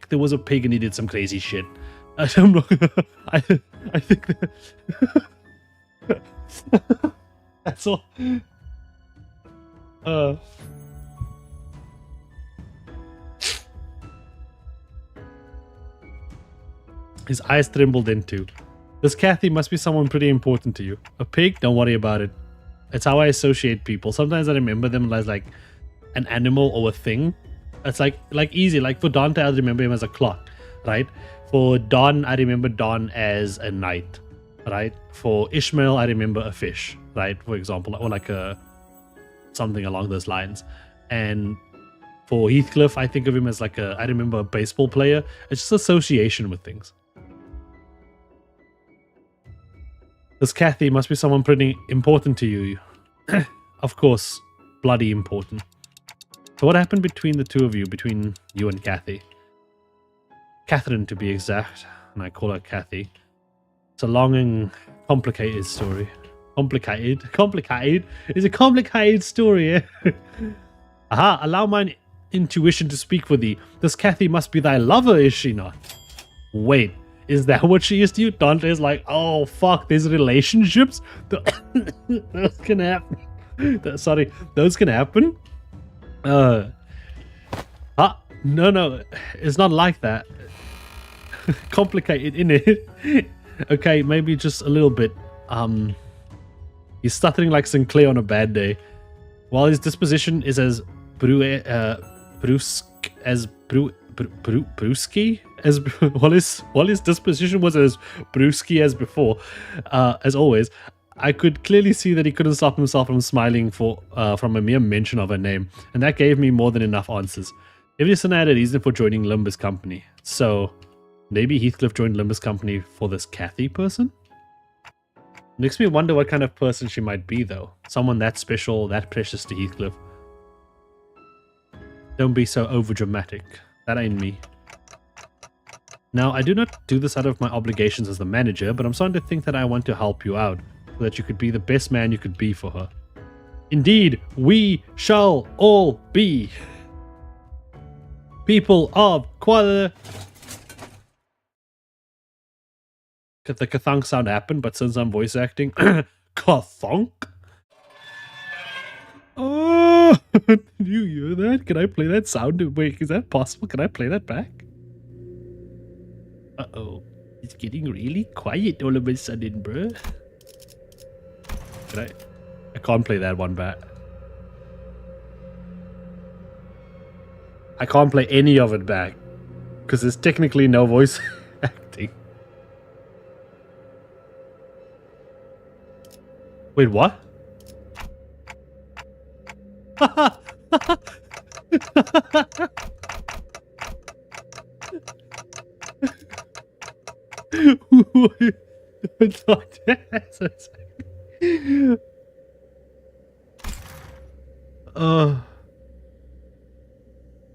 there was a pig and he did some crazy shit. I don't know. I think that's all. His eyes trembled into. This Kathy must be someone pretty important to you. A pig? Don't worry about it. It's how I associate people. Sometimes I remember them as like an animal or a thing. It's like easy. Like for Dante, I remember him as a clock, right? For Don, I remember Don as a knight, right? For Ishmael, I remember a fish, right? For example, or like a something along those lines. And for Heathcliff, I think of him as like I remember a baseball player. It's just association with things. This Kathy must be someone pretty important to you. Of course, bloody important. So what happened between the two of you, between you and Kathy? Catherine, to be exact, and I call her Kathy. It's a long and complicated story. Complicated? It's a complicated story, eh? Aha, allow mine intuition to speak for thee. This Kathy must be thy lover, is she not? Wait, is that what she is to you? Dante's like, oh fuck, there's relationships? Those can happen. Sorry, those can happen? No, it's not like that. Complicated, innit? Okay, maybe just a little bit. He's stuttering like Sinclair on a bad day. While his disposition is as brusque as while his disposition was as brusque as before, as always, I could clearly see that he couldn't stop himself from smiling from a mere mention of her name, and that gave me more than enough answers. Everything had a reason for joining LIMBUS company, so maybe Heathcliff joined LIMBUS company for this Kathy person? Makes me wonder what kind of person she might be, though. Someone that special, that precious to Heathcliff. Don't be so overdramatic. That ain't me. Now, I do not do this out of my obligations as the manager, but I'm starting to think that I want to help you out, so that you could be the best man you could be for her. Indeed, we shall all be people of quality. The kathunk sound happened, but since I'm voice acting, kathunk? Oh, did you hear that? Can I play that sound? Wait, is that possible? Can I play that back? Uh-oh. It's getting really quiet all of a sudden, bro. Can I can't play that one back. I can't play any of it back. Because there's technically no voice acting. Wait, what?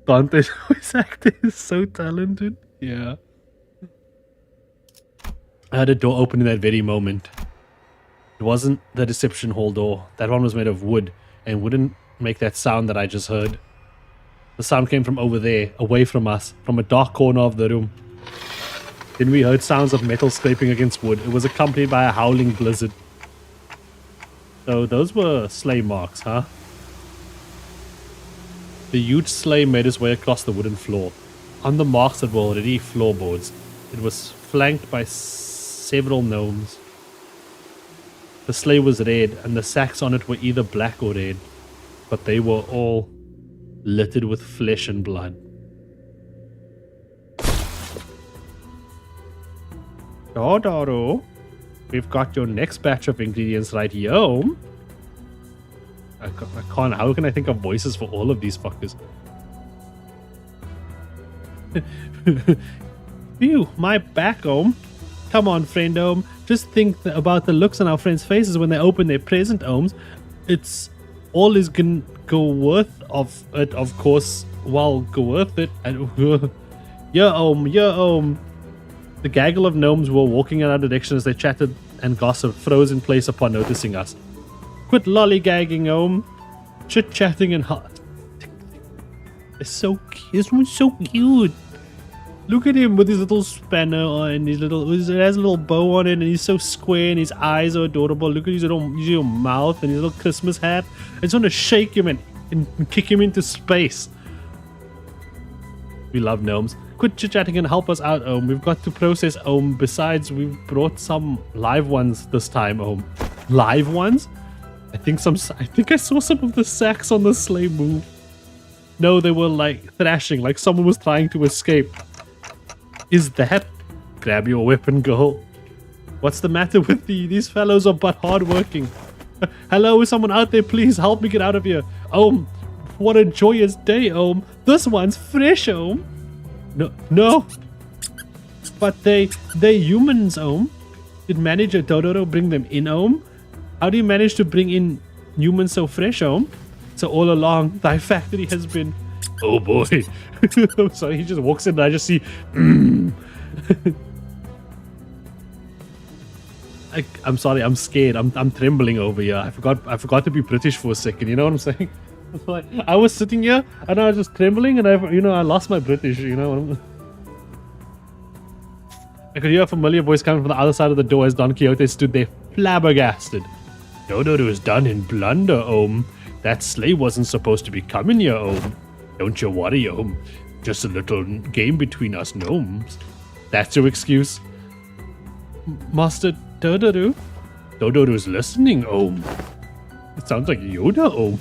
Dante's voice actor is so talented. Yeah. I had a door open in that very moment. It wasn't the reception hall door. That one was made of wood and wouldn't make that sound that I just heard. The sound came from over there, away from us, from a dark corner of the room. Then we heard sounds of metal scraping against wood. It was accompanied by a howling blizzard. So those were sleigh marks, huh? The huge sleigh made its way across the wooden floor. On the marks that were already floorboards, it was flanked by several gnomes. The sleigh was red, and the sacks on it were either black or red, but they were all littered with flesh and blood. Dodo, we've got your next batch of ingredients right here. I can't. How can I think of voices for all of these fuckers? Phew, my back, Come on, friend, Just think about the looks on our friends' faces when they open their present, It's all is gonna go worth of it, of course. Well, go worth it. Yeah, The gaggle of gnomes were walking in our direction as they chatted and gossiped, froze in place upon noticing us. Quit lollygagging, chit-chatting and hot. It's so cute. This one's so cute. Look at him with his little spanner and his little. It has a little bow on it, and he's so square, and his eyes are adorable. Look at his little mouth and his little Christmas hat. I just want to shake him and kick him into space. We love gnomes. Quit chit-chatting and help us out, We've got to process, Besides, we've brought some live ones this time, Live ones? I think I saw some of the sacks on the sleigh move. No, they were like thrashing, like someone was trying to escape. Is that? Grab your weapon, girl. What's the matter with these fellows are but hardworking. Hello, is someone out there? Please help me get out of here. What a joyous day, This one's fresh, No. But they humans, Did Manager Dodo bring them in, How do you manage to bring in humans so fresh, So all along, thy factory has been... Oh boy. So he just walks in and I just see... I'm sorry, I'm scared. I'm trembling over here. I forgot to be British for a second, you know what I'm saying? I was sitting here and I was just trembling and I lost my British, I could hear a familiar voice coming from the other side of the door as Don Quixote stood there flabbergasted. Dodo was done in blunder, That sleigh wasn't supposed to be coming here, Don't you worry, Just a little game between us gnomes. That's your excuse? Master Dodo? Dodo's listening, It sounds like Yoda,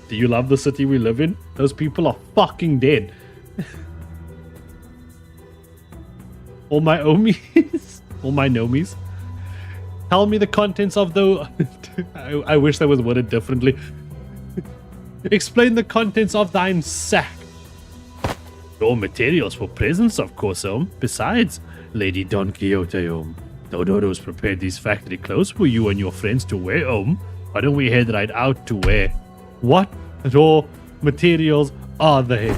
Do you love the city we live in? Those people are fucking dead. All my omies. All my nomies. Tell me the contents of the... I wish that was worded differently. Explain the contents of thine sack. Raw materials for presents, of course, Besides, Lady Don Quixote, Dodo's prepared these factory clothes for you and your friends to wear, Why don't we head right out to wear? What raw materials are they?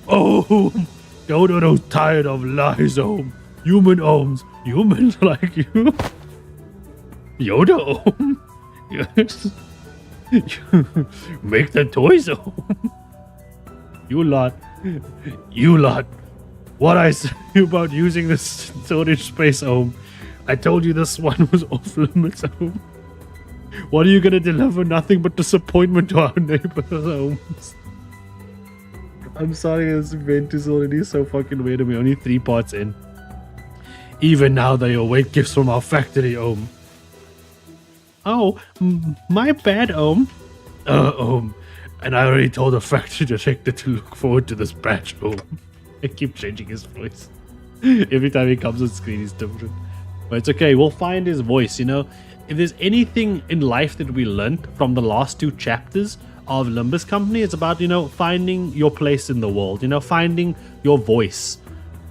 Dodo's tired of lies, Humans like you. Yoda, Yes. Make the toys, You lot. What I say about using this storage space, I told you this one was off limits, What are you gonna deliver? Nothing but disappointment to our neighbors' homes. I'm sorry, this event is already so fucking weird and we're only 3 parts in. Even now they await gifts from our factory, My bad, And I already told the factory director to look forward to this batch, I keep changing his voice. Every time he comes on screen, he's different. But it's okay. We'll find his voice, you know. If there's anything in life that we learned from the last 2 chapters of Limbus Company, it's about, you know, finding your place in the world, you know, finding your voice.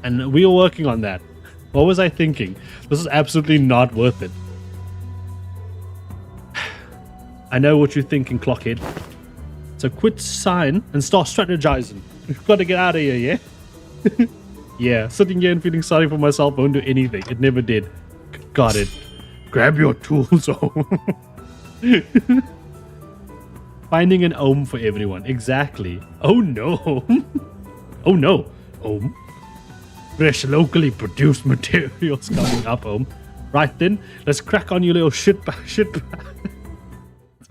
And we are working on that. What was I thinking? This is absolutely not worth it. I know what you're thinking, Clockhead. So quit sighing and start strategizing. We've got to get out of here, yeah? Yeah, sitting here and feeling sorry for myself won't do anything. It never did. Got it. Grab your tools, Finding an ohm for everyone. Exactly. Oh no. Oh no. Ohm. Fresh locally produced materials coming up, ohm. Right then, let's crack on you little shit.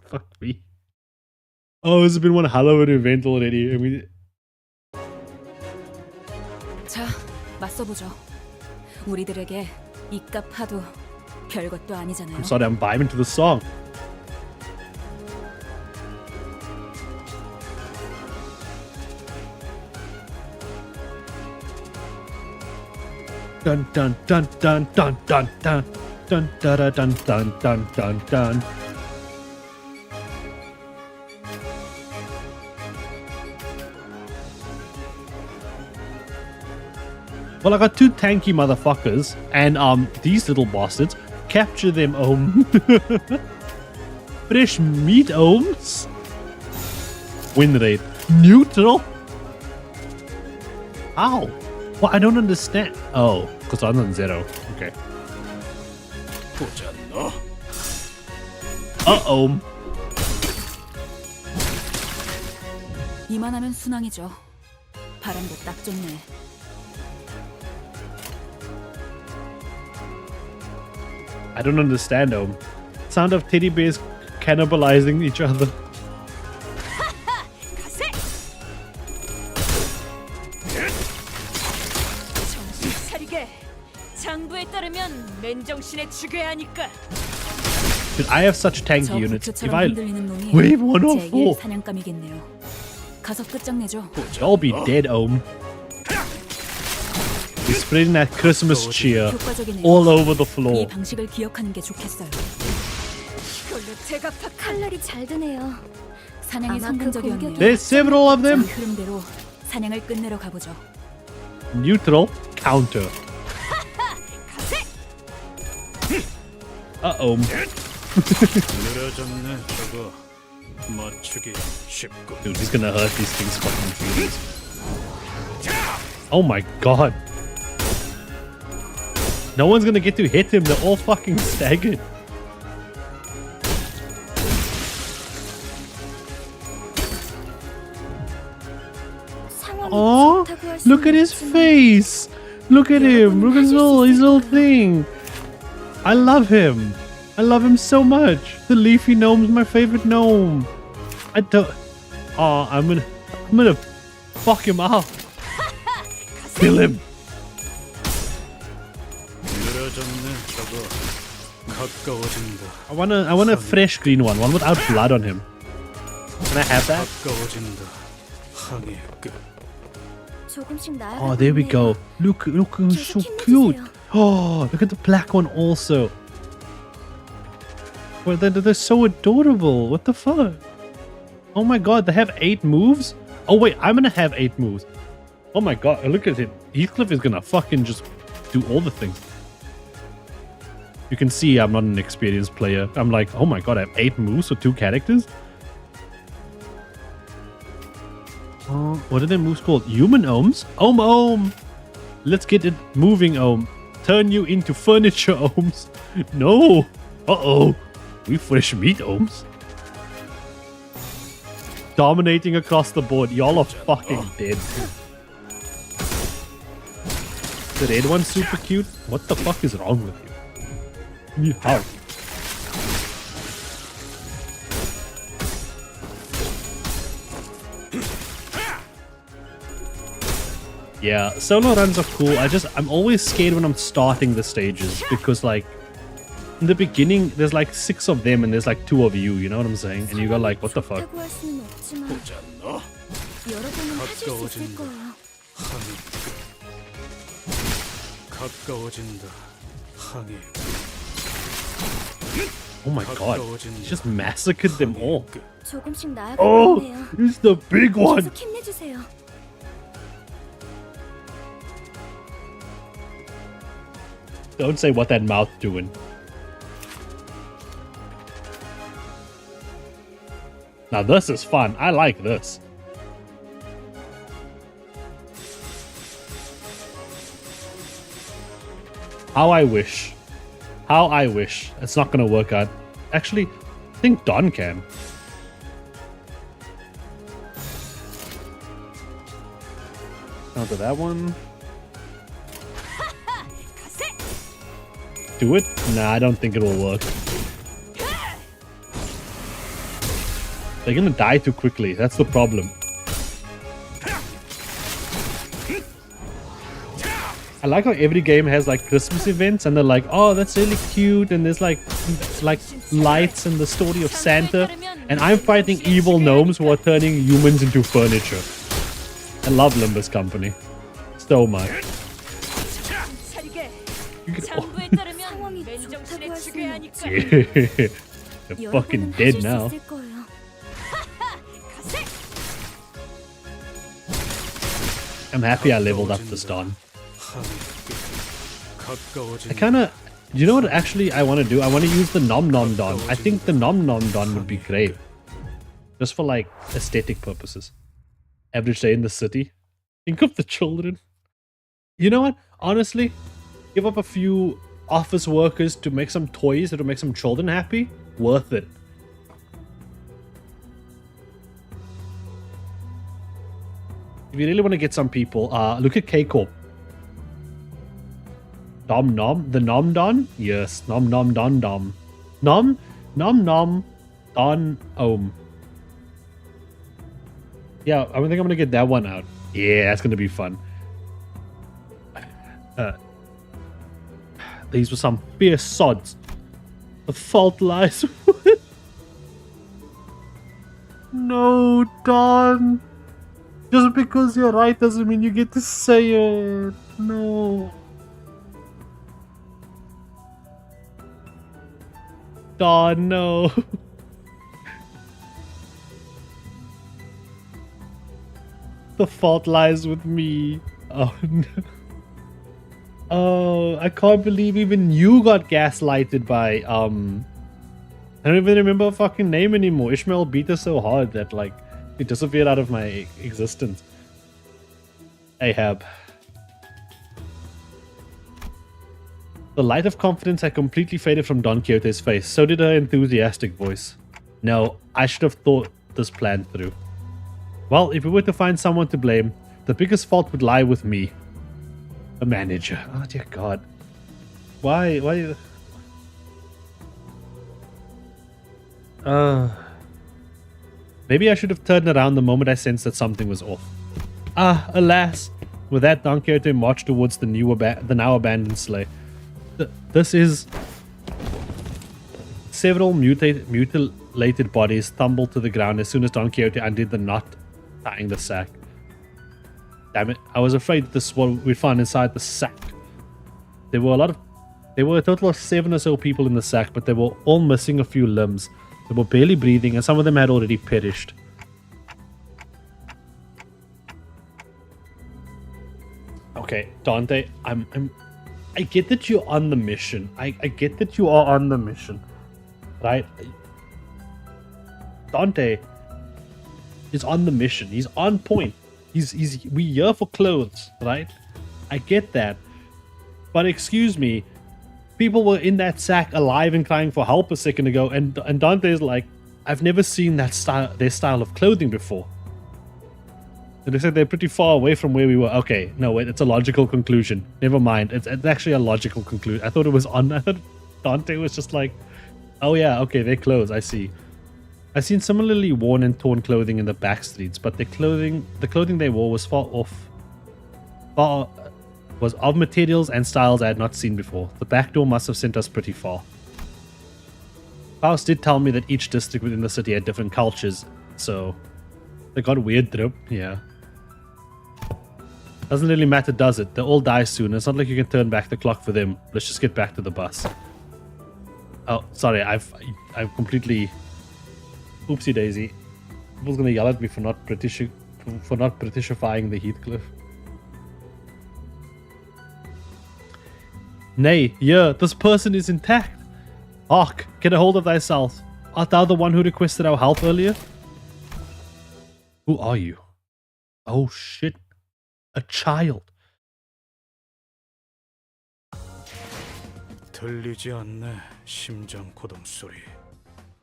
Fuck me. Oh, it's been one hell of an event already. I mean... 자, 맞서보죠. 우리들에게 이깟 파도 별것도 아니잖아요. I'm sorry, I'm vibing to the song. Dun dun dun dun dun dun dun dun dun dun dun dun dun dun. Well, I got 2 tanky motherfuckers, and these little bastards. Capture them, ohm. Fresh meat ohms. Win rate neutral. Ow. Well, I don't understand. Oh, because I'm on 0. Okay. Uh-oh. 이만하면 순항이죠. 바람도 딱 좋네. I don't understand, Ohm. Sound of teddy bears cannibalizing each other. Dude, I have such tanky units. If I wave 1 or 4, I'll be dead, Ohm. He's spreading that Christmas cheer all over the floor. There's several of them. Neutral counter. Uh-oh. Dude, he's gonna hurt these things fucking feelings. Oh my god. No one's gonna get to hit him. They're all fucking staggered. Oh, look at his face. Look at him. Look at his little thing. I love him. I love him so much. The leafy gnome's my favorite gnome. I don't... Oh, I'm gonna fuck him up. Kill him. I want a fresh green one without blood on him. Can I have that? Oh, there we go. Look, who's so cute. Oh, look at the black one also. Well, they're so adorable. What the fuck? Oh my god, they have 8 moves? Oh wait, I'm gonna have 8 moves. Oh my god, look at it. Heathcliff is gonna fucking just do all the things. You can see I'm not an experienced player. I'm like, oh my god, I have 8 moves for 2 characters? What are their moves called? Human ohms? Ohm. Let's get it moving, ohm. Turn you into furniture ohms. No. Uh-oh. We fresh meat ohms. Dominating across the board. Y'all are fucking dead. The red one's super cute. What the fuck is wrong with you? How? Yeah, solo runs are cool. I'm always scared when I'm starting the stages because, like, in the beginning, there's like 6 of them and there's like 2 of you, you know what I'm saying? And you go like, what the fuck? Oh my god, he just massacred them all. 조금씩 Oh, 나아가고 있네요. it's the big one. 계속 힘내주세요. Don't say what that mouth doing. Now this is fun. I like this. How I wish. How I wish. It's not gonna work out. Actually, I think Don can. Onto that one. Do it? Nah, I don't think it will work. They're gonna die too quickly. That's the problem. I like how every game has like Christmas events and they're like, oh, that's really cute, and there's like lights and the story of Santa, and I'm fighting evil gnomes who are turning humans into furniture. I love Limbus Company so much. You can They're fucking dead now. I'm happy I leveled up this Don. I kinda... You know what actually I want to do? I want to use the Nom Nom Don. I think the Nom Nom Don would be great. Just for like aesthetic purposes. Average day in the city. Think of the children. You know what? Honestly, give up a few office workers to make some toys or to make some children happy. Worth it. If you really want to get some people, look at K-Corp. Nom Nom? The Nom Don? Yes. Nom Nom Don Dom. Nom Nom Don Om. Yeah, I think I'm gonna get that one out. Yeah, that's gonna be fun. These were some fierce sods. The fault lies with... No, Don. Just because you're right doesn't mean you get to say it. No. Don, no. The fault lies with me. Oh no. Oh, I can't believe even you got gaslighted by I don't even remember her fucking name anymore. Ishmael beat her so hard that like it disappeared out of my existence. Ahab. The light of confidence had completely faded from Don Quixote's face. So did her enthusiastic voice. No, I should have thought this plan through. Well, if we were to find someone to blame, the biggest fault would lie with me. A manager. Oh dear God. Why? Maybe I should have turned around the moment I sensed that something was off. Ah, alas. With that, Don Quixote marched towards the now abandoned sleigh. This is... Several mutilated bodies tumbled to the ground as soon as Don Quixote undid the knot tying the sack. Damn it, I was afraid that this is what we'd find inside the sack. There were a total of 7 or so people in the sack, but they were all missing a few limbs. They were barely breathing, and some of them had already perished. Okay, Dante, I get that you're on the mission. I get that you are on the mission. Right? Dante is on the mission. He's on point. We here for clothes, right? I get that. But excuse me, people were in that sack alive and crying for help a second ago, and Dante's like, I've never seen their style of clothing before. And they said they're pretty far away from where we were. Okay, no, wait, it's a logical conclusion. Never mind. It's actually a logical conclusion. I thought Dante was just like, oh yeah, okay, they're clothes, I see. I've seen similarly worn and torn clothing in the back streets, but the clothing they wore was was of materials and styles I had not seen before. The back door must have sent us pretty far. Faust did tell me that each district within the city had different cultures, so they got weird drip, yeah. Doesn't really matter, does it? They'll all die soon. It's not like you can turn back the clock for them. Let's just get back to the bus. Oh, sorry. I've completely... Oopsie daisy. People's gonna yell at me for not Britishifying the Heathcliff. Nay, yeah, this person is intact. Hark, get a hold of thyself. Art thou the one who requested our help earlier? Who are you? Oh shit. A child. 들리지 않네. 심장 고동 소리.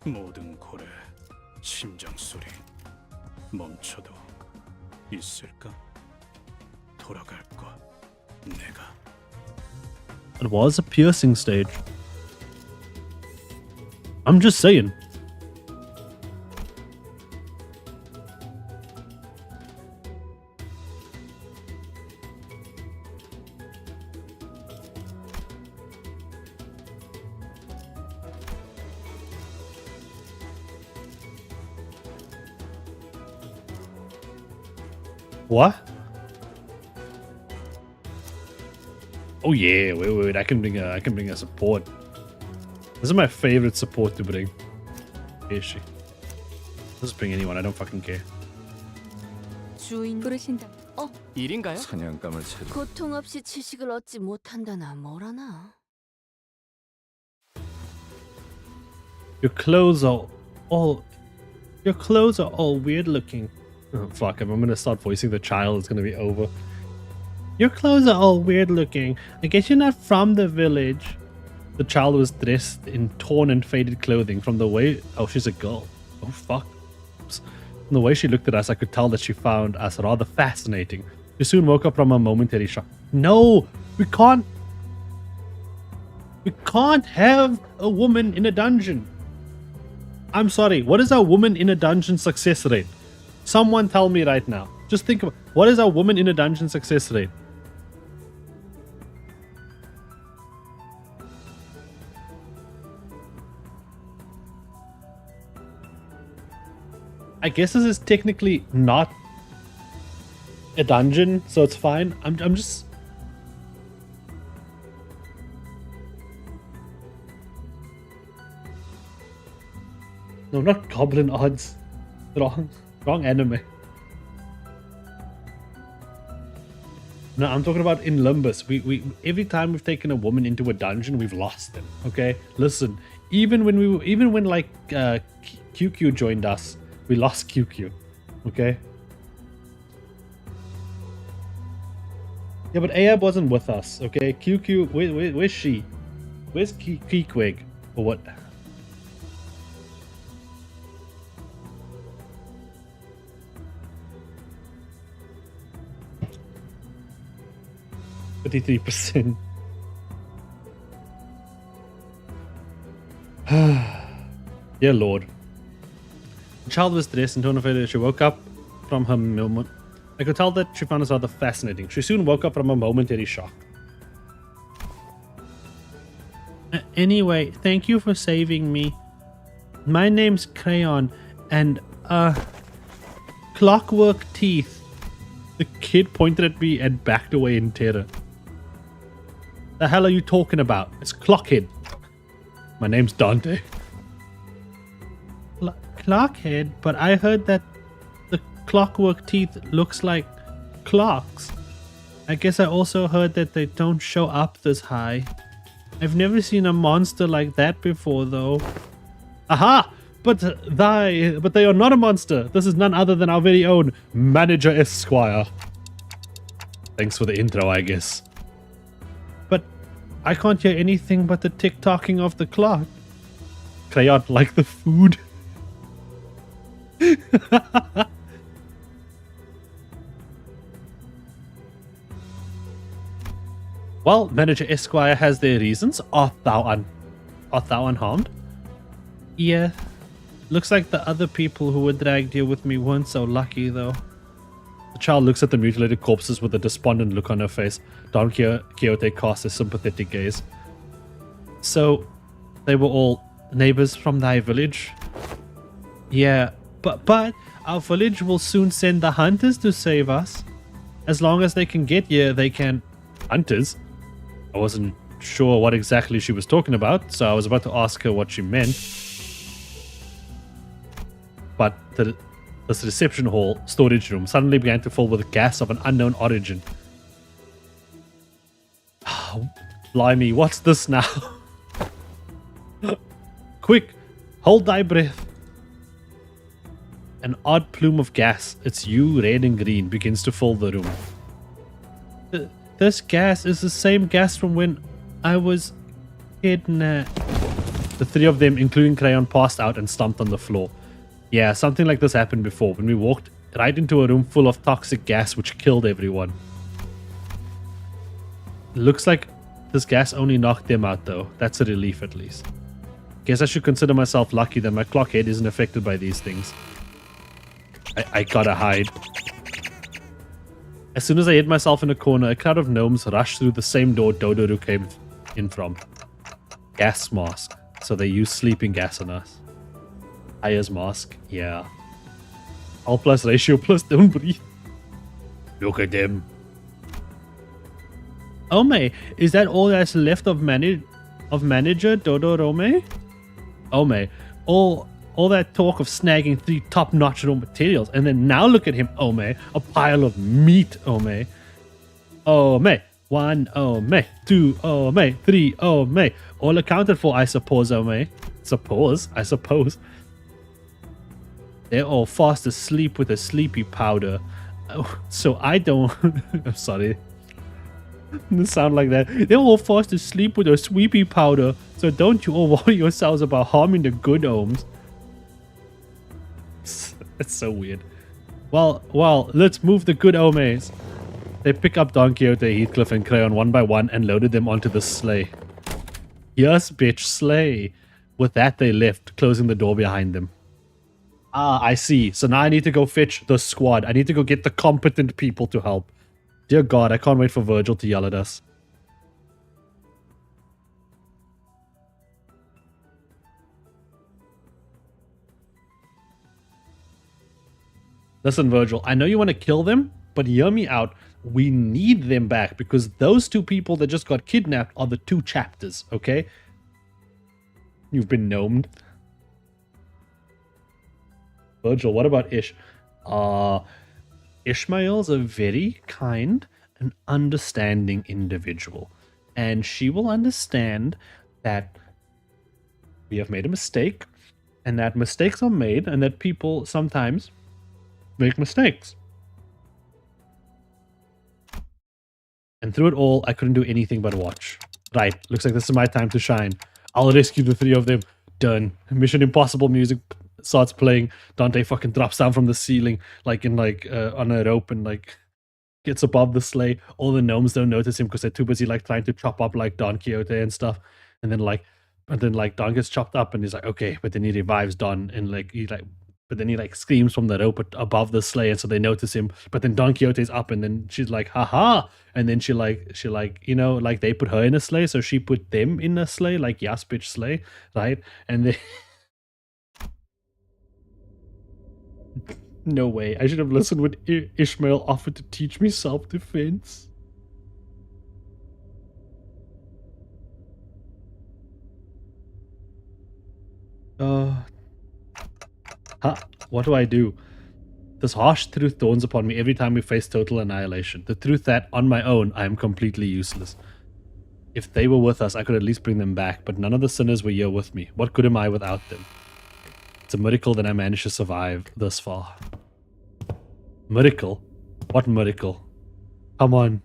모든 고래 심장 소리. 멈춰도 있을까? 돌아갈 것. 내가. It was a piercing stage. I'm just saying. What? Oh yeah, wait, I can bring a support. This is my favorite support to bring. Where is she? Let's bring anyone, I don't fucking care. 주인 부르신다. 일인가요? 사냥감을 찾아 고통 없이 지식을 얻지 못한다나 뭐라나. Your clothes are all weird looking. Oh, fuck, if I'm gonna start voicing the child, it's gonna be over. Your clothes are all weird looking. I guess you're not from the village. The child was dressed in torn and faded clothing from the way... Oh, she's a girl. Oh, fuck. Oops. From the way she looked at us, I could tell that she found us rather fascinating. She soon woke up from a momentary shock. No! We can't have a woman in a dungeon. I'm sorry, what is our woman in a dungeon success rate? Someone tell me right now. Just think about what is our woman in a dungeon success rate? I guess this is technically not a dungeon, so it's fine. I'm just... No, not goblin odds. Wrong anime. No, I'm talking about in Limbus. We every time we've taken a woman into a dungeon, we've lost them. Okay, listen. Even when QQ joined us, we lost QQ. Okay. Yeah, but Ahab wasn't with us. Okay, QQ. Where's she? Where's Keekwig? Or what? %. Dear Lord. The child was dressed in torn and faded. She woke up from her moment. I could tell that she found us rather fascinating. She soon woke up from a momentary shock. Anyway, thank you for saving me. My name's Crayon, and clockwork teeth. The kid pointed at me and backed away in terror. The hell are you talking about? It's Clockhead. My name's Dante. Clockhead? But I heard that the clockwork teeth looks like clocks. I guess I also heard that they don't show up this high. I've never seen a monster like that before, though. Aha! But they are not a monster. This is none other than our very own Manager Esquire. Thanks for the intro, I guess. But I can't hear anything but the tick-tocking of the clock. Crayon, like the food. Well, Manager Esquire has their reasons. Art thou unharmed? Yeah. Looks like the other people who were dragged here with me weren't so lucky, though. The child looks at the mutilated corpses with a despondent look on her face. Don Quixote casts a sympathetic gaze. So, they were all neighbors from thy village? Yeah, but our village will soon send the hunters to save us. as long as they can get here, they can... Hunters? I wasn't sure what exactly she was talking about, so I was about to ask her what she meant. But this reception hall storage room suddenly began to fill with gas of an unknown origin. Oh, blimey, what's this now? Quick, hold thy breath. An odd plume of gas, its hue red and green, begins to fill the room. This gas is the same gas from when I was kidnapped. The three of them, including Crayon, passed out and slumped on the floor. Yeah, something like this happened before, when we walked right into a room full of toxic gas which killed everyone. Looks like this gas only knocked them out though. That's a relief at least. Guess I should consider myself lucky that my clock head isn't affected by these things. I gotta hide. As soon as I hid myself in a corner, a crowd of gnomes rushed through the same door Dodoru came in from. Gas mask. So they use sleeping gas on us. Aya's mask. Yeah. All plus ratio plus don't breathe. Look at them. Ome, is that all that's left of manager Dodorome? Ome, all that talk of snagging 3 top-notch raw materials, and then now look at him, Ome, a pile of meat, Ome. Ome, 1 Ome, 2 Ome, 3 Ome, all accounted for, I suppose, Ome. I suppose. They're all fast asleep with a sleepy powder. Oh, so I don't... I'm sorry. It sound like that. They're all fast asleep with a sleepy powder, so don't you all worry yourselves about harming the good ohms. That's so weird. Well, let's move the good omes. They pick up Don Quixote, Heathcliff, and Crayon one by one and loaded them onto the sleigh. Yes, bitch, sleigh. With that, they left, closing the door behind them. Ah, I see. So now I need to go fetch the squad. I need to go get the competent people to help. Dear God, I can't wait for Virgil to yell at us. Listen, Virgil, I know you want to kill them, but hear me out. We need them back because those 2 people that just got kidnapped are the 2 chapters, okay? You've been gnomed. Virgil, what about Ish? Ishmael's a very kind and understanding individual. And she will understand that we have made a mistake and that mistakes are made and that people sometimes make mistakes. And through it all, I couldn't do anything but watch. Right, looks like this is my time to shine. I'll rescue the 3 of them. Done. Mission Impossible music starts playing. Dante fucking drops down from the ceiling, like in on a rope, and like gets above the sleigh. All the gnomes don't notice him because they're too busy like trying to chop up like Don Quixote and stuff. And then Don gets chopped up, and he's like, okay, but then he revives Don, and but then he screams from the rope above the sleigh, and so they notice him. But then Don Quixote's up, and then she's like, haha. And then she they put her in a sleigh, so she put them in a sleigh, like yes, bitch sleigh, right? And they... No way. I should have listened when Ishmael offered to teach me self-defense. What do I do? This harsh truth dawns upon me every time we face total annihilation. The truth that, on my own, I am completely useless. If they were with us, I could at least bring them back, but none of the sinners were here with me. What good am I without them? It's a miracle that I managed to survive this far. Miracle? What miracle? Come on,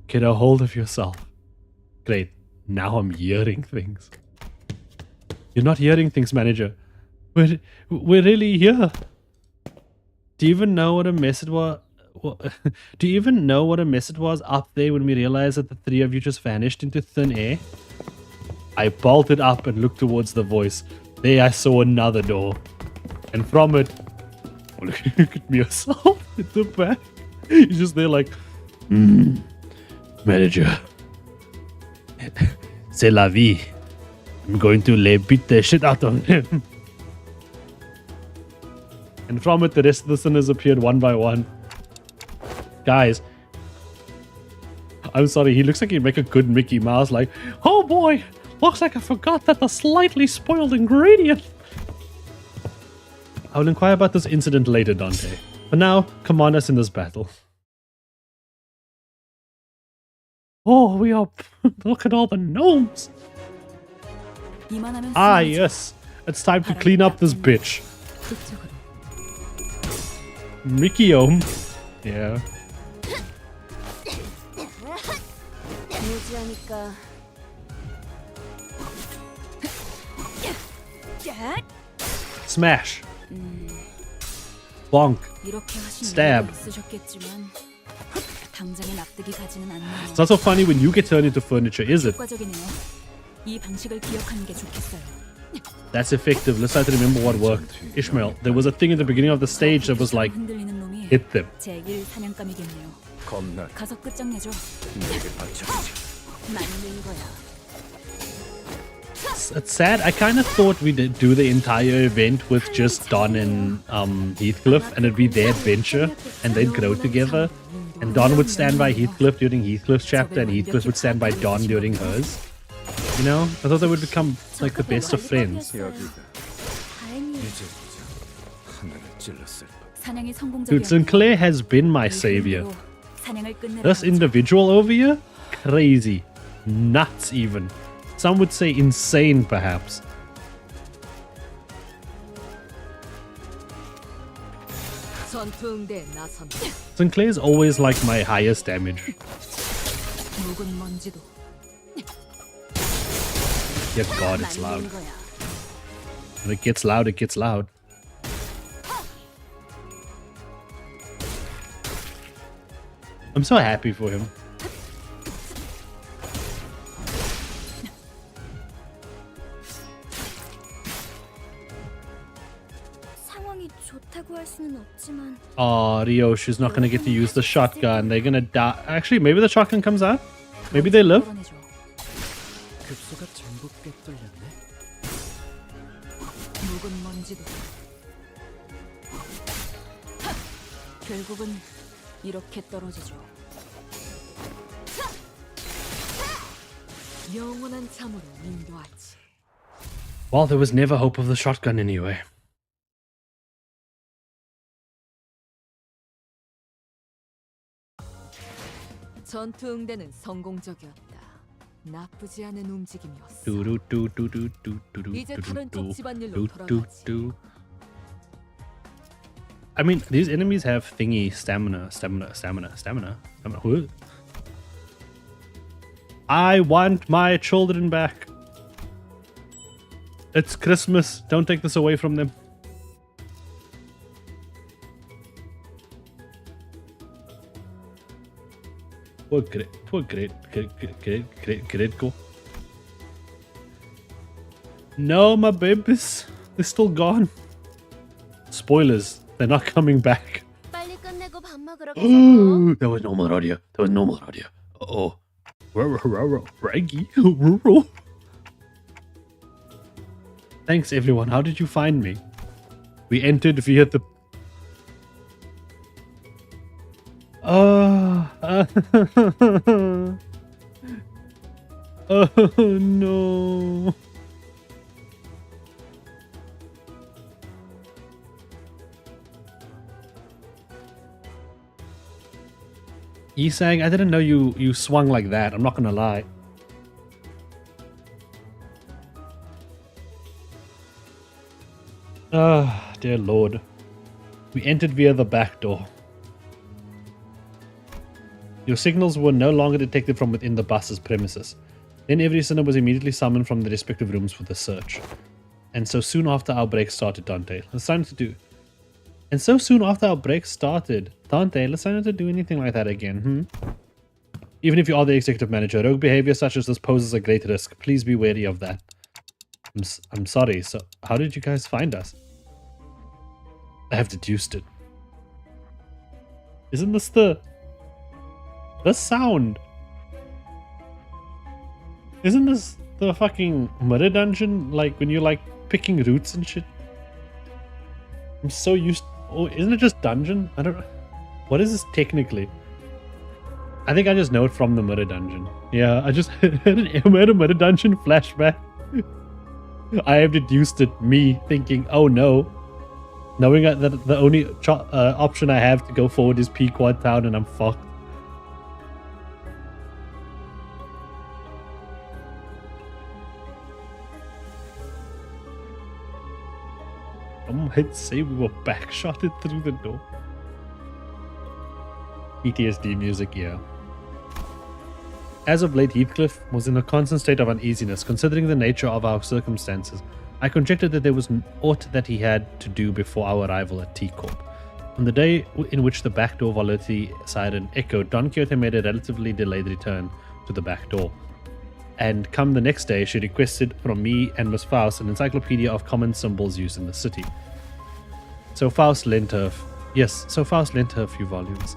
get a hold of yourself. Great, now I'm hearing things. You're not hearing things, manager. We're really here. Do you even know what a mess it was? Do you even know what a mess it was up there when we realized that the 3 of you just vanished into thin air? I bolted up and looked towards the voice. There I saw another door. And from it, look at me yourself at the back. He's just there like, manager. C'est la vie. I'm going to beat the shit out of him. And from it, the rest of the sinners appeared one by one. Guys, I'm sorry, he looks like he'd make a good Mickey Mouse, like, oh boy, looks like I forgot that the slightly spoiled ingredient. I will inquire about this incident later, Dante. For now, command us in this battle. Oh, we are... Look at all the gnomes! 이만하면 Ah, 승리죠. yes. It's time to clean up this bitch. 그쪽으로. Mickey-ome. Yeah. 무지하니까 Smash. Bonk. 이렇게 하신 Stab. 이유가 있으셨겠지만 당장에 납득이 가지는 않네요. It's not so funny when you get turned into furniture, is it? 효과적이네요. 이 방식을 기억하는 게 좋겠어요. That's effective. Let's try to remember what worked. Ishmael, there was a thing at the beginning of the stage that was like, 흔들리는 놈이 hit them. 제1 사냥감이겠네요. 겁나 가서 끝장내죠. 내게 바쳐주지. 맞는 거야. It's sad. I kind of thought we'd do the entire event with just Don and Heathcliff, and it'd be their adventure, and they'd grow together. And Don would stand by Heathcliff during Heathcliff's chapter, and Heathcliff would stand by Don during hers. You know, I thought they would become like the best of friends. 여기가 다행히 이제부터 하늘을 찔렀을 뿐. 사냥이 성공적이었고 Dude, Sinclair has been my savior. 사냥을 끝내라. This individual over here, crazy, nuts even. Some would say insane, perhaps. 전투응대에 나선다. Sinclair's always like my highest damage. 묵은 먼지도 Yet God, it's loud. 맞는 거야. When it gets loud, it gets loud. I'm so happy for him. 상황이 좋다고 할 수는 없지만 Oh, Ryoshi's not gonna get to use the shotgun. They're gonna die. Actually, maybe the shotgun comes out. Maybe they live. 털어내죠. 급소가 전부 꿰뚫렸네. 묵은 먼지도 결국은 이렇게 떨어지죠. 영원한 참으로 인도하지. Well, there was never hope of the shotgun anyway. 전투응대는 성공적이었다. 나쁘지 않은 움직임이었어. Do do do do do do do do 이제 do 다른 do 적집안일로 do do 돌아가지. do. I mean, these enemies have thingy stamina. What? I want my children back. It's Christmas. Don't take this away from them. Poor Gredko. No, my babies. They're still gone. Spoilers. They're not coming back. 빨리 끝내고 밥 먹으러 가자고. That was normal audio. Uh-oh. Raggy. Thanks, everyone. How did you find me? We entered via the... Oh, no. Isang, I didn't know you swung like that. I'm not gonna lie. Ah, dear Lord. We entered via the back door. Your signals were no longer detected from within the bus's premises. Then every sinner was immediately summoned from the respective rooms for the search. And so soon after our break started, Dante. Let's try not to do. And so soon after our break started, Dante, let's try not to do anything like that again, Even if you are the executive manager, rogue behavior such as this poses a great risk. Please be wary of that. I'm sorry. So, how did you guys find us? I have deduced it. Isn't this the sound? Isn't this the fucking murder dungeon? Like when you're like picking roots and shit? I'm so used. Oh, isn't it just dungeon? I don't know. What is this technically? I think I just know it from the Mirror Dungeon. Yeah, I just had a Mirror Dungeon flashback. I have deduced it, me thinking, oh no. Knowing that the only option I have to go forward is Pequod Town and I'm fucked. Some might say we were backshotted through the door. PTSD music, yeah. As of late, Heathcliff was in a constant state of uneasiness, considering the nature of our circumstances. I conjectured that there was aught that he had to do before our arrival at T-Corp. On the day in which the back door volatility siren echoed, Don Quixote made a relatively delayed return to the back door. And come the next day, she requested from me and Miss Faust an encyclopedia of common symbols used in the city. So Faust lent her a few volumes.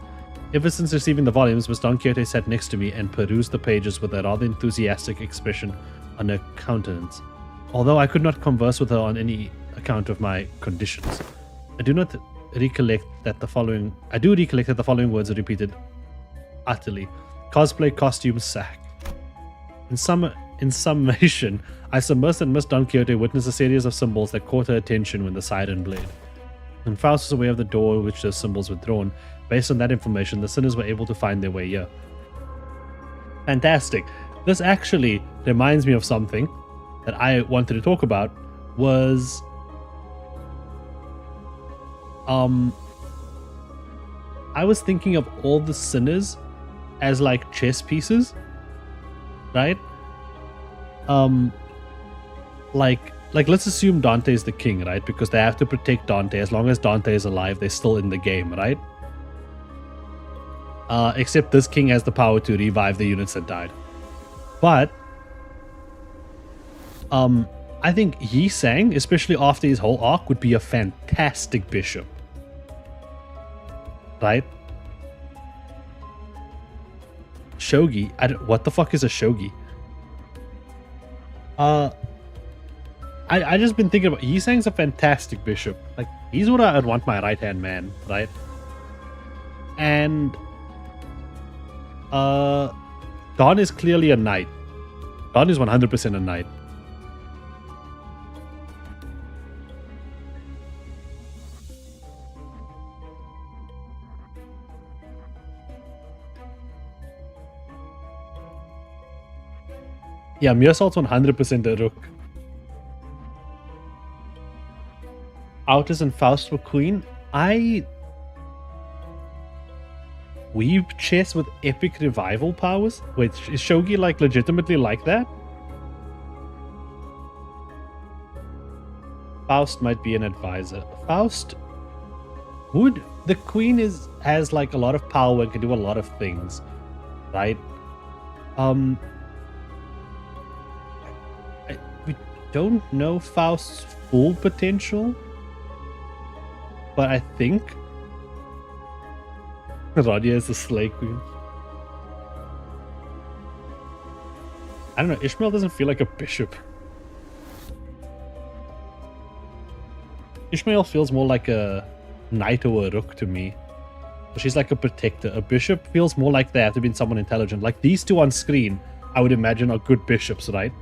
Ever since receiving the volumes, Miss Don Quixote sat next to me and perused the pages with a rather enthusiastic expression on her countenance. Although I could not converse with her on any account of my conditions, I do recollect that the following words are repeated utterly: cosplay, costume, sack. In summation, I submersed and Miss Don Quixote witnessed a series of symbols that caught her attention when the siren played. And Faust was aware of the door which those symbols were drawn. Based on that information, the sinners were able to find their way here. Fantastic. This actually reminds me of something that I wanted to talk about. Was I was thinking of all the sinners as like chess pieces, right? Like let's assume Dante is the king, right? Because they have to protect Dante. As long as Dante is alive, they're still in the game, right? Except this king has the power to revive the units that died. But I think Yi Sang, especially after his whole arc, would be a fantastic bishop. Right? Shogi. What the fuck is a shogi? I just been thinking about Yi Sang's a fantastic bishop. Like, he's what I'd want my right hand man, right? And Don is clearly a knight. Don is 100% a knight. Yeah, Meersalt's 100% a rook. Autus and Faust were queen. I weave chess with epic revival powers? Wait, is Shogi like legitimately like that? Faust might be an advisor. Faust would. The queen has like a lot of power and can do a lot of things, right? We don't know Faust's full potential, but I think Radia is the Slay Queen. I don't know, Ishmael doesn't feel like a bishop. Ishmael feels more like a knight or a rook to me. She's like a protector. A bishop feels more like they have to be someone intelligent. Like these two on screen, I would imagine are good bishops, right?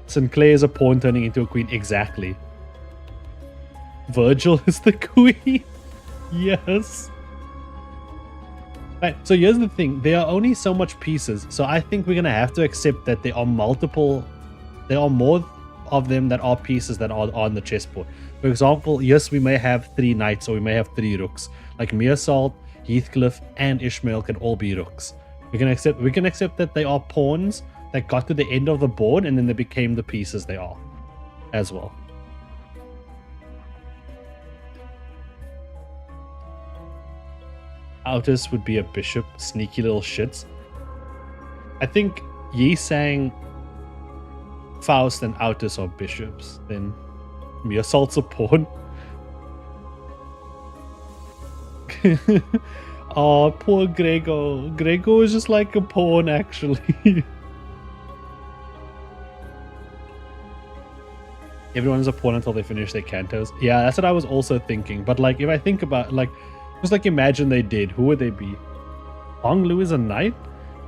Sinclair is a pawn turning into a queen. Exactly. Virgil is the queen. Yes. Right, so here's the thing. There are only so much pieces. So I think we're going to have to accept that there are multiple... There are more of them that are pieces that are on the chessboard. For example, yes, we may have 3 knights or we may have 3 rooks. Like Meersalt, Heathcliff, and Ishmael can all be rooks. We can accept that they are pawns that got to the end of the board and then they became the pieces they are as well. Autus would be a bishop. Sneaky little shits. I think Yi Sang, Faust, and Autus are bishops. Then Meersalt's a pawn. Oh, poor Grego. Grego is just like a pawn, actually. Everyone is a pawn until they finish their cantos. Yeah, that's what I was also thinking. But like, if I think about, like, just like imagine they did, who would they be? Honglu is a knight?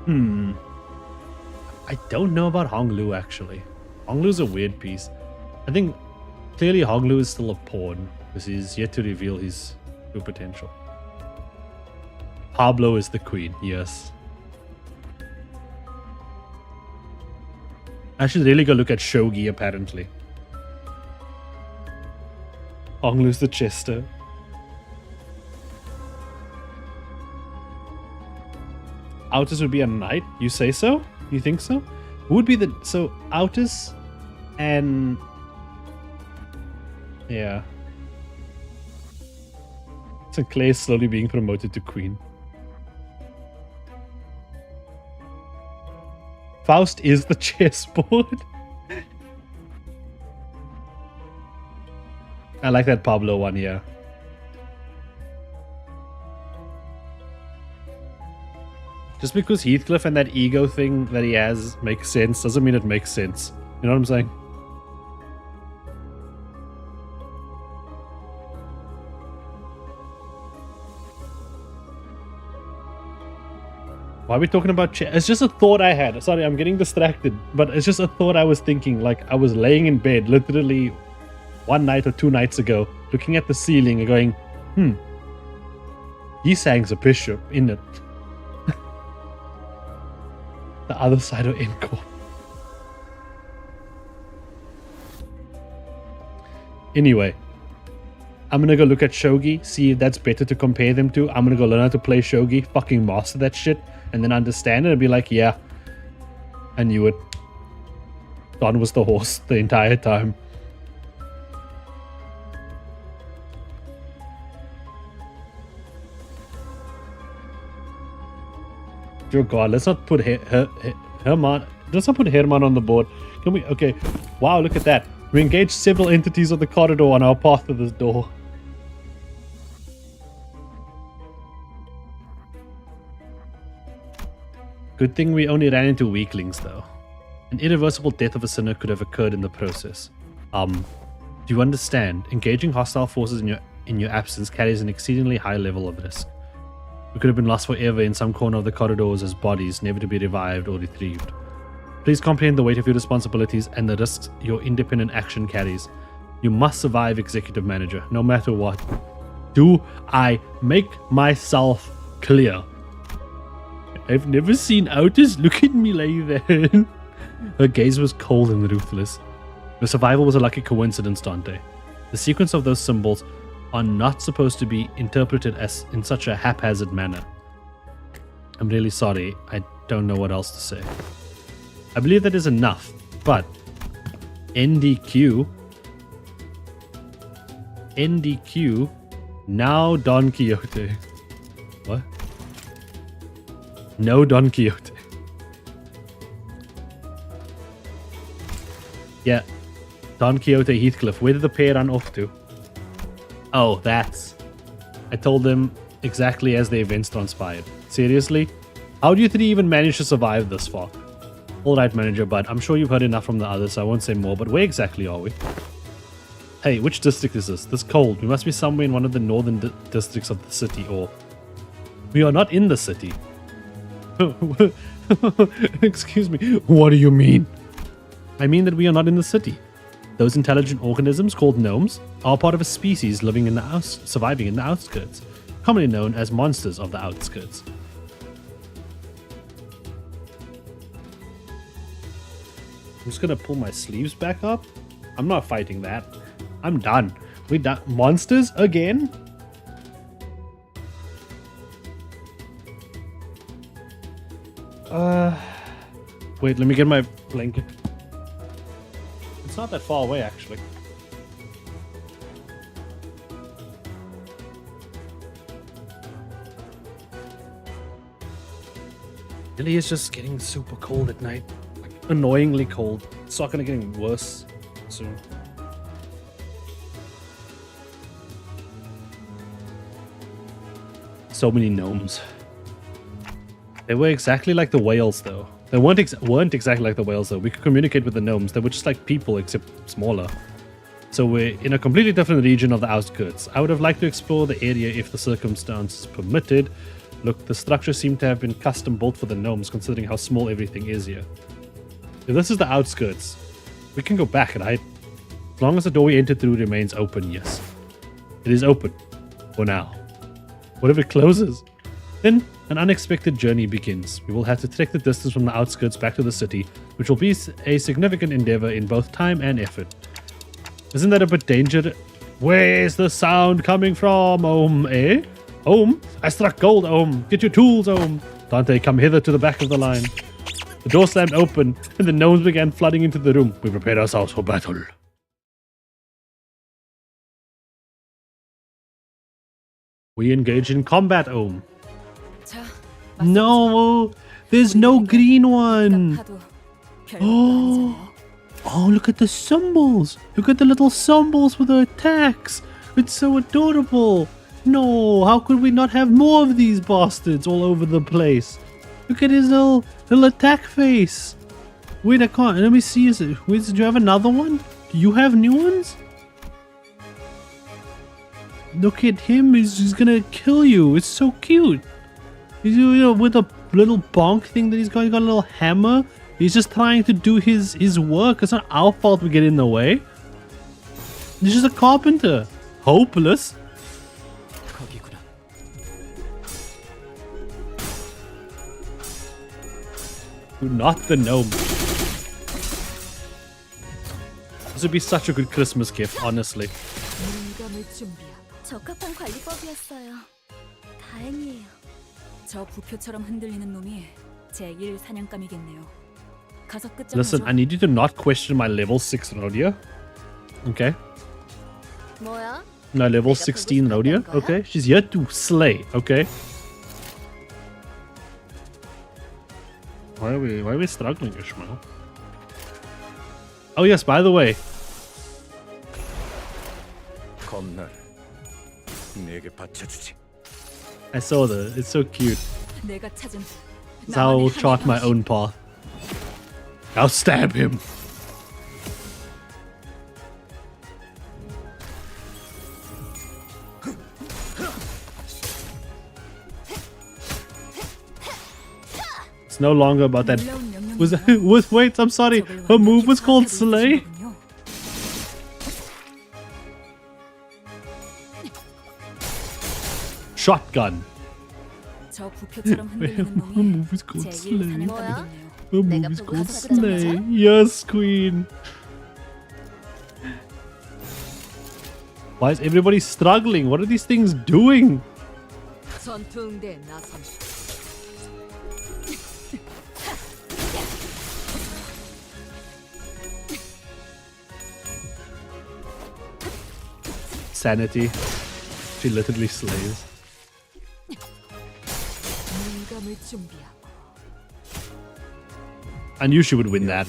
I don't know about Honglu actually. Honglu's a weird piece. I think clearly Honglu is still a pawn because he's yet to reveal his true potential. Pablo is the queen, yes. I should really go look at Shogi apparently. Honglu's the Chester. Autus would be a knight? You say so? You think so? Who would be the... So, Autus and... Yeah. So Clay is slowly being promoted to queen. Faust is the chessboard. I like that Pablo one, yeah. Just because Heathcliff and that ego thing that he has makes sense doesn't mean it makes sense. You know what I'm saying? Why are we talking about chess? It's just a thought I had. Sorry, I'm getting distracted. But it's just a thought I was thinking. Like, I was laying in bed literally one night or 2 nights ago, looking at the ceiling and going, Yisang's a bishop, innit? The other side of Encore. Anyway, I'm gonna go look at Shogi, see if that's better to compare them to. I'm gonna go learn how to play Shogi, fucking master that shit, and then understand it and be like, yeah, I knew it. Don was the horse the entire time. Dear God, let's not put Herman. Let's not put Herman on the board. Can we? Okay. Wow, look at that. We engaged several entities of the corridor on our path to this door. Good thing we only ran into weaklings, though. An irreversible death of a sinner could have occurred in the process. Do you understand? Engaging hostile forces in your absence carries an exceedingly high level of risk. We could have been lost forever in some corner of the corridors as bodies, never to be revived or retrieved. Please comprehend the weight of your responsibilities and the risks your independent action carries. You must survive, Executive Manager, no matter what. Do I make myself clear? I've never seen Autus look at me like that. Her gaze was cold and ruthless. Your survival was a lucky coincidence, Dante. The sequence of those symbols are not supposed to be interpreted as in such a haphazard manner. I'm really sorry. I don't know what else to say. I believe that is enough, but NDQ, now Don Quixote. What? No Don Quixote. Yeah, Don Quixote Heathcliff. Where did the pair run off to? Oh, that's... I told them exactly as the events transpired. Seriously? How do you three even manage to survive this far? Alright, Manager, but I'm sure you've heard enough from the others, so I won't say more, but where exactly are we? Hey, which district is this? This cold. We must be somewhere in one of the northern districts of the city, or... We are not in the city. Excuse me, what do you mean? I mean that we are not in the city. Those intelligent organisms called gnomes are part of a species living in the surviving in the outskirts, commonly known as monsters of the outskirts. I'm just gonna pull my sleeves back up. I'm not fighting that. I'm done. We done. Monsters again? Wait, let me get my blanket. It's not that far away, actually. Really is just getting super cold at night. Like, annoyingly cold. It's not gonna get any worse soon. So many gnomes. They were exactly like the whales, though. They weren't exactly like the whales, though. We could communicate with the gnomes. They were just like people, except smaller. So we're in a completely different region of the outskirts. I would have liked to explore the area if the circumstances permitted, Look, the structure seemed to have been custom built for the gnomes, considering how small everything is here. So this is the outskirts. We can go back, right? As long as the door we entered through remains open, yes. It is open. For now. What if it closes? Then an unexpected journey begins. We will have to trek the distance from the outskirts back to the city, which will be a significant endeavor in both time and effort. Isn't that a bit dangerous? Where's the sound coming from, Ohm, eh? Ohm? I struck gold, Ohm. Get your tools, Ohm. Dante, come hither to the back of the line. The door slammed open, and the gnomes began flooding into the room. We prepared ourselves for battle. We engage in combat, Ohm. 자, No, there's no green one. 하도 별것도 아니잖아요. Oh, look at the symbols. Look at the little symbols for the attacks. It's so adorable. No, how could we not have more of these bastards all over the place? Look at his little attack face. Wait, I can't. Let me see. Wait, do you have another one? Do you have new ones? Look at him. He's gonna kill you. It's so cute. He's, with a little bonk thing that he's got. He's got a little hammer. He's just trying to do his work. It's not our fault we get in the way. He's just a carpenter. Hopeless. 거기구나. Not the gnome. This would be such a good Christmas gift, honestly. 민감을 준비하고. 적합한 관리법이었어요. 다행이에요. 저 부표처럼 흔들리는 놈이 제1 사냥감이겠네요. 가서 끝장내죠. Listen, I need you to not question my level 6 rodeo. Okay? 뭐야? No, level 16 rodeo. Okay? She's here to slay. Okay? Why are we struggling, Ishmael? Oh yes, by the way, 검날 내게 바쳐주지. I saw that. It's so cute. 내가 찾은 That's how I will 나만의 chart my 하나의 own path. I'll stab him. It's no longer about that. 놀라운 명령이군요. Wait, I'm sorry. 적을 Her move 완벽히 was called 파악하고 Slay. 있으시는군요. Shotgun. 저 부표처럼 흔들리는 Her 놈이 move is called 제1 Slay. 사냥감이겠네요. Her 내가 move is 보고 called 있었던 Slay. 거죠? Yes, queen. Why is everybody struggling? What are these things doing? 전투응대 나선. Sanity. She literally slays. 민감을 준비하고. I knew she would win that.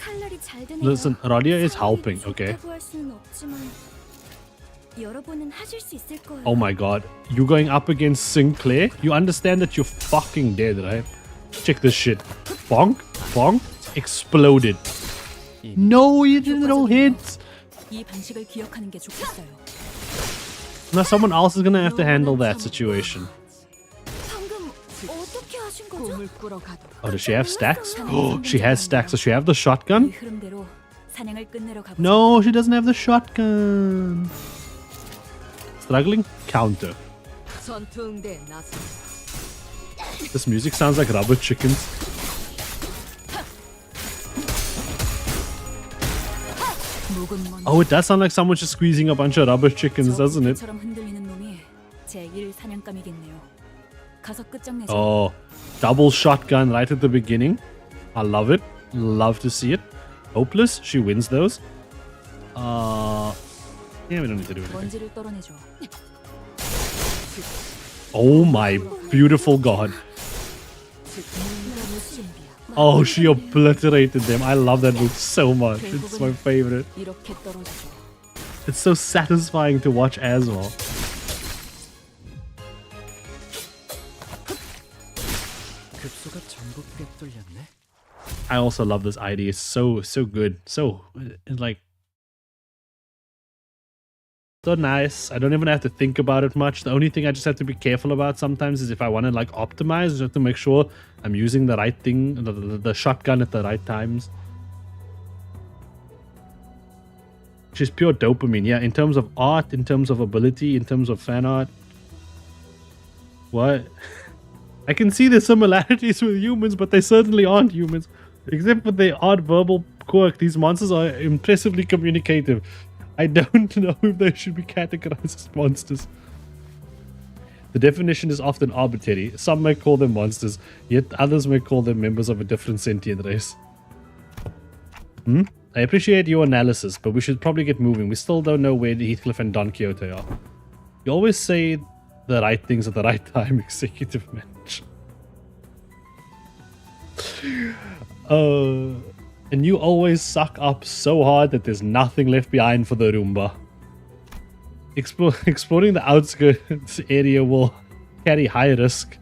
칼날이 잘 드네요. Listen, Radia is helping, 사람이 okay? 좋다고 할 수는 없지만 여러분은 하실 수 있을 거예요. Oh my god. You going up against Sinclair? You understand that you're fucking dead, right? Check this shit. Bonk, bonk, exploded. No, you didn't no hits. 이 방식을 기억하는 게 좋겠어요. Now someone else is gonna have to handle that situation. 방금 어떻게 하신 거죠? 꿈을 꾸러 가도록. Oh, does she have stacks? Oh, she has stacks. Does she have the 이 shotgun? 흐름대로 사냥을 끝내러 가보자. No, she doesn't have the shotgun. Struggling? Counter. 전투응대 나선. This music sounds like rubber chickens. 묵은 먼. Oh, it does sound like someone's just squeezing a bunch of rubber chickens, doesn't it? 처럼 흔들리는 놈이 제1 사냥감이겠네요. 가서 끝장내죠. Oh, double shotgun right at the beginning. I love it. Love to see it. Hopeless. She wins those. Yeah, we don't need to do anything. 먼지를 떨어내줘. Oh my beautiful god. 민감을 준비하고. Oh, she obliterated them. I love that move so much. It's my favorite. 이렇게 떨어지죠. It's so satisfying to watch as well. 급소가 전복게 뚫렸네. I also love this ID. It's so good. So like so nice. I don't even have to think about it much. The only thing I just have to be careful about sometimes is if I want to like optimize, I just have to make sure I'm using the right thing, the shotgun at the right times. Which is pure dopamine, yeah. In terms of art, in terms of ability, in terms of fan art. What? I can see the similarities with humans, but they certainly aren't humans. Except for their odd verbal quirk, these monsters are impressively communicative. I don't know if they should be categorized as monsters. The definition is often arbitrary. Some may call them monsters, yet others may call them members of a different sentient race. I appreciate your analysis, but we should probably get moving. We still don't know where Heathcliff and Don Quixote are. You always say the right things at the right time, executive manager. And you always suck up so hard that there's nothing left behind for the Roomba. Exploring the outskirts area will carry higher risk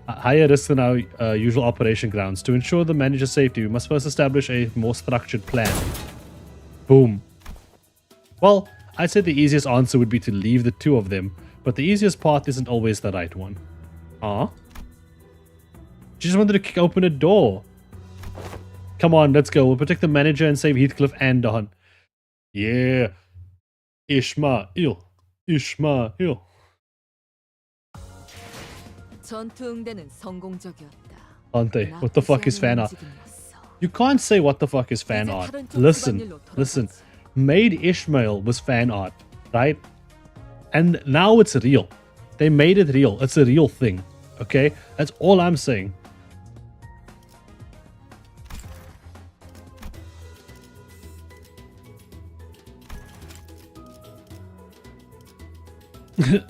than our usual operation grounds. To ensure the manager's safety, we must first establish a more structured plan. Boom. Well, I said the easiest answer would be to leave the two of them, but the easiest path isn't always the right one. She just wanted to kick open a door. Come on, let's go. We'll protect the manager and save Heathcliff and Don. Yeah. Ishmael. Dante, what the fuck is fan art? You can't say what the fuck is fan art. Listen. Made Ishmael was fan art, right? And now it's real. They made it real. It's a real thing. Okay? That's all I'm saying.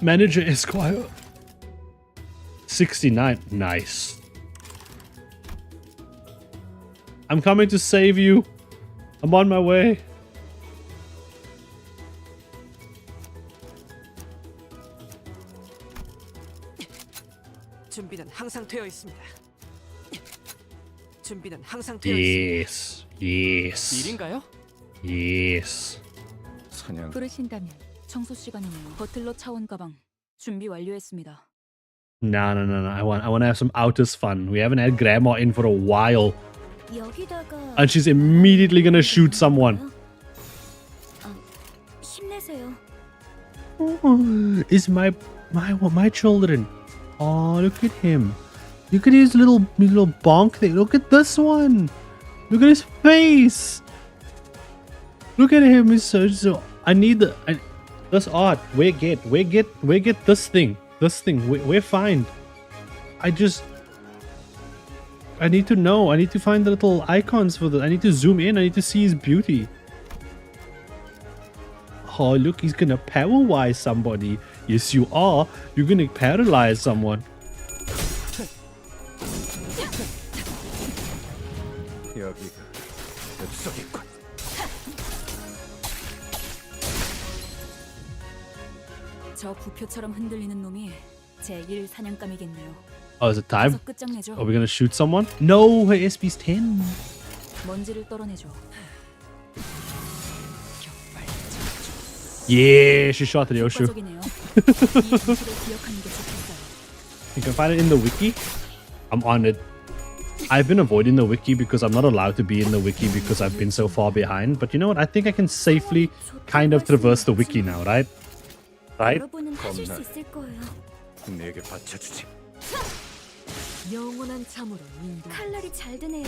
Manager Esquire. 69. Nice. I'm coming to save you. I'm on my way. Yes. 일인가요? Yes. 사냥. 부르신다면 청소 시간이네요. 버틀러 차원 가방 준비 완료했습니다. No. I want to have some outers fun. We haven't had Grandma in for a while. And she's immediately gonna shoot someone. 힘내세요. Is my children. Oh, look at him. Look at his little bonk thing. Look at this one. Look at his face. Look at him. He's so I need this art. Where get this thing. Where find? I need to know. I need to find the little icons for this. I need to zoom in. I need to see his beauty. Oh, look, he's gonna paralyze somebody. Yes, you are. You're gonna paralyze someone. 저 부표처럼 흔들리는 놈이 제1 사냥감이겠네요. Oh, is it time? 가서 끝장내죠. Are we gonna shoot someone? No, her SP's 10. 먼지를 떨어내죠. Yeah, she shot the Yoshu. 효과적이네요. 이 정보를 기억하는 게 좋겠어요. You can find it in the wiki. I'm on it. I've been avoiding the wiki because I'm not allowed to be in the wiki because I've been so far behind. But you know what? I think I can safely kind of traverse the wiki now, right? Right? 여러분은 하실 수 있을 거예요. 내게 바쳐주지. 영원한 참으로 민다. 칼날이 잘 드네요.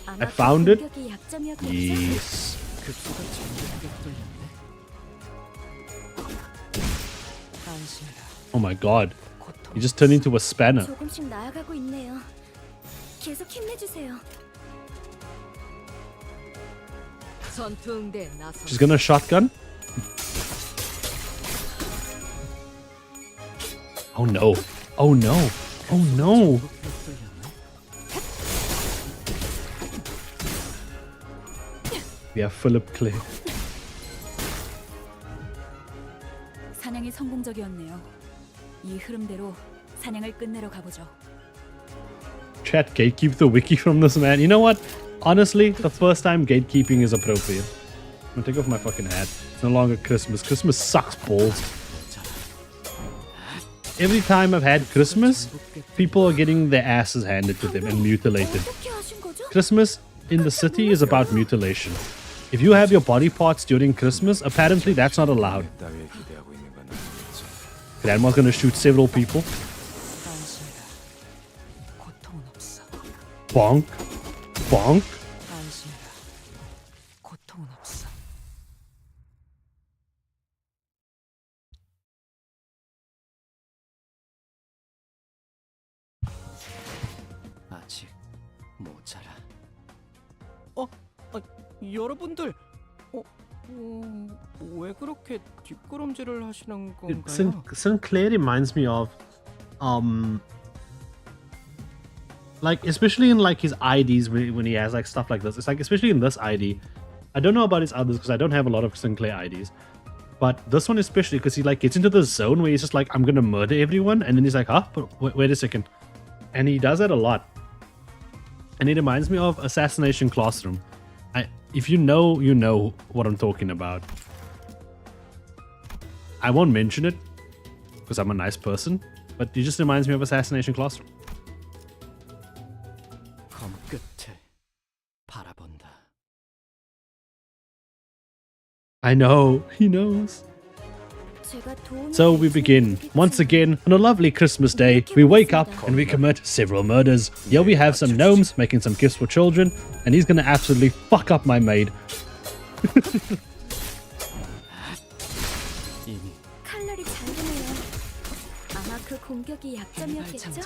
I found it. 공격이 약점이었겠죠? Yes. 급소가 전복하게 뚫렸네. 안심해라. Oh my god. He just turned into a spanner. 조금씩 나아가고 있네요. 계속 힘내주세요. 전투응대 나서. She's gonna shotgun. Oh no. Oh no. Oh no. We have Philip Clay. 사냥이 성공적이었네요. 이 흐름대로 사냥을 끝내러 가보죠. Chat, gatekeep the wiki from this man. You know what? Honestly, the first time gatekeeping is appropriate. I'm gonna take off my fucking hat. It's no longer Christmas. Christmas sucks balls. Every time I've had Christmas, people are getting their asses handed to them and mutilated. 어떻게 하신 거죠? Christmas in the city is about mutilation. If you have your body parts during Christmas, apparently that's not allowed. 따위에 기대하고 있는 건 아니겠지. Grandma's gonna shoot several people. 안심해라. 고통은 없어. Bonk. Bonk. 안심해라. 고통은 없어. 아직 모자라. 여러분들, 왜 그렇게 뒷걸음질을 하시는 건가요? Sinclair reminds me of, like especially in like his IDs when he has like stuff like this. It's like especially in this ID, I don't know about his others because I don't have a lot of Sinclair IDs, but this one especially because he like gets into the zone where he's just like I'm gonna murder everyone, and then he's like, huh? But wait a second, and he does that a lot, and it reminds me of Assassination Classroom. If you know, you know what I'm talking about. I won't mention it because I'm a nice person, but it just reminds me of Assassination Classroom. 검 끝을 바라본다. I know, he knows. 제가 도움이 So we begin. Once again, on a lovely Christmas day, we wake up and we commit several murders. Here we have some gnomes making some gifts for children, and he's gonna absolutely fuck up my maid. 이미 칼날이 잘 드네요. 아마 그 공격이 약점이었겠죠?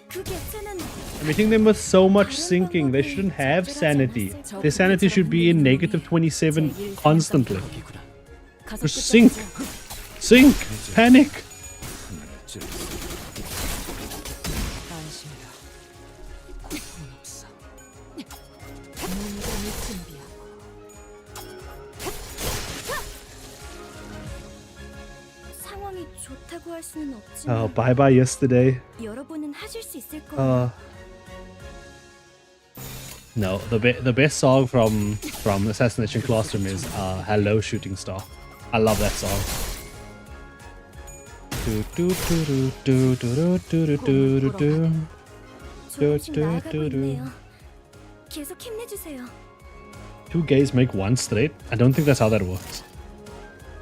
그 개체는 I'm hitting them with so much sinking. They shouldn't have sanity. Their sanity should be in negative 27 constantly. 거기구나. Just sink. Sink. Panic. 하늘을 찔러. 안심해라. 고통은 없어. 문장을 준비하고 상황이 좋다고 할 수는 없지만 Oh, bye bye yesterday. 여러분은 하실 수 있을 거예요. No, the best song from Assassination Classroom is Hello Shooting Star. I love that song. Do do do do do do do do do do. 조금씩 나아가고 있네요. 계속 힘내주세요. Two gays make one straight? I don't think that's how that works.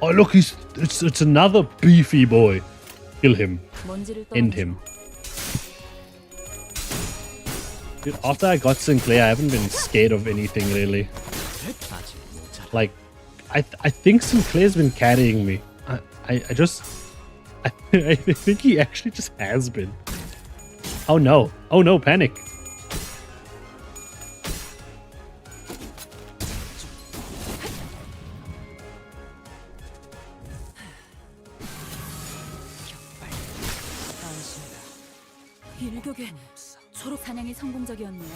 Oh look, it's another beefy boy. Kill him. 먼지를 End 떨어뜨려. him. Dude, after I got Sinclair, I haven't been scared of anything really. 아직 모자라. Like, I think Sinclair's been carrying me. I think he actually just has been. Oh no! Oh no! Panic! 일격에 초록 사냥이 성공적이었네요.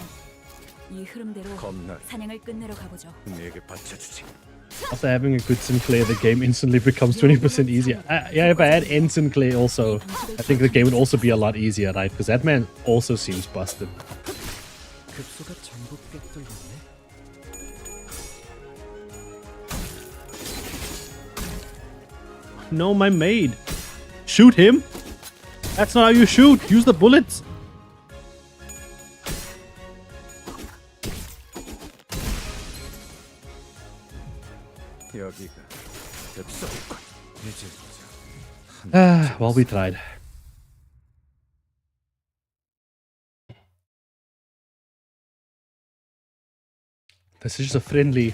이 흐름대로 겁나. 사냥을 끝내러 가보죠. 내게 바쳐주지. After having a good Sinclair, the game instantly becomes 20% easier. Yeah, if I had N Sinclair also, I think the game would also be a lot easier, right? Because that man also seems busted. 급소가 전부 꿰뚫렸네. No, my maid! Shoot him! That's not how you shoot! Use the bullets! 여기가 급소일걸. 이제 보자. Well, we tried. This is just a friendly.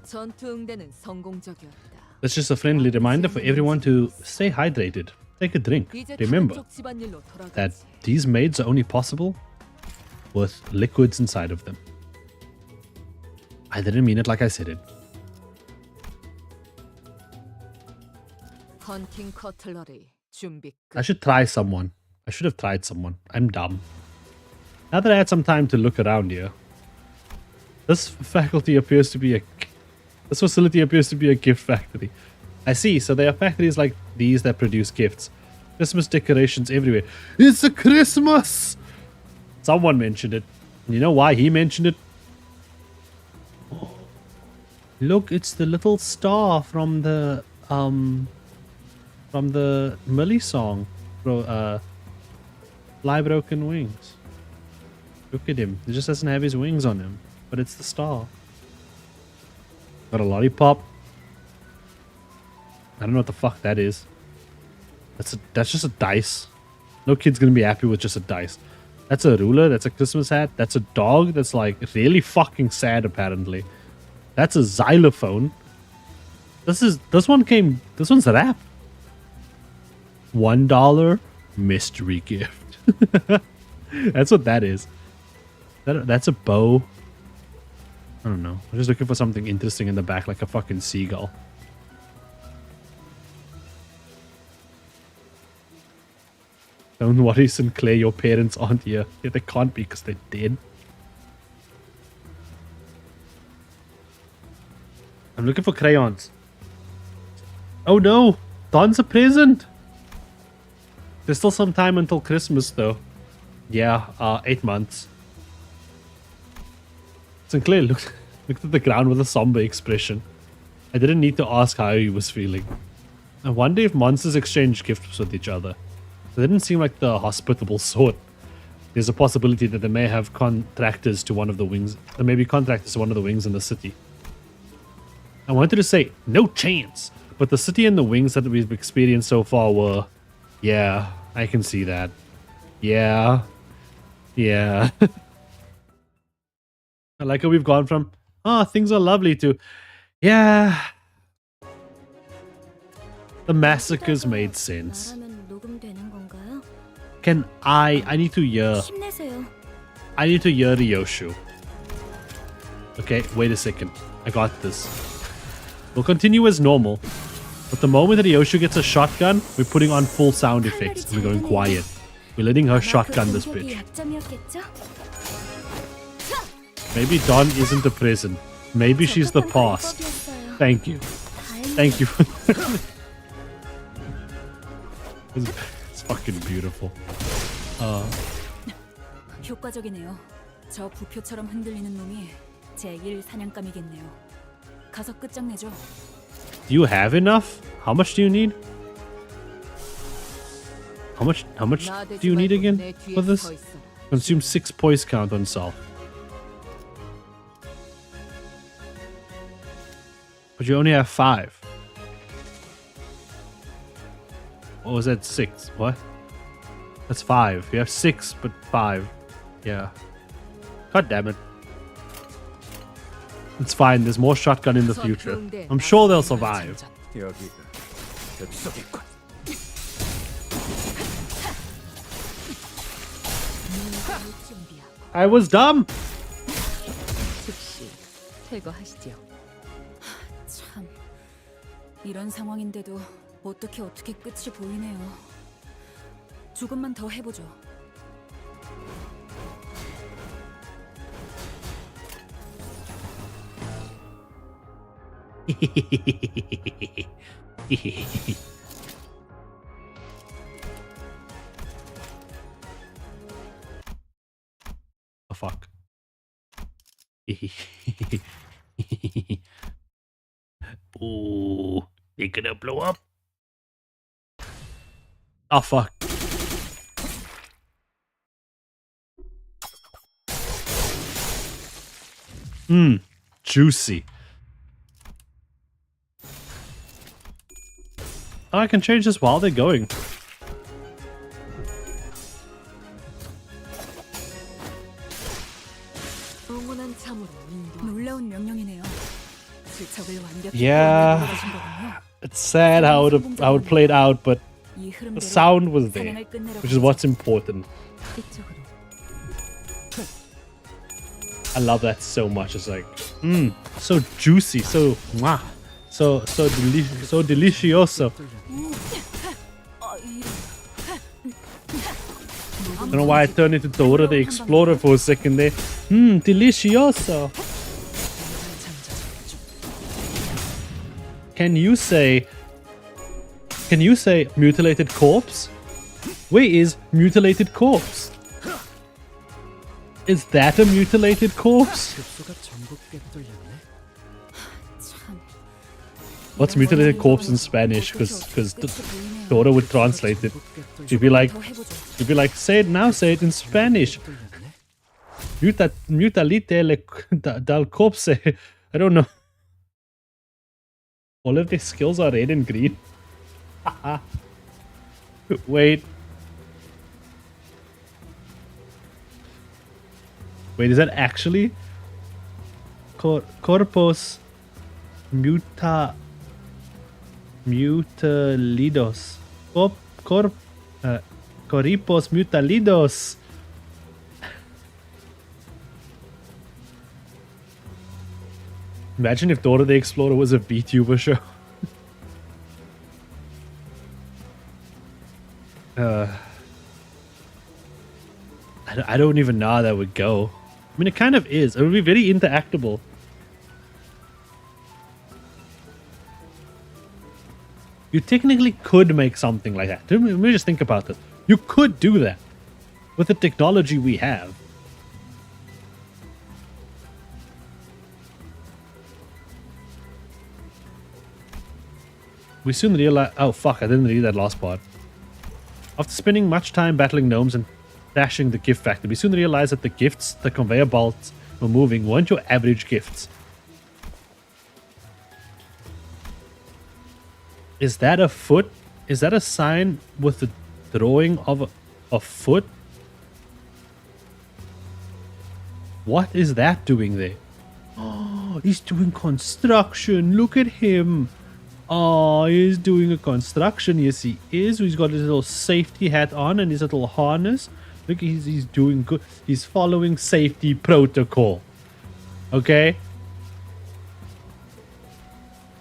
전투 응대는 성공적이었다. That's just a friendly reminder for everyone to stay hydrated. Take a drink. 이제 Remember 다른 쪽 집안일로 that 돌아가지. these maids are only possible with liquids inside of them. I didn't mean it like I said it. 헌팅 커틀러리 준비 끝. I should try someone. I should have tried someone. I'm dumb. Now that I had some time to look around here, this facility appears to be a gift factory. I see. So there are factories like these that produce gifts. Christmas decorations everywhere. It's a Christmas! Someone mentioned it. You know why he mentioned it? Look, it's the little star from the Millie song. Fly Broken Wings. Look at him. He just doesn't have his wings on him. But it's the star. Got a lollipop. I don't know what the fuck that is. That's just a dice. No kid's gonna be happy with just a dice. That's a ruler. That's a Christmas hat. That's a dog that's like really fucking sad apparently. That's a xylophone. This one's rap. $1 mystery gift. That's what that is. That's a bow. I don't know. I'm just looking for something interesting in the back, like a fucking seagull. Don't worry, Sinclair, your parents aren't here. Yeah, they can't be because they're dead. I'm looking for crayons. Oh no! Don's a present! There's still some time until Christmas though. Yeah, 8 months. Sinclair looked at the ground with a somber expression. I didn't need to ask how he was feeling. I wonder if monsters exchange gifts with each other. They didn't seem like the hospitable sort. There's a possibility that they may have contractors to one of the wings. There may be contractors to one of the wings in the city. I wanted to say, no chance. But the city and the wings that we've experienced so far were... Yeah, I can see that. Yeah. Yeah. I like how we've gone from, oh, things are lovely to, yeah. The massacres made sense. Can I need to hear. I need to hear Ryoshu. Okay, wait a second. I got this. We'll continue as normal. But the moment that Ryoshu gets a shotgun, we're putting on full sound effects. And we're going quiet. We're letting her shotgun this bitch. Maybe Dawn isn't the present. Maybe she's the past. Thank you. Thank you. It's fucking beautiful. 효과적이네요. 저 부표처럼 흔들리는 놈이 제1 사냥감이겠네요. 가서 끝장내죠. Do you have enough? How much do you need? How much do you need again for this? Consume 6 poise count on self. But you only have 5. Or was that 6? What? That's 5. You have 6, but 5. Yeah. God damn it. It's fine. There's more shotgun in the future. I'm sure they'll survive. I was dumb. 참, 이런 상황인데도 어떻게 끝이 보이네요. 조금만 더 해보죠. Oh fuck. Ooh, they gonna blow up. Oh fuck. Juicy. Oh, I can change this while they're going. 놀라운 명령이네요. 적을 완벽히 Yeah, it's sad how it played out, but the sound was there, which is what's important. I love that so much. It's like, so juicy, so mwah, so delicioso. I don't know why I turned into Dora the Explorer for a second there. Delicioso. Can you say mutilated corpse? Where is mutilated corpse? Is that a mutilated corpse? 급소가 전복게 뚫렸네. 참. What's mutilated corpse in Spanish? Because Dora would translate it. She'd be like, say it now, say it in Spanish. Mutalite dal corpse. I don't know. All of their skills are red and green. Wait. Wait, is that actually? Corpus mutalidos. Corpus mutalidos. Imagine if Dora the Explorer was a VTuber show. I don't even know how that would go. I mean, it kind of is. It would be very interactable. You technically could make something like that. Let me just think about this. You could do that with the technology we have. We soon realize... Oh, fuck. I didn't read that last part. After spending much time battling gnomes and trashing the gift factory, we soon realized that the gifts the conveyor belts were moving weren't your average gifts. Is that a foot? Is that a sign with the drawing of a foot? What is that doing there? Oh, he's doing construction. Look at him. Oh, he's doing a construction. Yes, he is. He's got his little safety hat on and his little harness. Look, he's doing good. He's following safety protocol. Okay?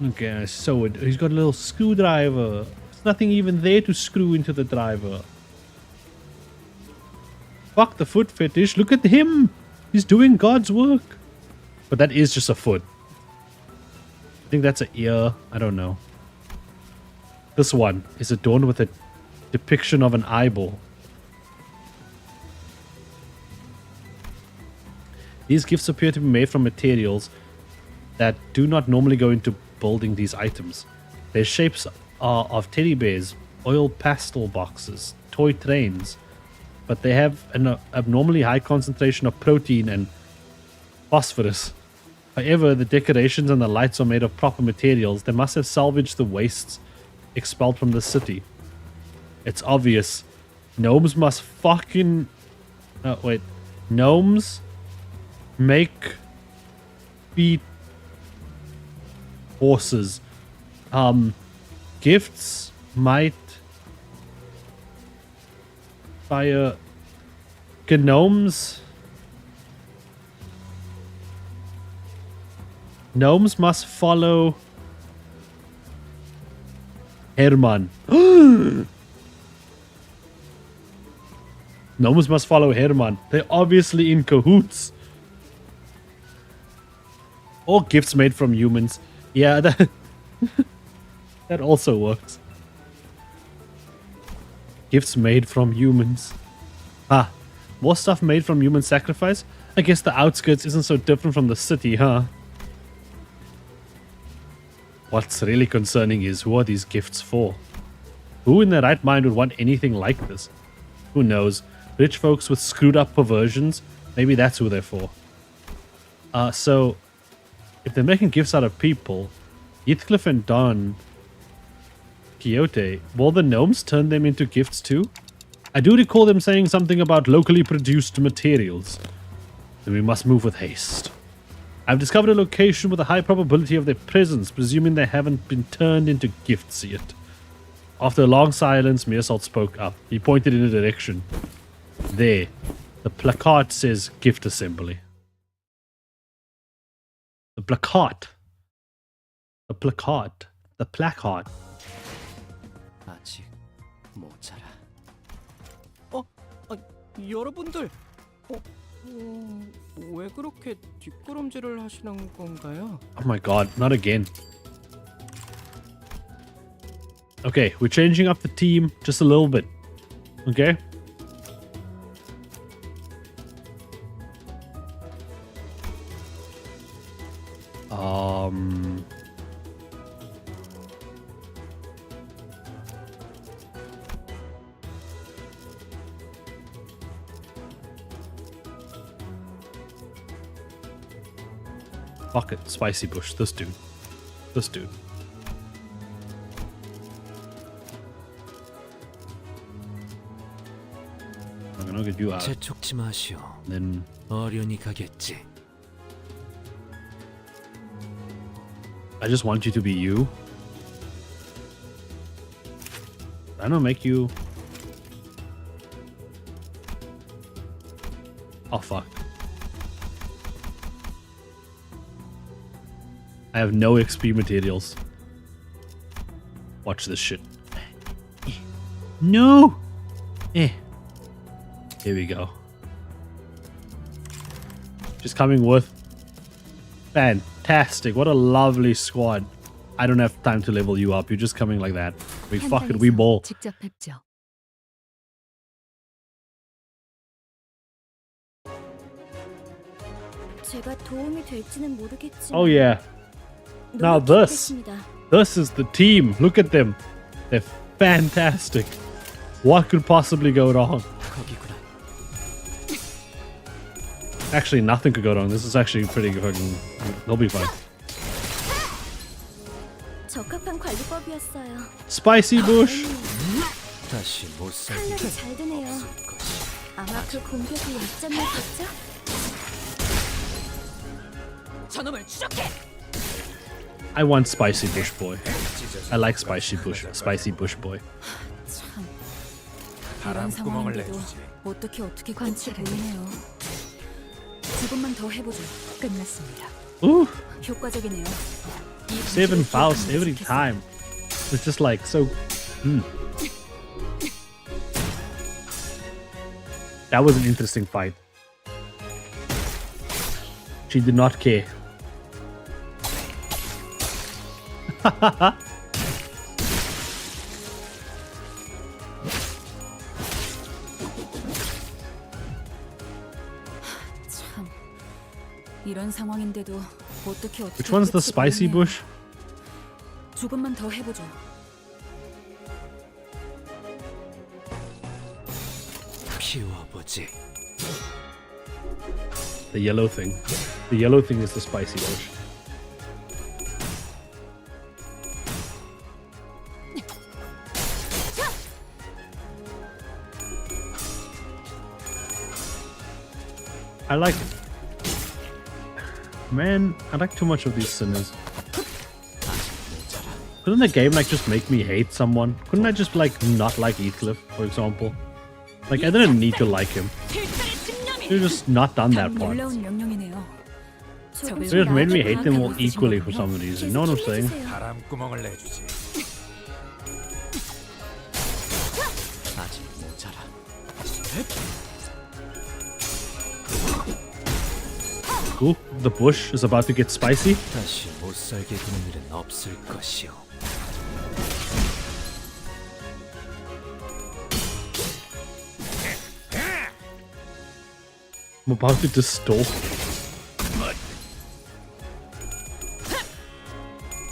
Okay, so he's got a little screwdriver. There's nothing even there to screw into the driver. Fuck the foot fetish. Look at him. He's doing God's work. But that is just a foot. I think that's an ear. I don't know. This one is adorned with a depiction of an eyeball. These gifts appear to be made from materials that do not normally go into building these items. Their shapes are of teddy bears, oil pastel boxes, toy trains, but they have an abnormally high concentration of protein and phosphorus. However, the decorations and the lights are made of proper materials. They must have salvaged the wastes expelled from the city. It's obvious. Gnomes must fucking... Oh, wait. Gnomes make feet horses. Gifts might fire gnomes. Gnomes must follow Herman. Gnomes must follow Herman. They're obviously in cahoots. Or gifts made from humans. Yeah, that, that also works. Gifts made from humans. Ah, more stuff made from human sacrifice? I guess the outskirts isn't so different from the city, huh? What's really concerning is, who are these gifts for? Who in their right mind would want anything like this? Who knows? Rich folks with screwed up perversions? Maybe that's who they're for. So, if they're making gifts out of people, Heathcliff and Don Quixote, will the gnomes turn them into gifts too? I do recall them saying something about locally produced materials. Then we must move with haste. I've discovered a location with a high probability of their presence, presuming they haven't been turned into gifts yet. After a long silence, Meersalt spoke up. He pointed in a direction. There. The placard says gift assembly. The placard. The placard. The placard. 아직 모자라. 여러분들. 왜 그렇게 뒷걸음질을 하시는 건가요? Oh my god, not again. Okay, we're changing up the team just a little bit. Okay? Fuck it, spicy bush. This dude. This dude. I'm gonna get you out. 재촉지 마시오. Then 어련히 가겠지. I just want you to be you. I don't make you. Oh fuck. I have no XP materials. Watch this shit. No! Eh. Here we go. Just coming with. Fantastic. What a lovely squad. I don't have time to level you up. You're just coming like that. We fuck it. We ball. 직접 뵙죠. 제가 도움이 될지는 모르겠지만 Oh yeah. Now this. This is the team. Look at them. They're fantastic. What could possibly go wrong? 거기구나. Actually, nothing could go wrong. This is actually pretty fucking... They'll be fine. 적합한 관리법이었어요. Spicy bush. 다시 못 살게. 칼날이 잘 드네요. 아마 그 공격이 약점이었겠죠? 저놈을 추적해. I want spicy bush boy. I like spicy bush boy. 참. 이런 바람구멍을 상황인데도 내주지. 어떻게 관치 보이네요. 조금만 더 해보죠. 끝났습니다. Ooh, 효과적이네요. 이 7 분위기를 fouls 조금 every 지켰어요. time. It's just like so... That was an interesting fight. She did not care. 참. 이런 상황인데도 어떻게 Which one's the 끝이 spicy 보이네요. bush? 조금만 더 해보죠. 피워보지. The yellow thing. The yellow thing is the spicy bush. I like it. Man, I like too much of these sinners. Couldn't the game like just make me hate someone? Couldn't I just like not like Heathcliff, for example? Like I didn't need to like him. Should have just not done that part. 놀라운 명령이네요. It just made me hate them all equally for some reason. You know what I'm saying? 바람구멍을 내주지. 아직 모자라. Ooh, the bush is about to get spicy. 다시 못 살게 두는 일은 없을 것이오. I'm about to distort.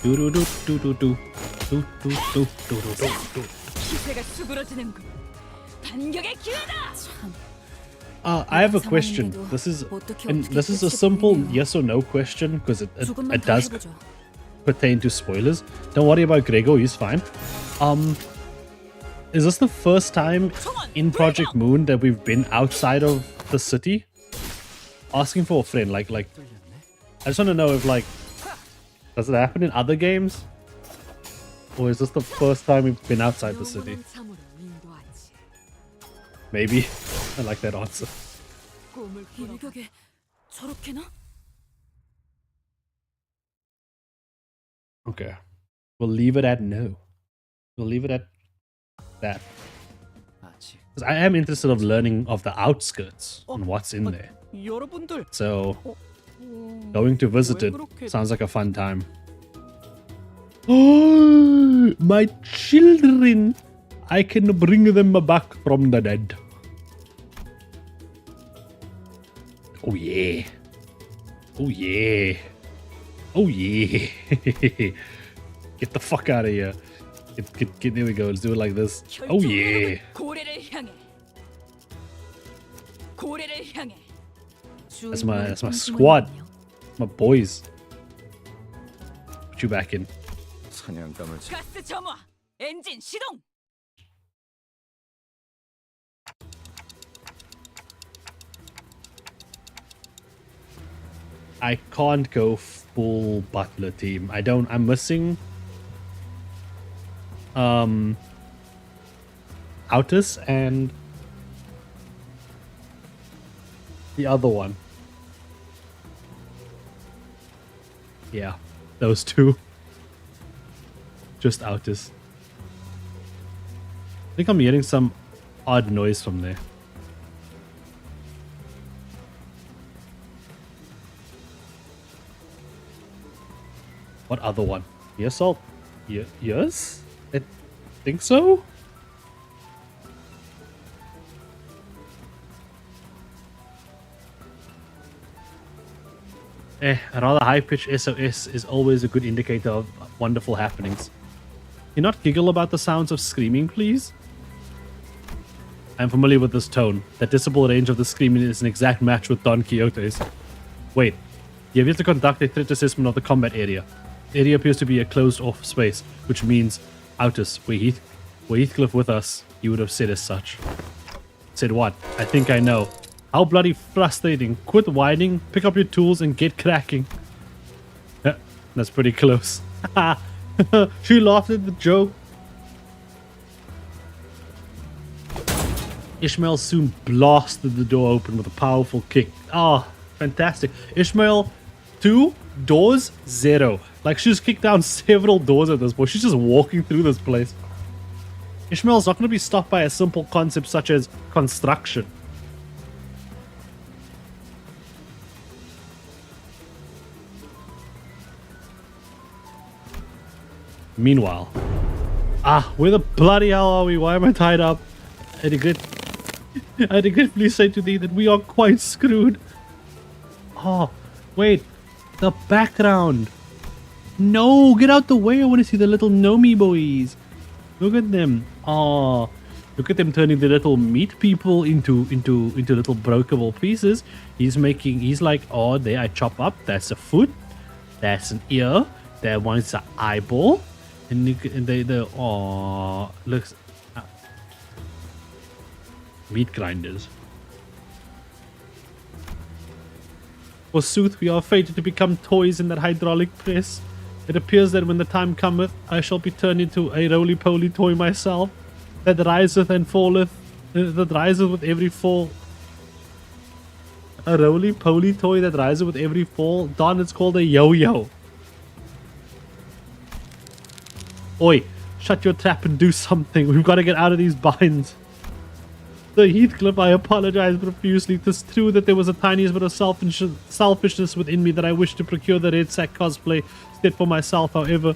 Do do do do do do do do do do do do. 기세가 수그러지는군. 반격의 기회다. 참. I have a question. This is a simple yes or no question because it does pertain to spoilers. Don't worry about Gregor, he's fine. Is this the first time in Project Moon that we've been outside of the city? Asking for a friend, like I just want to know if like does it happen in other games? Or is this the first time we've been outside the city? Maybe. I like that answer. 일격에 저렇게나? Okay. We'll leave it at no. We'll leave it at that. 아직. Because I am interested of learning of the outskirts and what's in there. 여러분들. So going to visit 왜 it 그렇게 sounds like a fun time. Oh, my children! I can bring them back from the dead. Oh yeah. Oh yeah. Oh yeah. Get the fuck out of here. Get, there we go. Let's do it like this. Oh yeah. That's my squad. My boys. Put you back in. 사냥감을 가스 점화. 엔진 시동. I can't go full butler team. I'm missing Autus and the other one. Yeah, those two. Just Autus. I think I'm hearing some odd noise from there. What other one? Yes, yes? I think so? A rather high-pitched SOS is always a good indicator of wonderful happenings. Can you not giggle about the sounds of screaming, please? I'm familiar with this tone. That decibel range of the screaming is an exact match with Don Quixote's. Wait, you have yet to conduct a threat assessment of the combat area. The area appears to be a closed-off space, which means, Autus, were Heathcliff with us, he would have said as such. Said what? I think I know. How bloody frustrating. Quit whining, pick up your tools, and get cracking. That's pretty close. She laughed at the joke. Ishmael soon blasted the door open with a powerful kick. Ah, fantastic. Ishmael, 2 doors, 0. Like, she's kicked down several doors at this point. She's just walking through this place. Ishmael's not going to be stopped by a simple concept such as construction. Meanwhile, where the bloody hell are we? Why am I tied up? I regretfully say to thee that we are quite screwed. Oh, wait, the background. No, get out the way. I want to see the little Nomi boys. Look at them. Oh, look at them turning the little meat people into little breakable pieces. He's like, oh, there I chop up. That's a foot. That's an ear. That one's an eyeball. And they oh, looks. Meat grinders. Forsooth, we are fated to become toys in that hydraulic press. It appears that when the time cometh, I shall be turned into a roly-poly toy myself, that riseth and falleth, that riseth with every fall. A roly-poly toy that rises with every fall. Don, it's called a yo-yo. Oi, shut your trap and do something. We've got to get out of these binds. Sir Heathcliff, I apologize profusely. 'Tis true that there was a tiniest bit of selfishness within me that I wished to procure the red sack cosplay set for myself. However,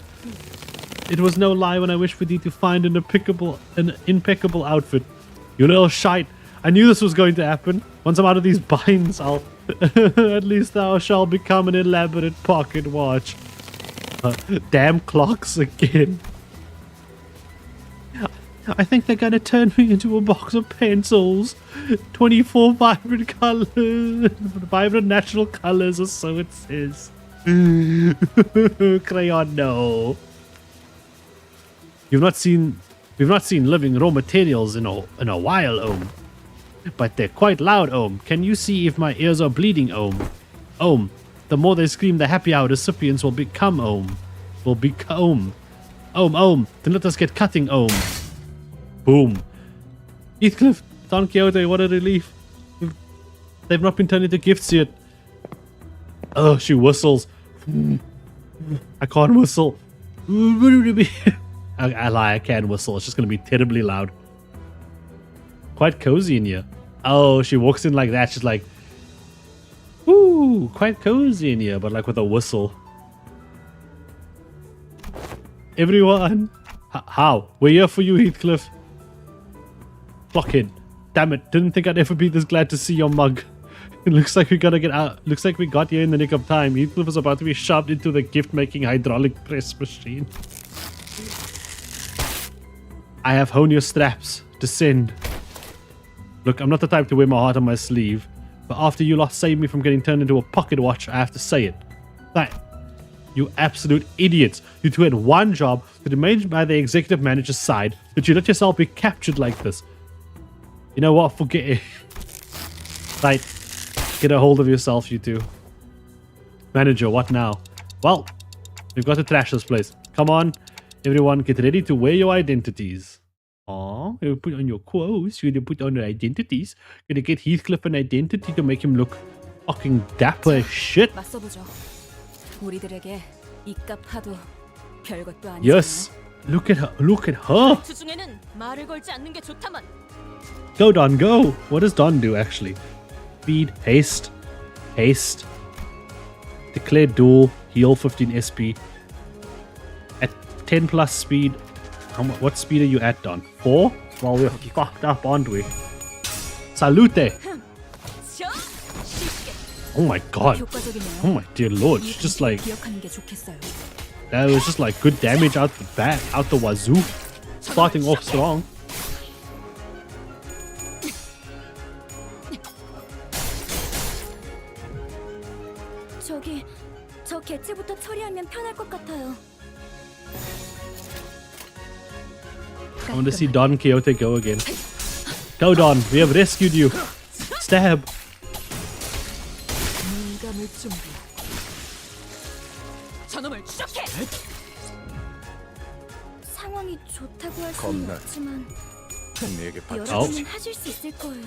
it was no lie when I wished for thee to find an impeccable outfit. You little shite. I knew this was going to happen. Once I'm out of these binds, I'll... at least thou shalt become an elaborate pocket watch. Damn clocks again. I think they're going to turn me into a box of pencils. 24 vibrant colors. Vibrant natural colors, or so it says. Crayon, no. We've not seen living raw materials in a while, Ohm. But they're quite loud, Ohm. Can you see if my ears are bleeding, Ohm? Ohm, the more they scream, the happier our recipients will become, Ohm. Ohm, then let us get cutting, Ohm. Boom. Heathcliff, Don Quixote, what a relief. They've not been turned into gifts yet. Oh, she whistles. I can't whistle. I lie, I can whistle. It's just going to be terribly loud. Quite cozy in here. Oh, she walks in like that. She's like, woo, quite cozy in here, but like with a whistle. Everyone. How? We're here for you, Heathcliff. Blockhead. Damn it. Didn't think I'd ever be this glad to see your mug. It looks like we gotta get out. Looks like we got here in the nick of time. Heathcliff was about to be shoved into the gift-making hydraulic press machine. I have hone your straps. Descend. Look, I'm not the type to wear my heart on my sleeve, but after you lot saved me from getting turned into a pocket watch, I have to say it. That, you absolute idiots. You two had one job to remain by the executive manager's side, but you let yourself be captured like this. You know what? Forget it. Right. Get a hold of yourself, you two. Manager, what now? Well, we've got to trash this place. Come on, everyone, get ready to wear your identities. Aw, you put on your clothes, you're gonna put on your identities. Gonna get Heathcliff an identity to make him look fucking dapper as shit. 맞서보죠. 우리들에게 이깟 하도 별것도 아니잖아요. Yes, look at her, look at her. 주중에는 말을 걸지 않는 게 좋다만. Go, Don, go. What does Don do, actually? Speed, haste, haste. Declare duel, heal 15 SP. At 10 plus speed, what speed are you at, Don? 4? Well, we're fucked up, aren't we? Salute! Oh my god. 효과적이네요. Oh my dear lord. It's just like, 기억하는 게 좋겠어요. that was just like good damage out the back, out the wazoo. Starting off strong. 저기, 저 개체부터 처리하면 편할 것 같아요. I want to see Don Quixote go again. Go, Don. We have rescued you. Stab. 눈 감을 준비. 저놈을 추적해. 상황이 좋다고 할 수는 없지만 내게 여러분은 하실 수 있을 거예요.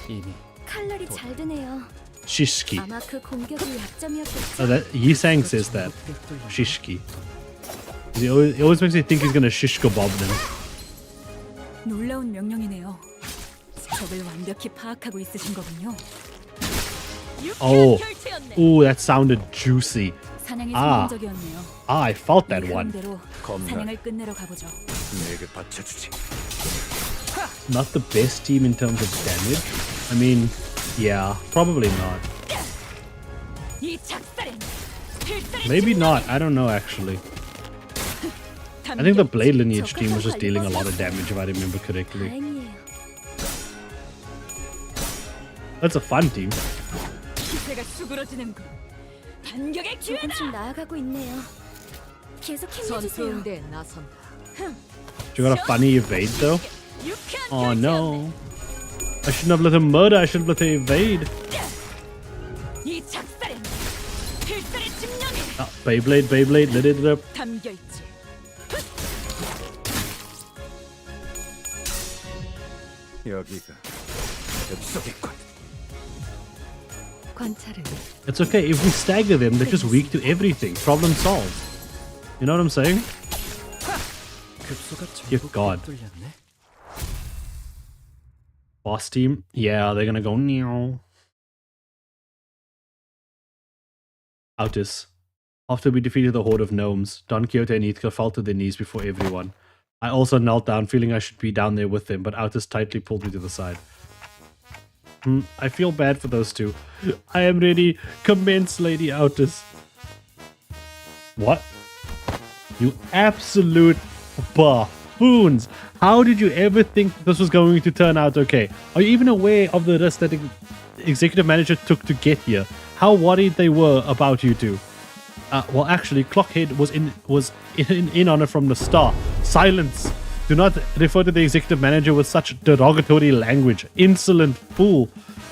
이미 칼날이 잘 드네요. Shishki. 아마 그 공격이 약점이었겠죠. Oh, that Yisang says that. Shishki. He always makes me think he's gonna shishko bob them. 놀라운 명령이네요. 적을 완벽히 파악하고 있으신 거군요. Oh, ooh, that sounded juicy. 사냥이 아. 성공적이었네요. Ah, I felt that one. 대로 사냥을 끝내러 가보죠. 내게 바쳐주지. Not the best team in terms of damage. I mean, yeah, probably not. 이 작살은 필살의 Maybe not. I don't know, actually. I think the Blade Lineage team was just dealing a lot of damage, if I remember correctly. 다행이에요. That's a fun team. 기세가 수그러지는군. 반격의 기회다. 조금씩 나아가고 있네요. 계속 힘내주세요. 전투응대에 나선다. You got a funny evade, though? Oh, no. I shouldn't have let him murder. I should have let him evade. 이 작살은 필살의 집념이 Ah, Beyblade, Beyblade, let it rip. 담겨있지. 여기가 엽속이군. 관찰은 It's okay. If we stagger them, they're just weak to everything. Problem solved. You know what I'm saying? 급소가 Dear 전부 God. 뚫렸네. Boss team? Yeah, they're gonna go meow. Outis. After we defeated the horde of gnomes, Don Quixote and Heathcliff fell to their knees before everyone. I also knelt down, feeling I should be down there with them, but Outis tightly pulled me to the side. I feel bad for those two. I am ready. Commence, Lady Outis. What? You absolute buffoons! How did you ever think this was going to turn out okay? Are you even aware of the risk that the executive manager took to get here? How worried they were about you two? Well, actually, Clockhead was in on it from the start. Silence! Do not refer to the executive manager with such derogatory language. Insolent fool.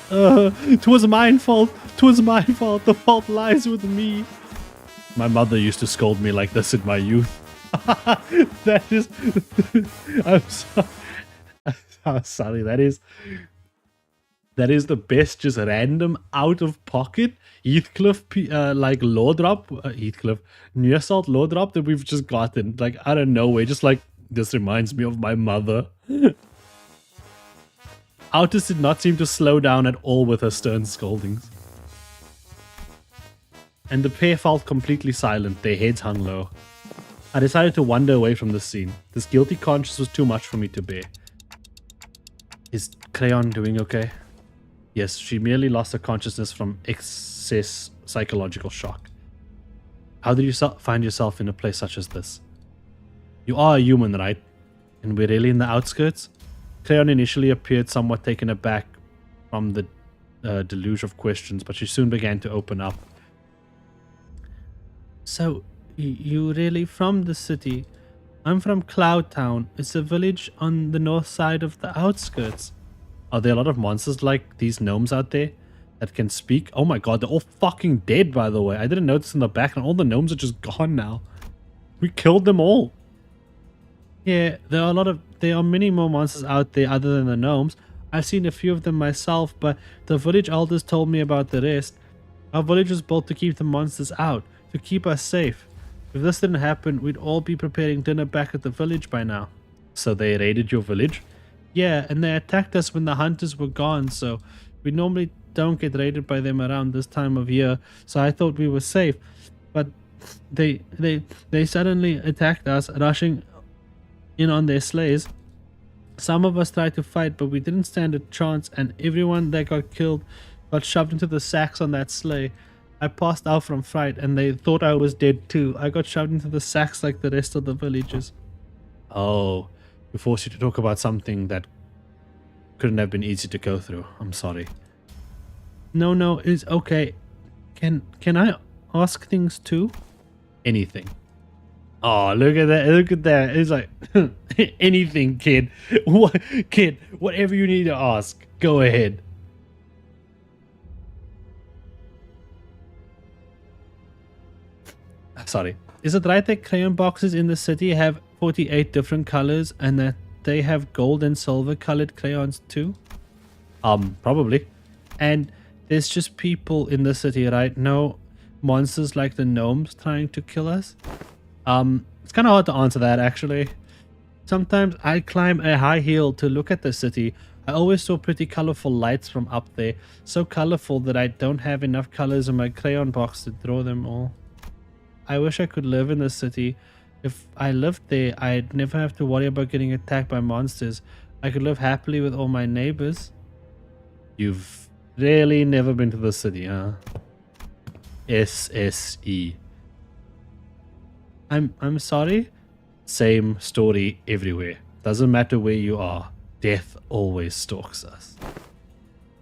'Twas my fault. 'Twas my fault. The fault lies with me. My mother used to scold me like this in my youth. That is... I'm sorry. I'm sorry. That is the best, just random, out of pocket Heathcliff, like low drop, Heathcliff, New Assault low drop that we've just gotten, like out of nowhere. Just like, this reminds me of my mother. Outis did not seem to slow down at all with her stern scoldings. And the pair felt completely silent, their heads hung low. I decided to wander away from the scene. This guilty conscience was too much for me to bear. Is Crayon doing okay? Yes, she merely lost her consciousness from excess psychological shock. How did you find yourself in a place such as this? You are a human, right? And we're really in the outskirts? Crayon initially appeared somewhat taken aback from the deluge of questions, but she soon began to open up. So, you really from the city? I'm from Cloud Town. It's a village on the north side of the outskirts. Are there a lot of monsters like these gnomes out there that can speak? Oh my god, they're all fucking dead, by the way. I didn't notice in the background. All the gnomes are just gone now. We killed them all. Yeah, there are many more monsters out there other than the gnomes. I've seen a few of them myself, but the village elders told me about the rest. Our village was built to keep the monsters out, to keep us safe. If this didn't happen, we'd all be preparing dinner back at the village by now. So they raided your village? Yeah, and they attacked us when the hunters were gone, so we normally don't get raided by them around this time of year, so I thought we were safe. But they suddenly attacked us, rushing in on their sleighs. Some of us tried to fight, but we didn't stand a chance, and everyone that got killed got shoved into the sacks on that sleigh. I passed out from fright, and they thought I was dead too. I got shoved into the sacks like the rest of the villagers. Oh, we forced you to talk about something that couldn't have been easy to go through. I'm sorry. No, it's okay. Can I ask things too? Anything. Oh, look at that. It's like, anything, kid. Kid, whatever you need to ask, go ahead. Sorry. Is it right that crayon boxes in the city have 48 different colors and that they have gold and silver colored crayons too? Probably. And there's just people in the city, right? No monsters like the gnomes trying to kill us? It's kind of hard to answer that, actually. Sometimes I climb a high hill to look at the city. I always saw pretty colorful lights from up there. So colorful that I don't have enough colors in my crayon box to draw them all. I wish I could live in the city. If I lived there, I'd never have to worry about getting attacked by monsters. I could live happily with all my neighbors. You've really never been to the city, huh? SSE. I'm sorry? Same story everywhere. Doesn't matter where you are. Death always stalks us.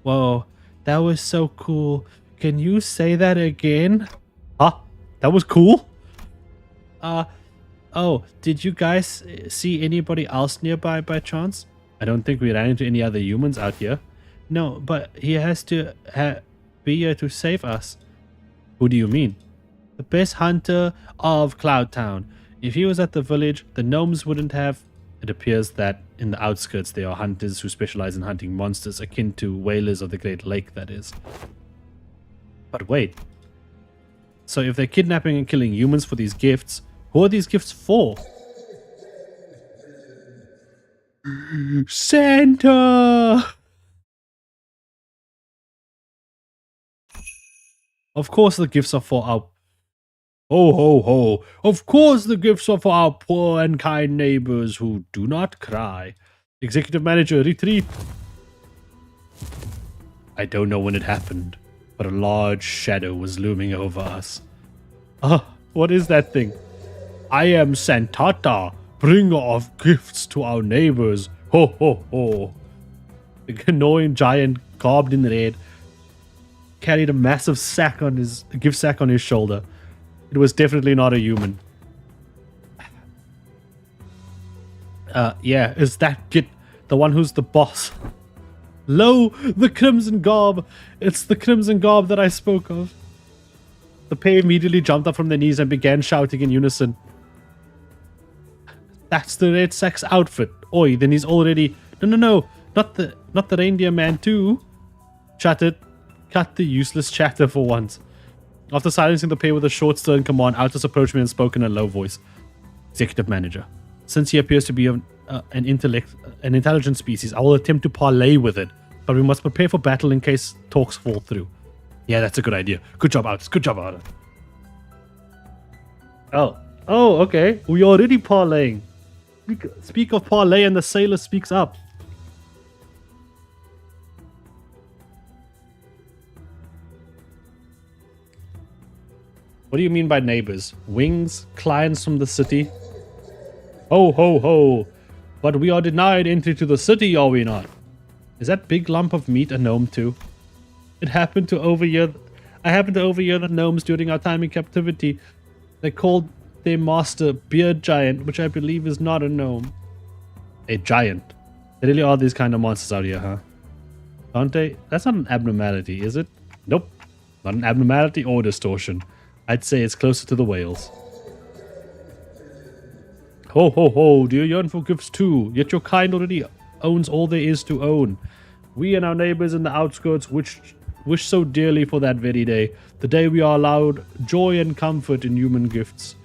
Whoa, that was so cool. Can you say that again? Huh? That was cool? Oh, did you guys see anybody else nearby by chance? I don't think we ran into any other humans out here. No, but he has to be here to save us. Who do you mean? The best hunter of Cloud Town. If he was at the village, the gnomes wouldn't have. It appears that in the outskirts there are hunters who specialize in hunting monsters akin to whalers of the Great Lake, that is. But wait. So if they're kidnapping and killing humans for these gifts, who are these gifts for? Santa! Of course the gifts are for our... Ho, ho, ho. Of course the gifts are for our poor and kind neighbors who do not cry. Executive Manager, retreat. I don't know when it happened, but a large shadow was looming over us. What is that thing? I am Santata, bringer of gifts to our neighbors. Ho, ho, ho. The annoying giant, garbed in red, carried a massive gift sack on his shoulder. It was definitely not a human. Yeah, is that Git the one who's the boss? Lo, the crimson garb! It's the crimson garb that I spoke of. The pair immediately jumped up from their knees and began shouting in unison. That's the red sack's outfit. Oi, then he's already... No, not the reindeer man too. Shut it. Cut the useless chatter for once. After silencing the pair with a short, stern command, Altus approached me and spoke in a low voice. Executive Manager, since he appears to be an intelligent species, I will attempt to parley with it, but we must prepare for battle in case talks fall through. Yeah, that's a good idea. Good job, Altus. Good job, Altus. Oh, okay. We already parleying. Speak of parley and the sailor speaks up. What do you mean by neighbors? Wings? Clients from the city? Ho, ho, ho. But we are denied entry to the city, are we not? Is that big lump of meat a gnome too? I happened to overhear the gnomes during our time in captivity. They called their master Beard Giant, which I believe is not a gnome. A giant. There really are these kind of monsters out here, huh? Dante, that's not an abnormality, is it? Nope. Not an abnormality or distortion. I'd say it's closer to the whales. Ho, ho, ho. Do you yearn for gifts too? Yet your kind already owns all there is to own. We and our neighbors in the outskirts wish so dearly for that very day. The day we are allowed joy and comfort in human gifts.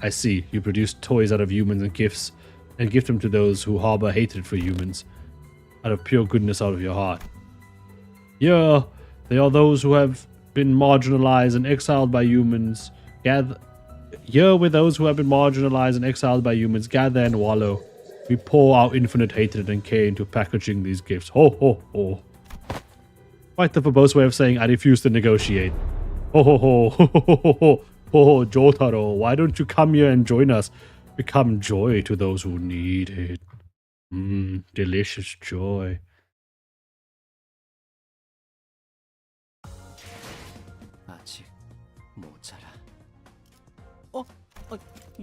I see. You produce toys out of humans and gifts, and give them to those who harbor hatred for humans, out of pure goodness out of your heart. Yeah, they are those who have been marginalized and exiled by humans. Here with those who have been marginalized and exiled by humans, gather and wallow. We pour our infinite hatred and care into packaging these gifts. Ho, ho, ho. Quite the verbose way of saying I refuse to negotiate. Ho, ho, ho, ho, ho, ho, ho, ho, Jotaro, why don't you come here and join us? Become joy to those who need it. Delicious joy. 아직 모자라.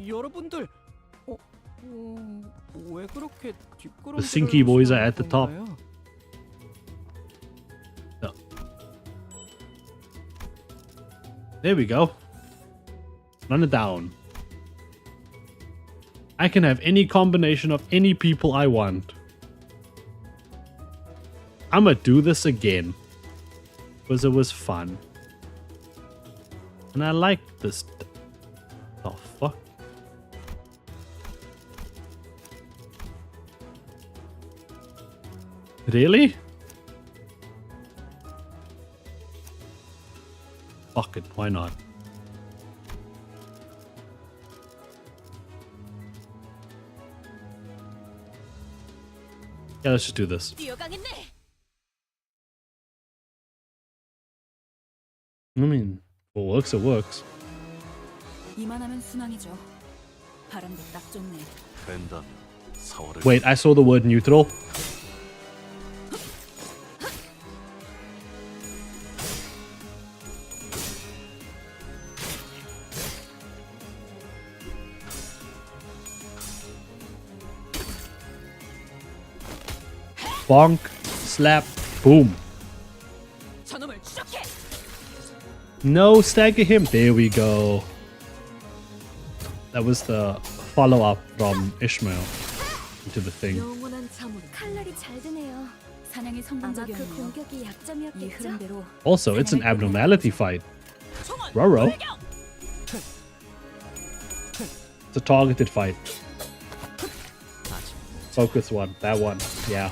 여러분들, 왜 그렇게 뒷걸음질을 The Sinky boys are at the top. 건가요? There we go. Run it down. I can have any combination of any people I want. I'm gonna do this again. Because it was fun. And I like this. The fuck? Really? Fuck it, why not? Yeah, let's just do this. I mean, if it works, it works. 이만하면 순항이죠. 바람도 딱 좋네. 된다면 4월을 Wait, I saw the word neutral. Bonk, slap, boom. 저놈을 추적해. No, stagger him. There we go. That was the follow-up from Ishmael into the thing. 영원한 참으로 칼날이 잘 드네요. 사냥이 아마 그 성공적이었네요. 공격이 이 약점이었겠죠? 흐름대로 Also, it's an abnormality fight. Roro. It's a targeted fight. Focus one. That one. Yeah.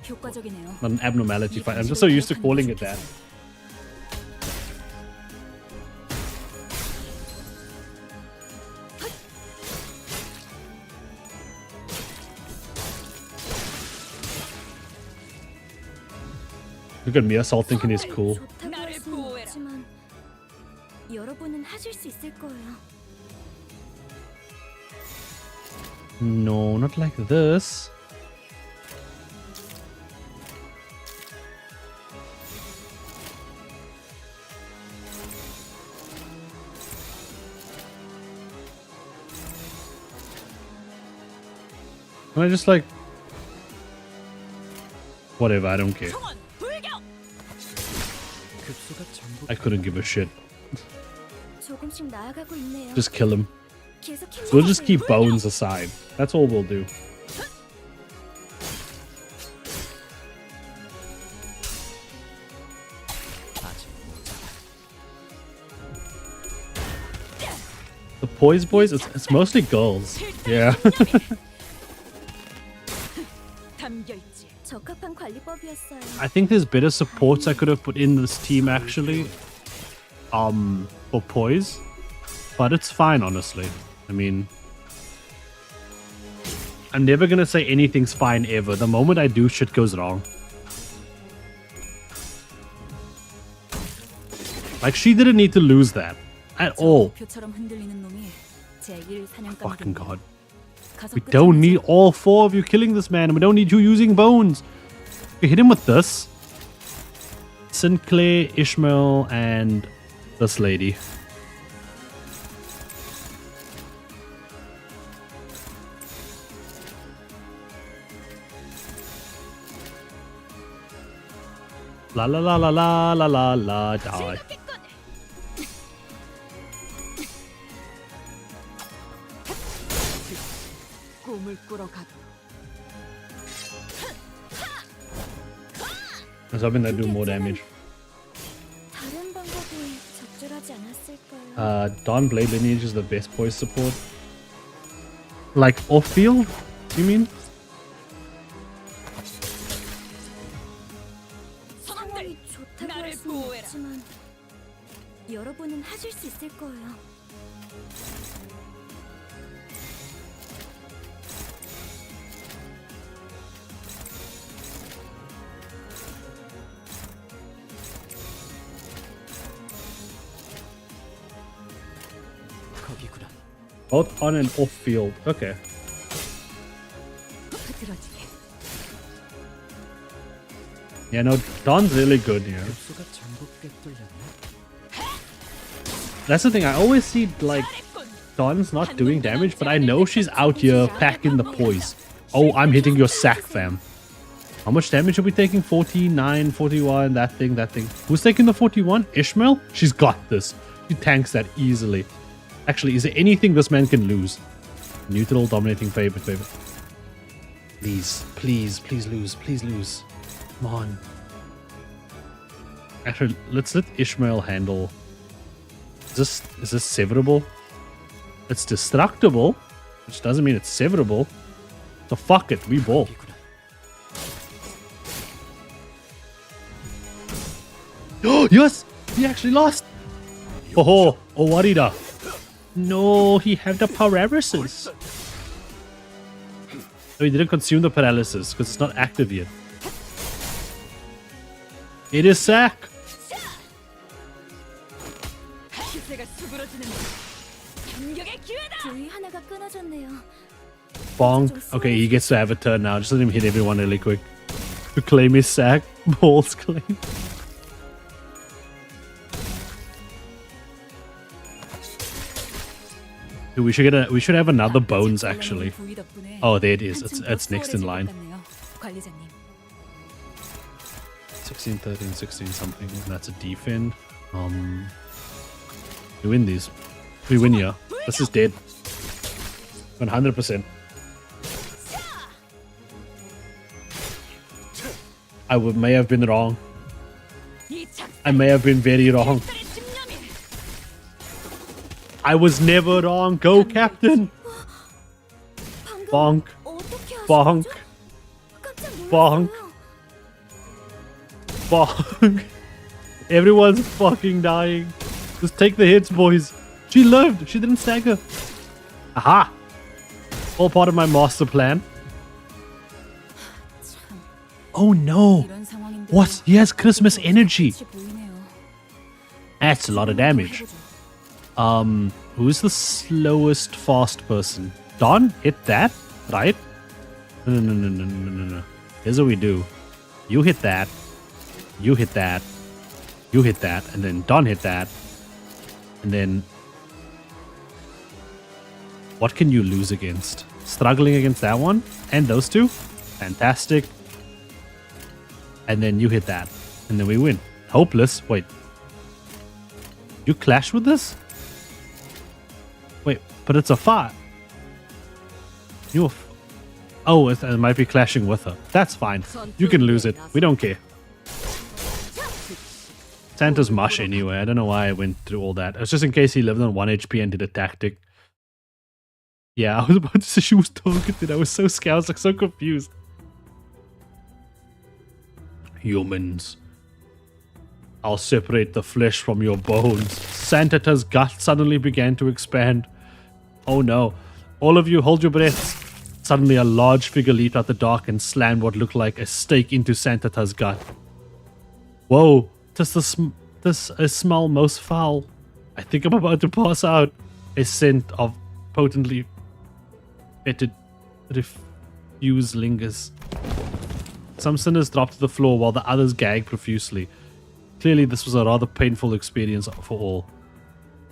효과적이네요. Not an abnormality fight. I'm just so used to calling it that. Look at me assault thinking he's cool. 좋다고 할 수는 없지만 여러분은 하실 수 있을 거예요. No, not like this. Can I just like... Whatever, I don't care. 급수가 전부 I couldn't give a shit. 조금씩 나아가고 있네요. Just kill him. 계속 We'll just 힘내세요. keep bones aside. That's all we'll do. 아직 모자라. The Poise Boys, it's mostly girls. Yeah. 담겨있지. 적합한 관리법이었어요. I think there's better supports I could have put in this team actually. For Poise. But it's fine, honestly. I mean, I'm never gonna say anything's fine ever. The moment I do, shit goes wrong. Like, she didn't need to lose that. at all. 표처럼 흔들리는 놈이 제1 Fucking 사냥감이겠네요. god. 가서 We don't need all 4 of you killing this man. We don't need you using bones. You hit him with this. Sinclair, Ishmael, and this lady. La la la la la la la la die. 꿈을 꾸러 가도 I was hoping they'd do more damage. 다른 방법이 적절하지 않았을까요? Dawn Blade Lineage is the best poise support. Like off field, you mean? 상황이 좋다고 할 수는 없지만 여러분은 하실 수 있을 거예요. 거기구나. Both on and off field. Okay. 흐트러지게. Yeah, no, Dawn's really good here. 수가 전부 꿰뚫렸네. That's the thing. I always see like Dawn's not doing damage, but I know she's out here packing the poise. Oh, I'm hitting your sack, fam. How much damage are we taking? 49, 41, that thing. Who's taking the 41? Ishmael? She's got this. She tanks that easily. Actually, is there anything this man can lose? Neutral, dominating, favorite. Please, please, please lose. Please lose. Come on. Actually, let's let Ishmael handle. Is this severable? It's destructible, which doesn't mean it's severable. So fuck it, we ball. Oh yes, he actually lost. Oh, Warida. No, he had the paralysis. Oh, he didn't consume the paralysis because it's not active yet. It is sack. 교위 하나가 끊어졌네요. Bonk. Okay, he gets to have a turn now. Just let him hit everyone really quick. To claim his sack. Balls claim. Dude, we should have another bones actually. Oh, there it is. It's next in line. 16, 13, 16 something. That's a defend. We win these. We win here. This is dead. 100%. I may have been wrong. I may have been very wrong. I was never wrong. Go, Captain. Bonk. Bonk. Bonk. Bonk. Everyone's fucking dying. Just take the hits, boys. She lived. She didn't stagger. Aha. All part of my master plan. Oh no. What? He has Christmas energy. That's a lot of damage. Who's the slowest fast person? Don, hit that, right? No. Here's what we do. You hit that. You hit that. You hit that. And then Don hit that. And then... What can you lose against? Struggling against that one? And those two? Fantastic. And then you hit that. And then we win. Hopeless. Wait. You clash with this? Wait, but it's a 5. Oh, it might be clashing with her. That's fine. You can lose it. We don't care. Santa's mush anyway. I don't know why I went through all that. It was just in case he lived on 1 HP and did a tactic. Yeah, I was about to say she was targeted. I was so scared. I was like so confused. Humans. I'll separate the flesh from your bones. Santata's gut suddenly began to expand. Oh no. All of you, hold your breaths. Suddenly a large figure leaped out the dark and slammed what looked like a stake into Santata's gut. Whoa. This smell most foul. I think I'm about to pass out. A scent of potently fetid refuse lingers. Some sinners drop to the floor while the others gag profusely. Clearly, this was a rather painful experience for all.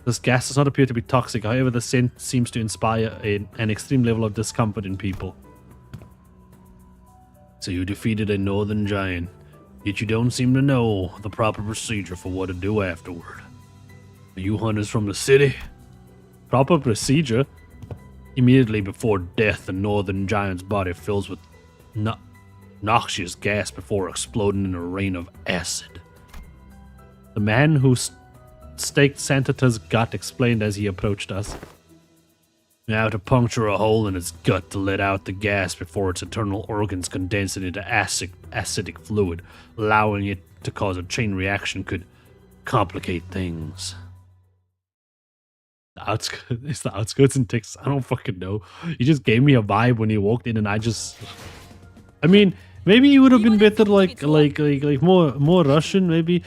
This gas does not appear to be toxic, however, the scent seems to inspire an extreme level of discomfort in people. So you defeated a northern giant, yet you don't seem to know the proper procedure for what to do afterward. Are you hunters from the city? Proper procedure? Immediately before death, the northern giant's body fills with noxious gas before exploding in a rain of acid. The man who staked Santata's gut explained as he approached us. Now to puncture a hole in its gut to let out the gas before its internal organs condense it into acidic fluid, allowing it to cause a chain reaction could complicate things. It's the outskirts in Texas. I don't fucking know. He just gave me a vibe when he walked in, and I mean, maybe he would have been better like more Russian. Maybe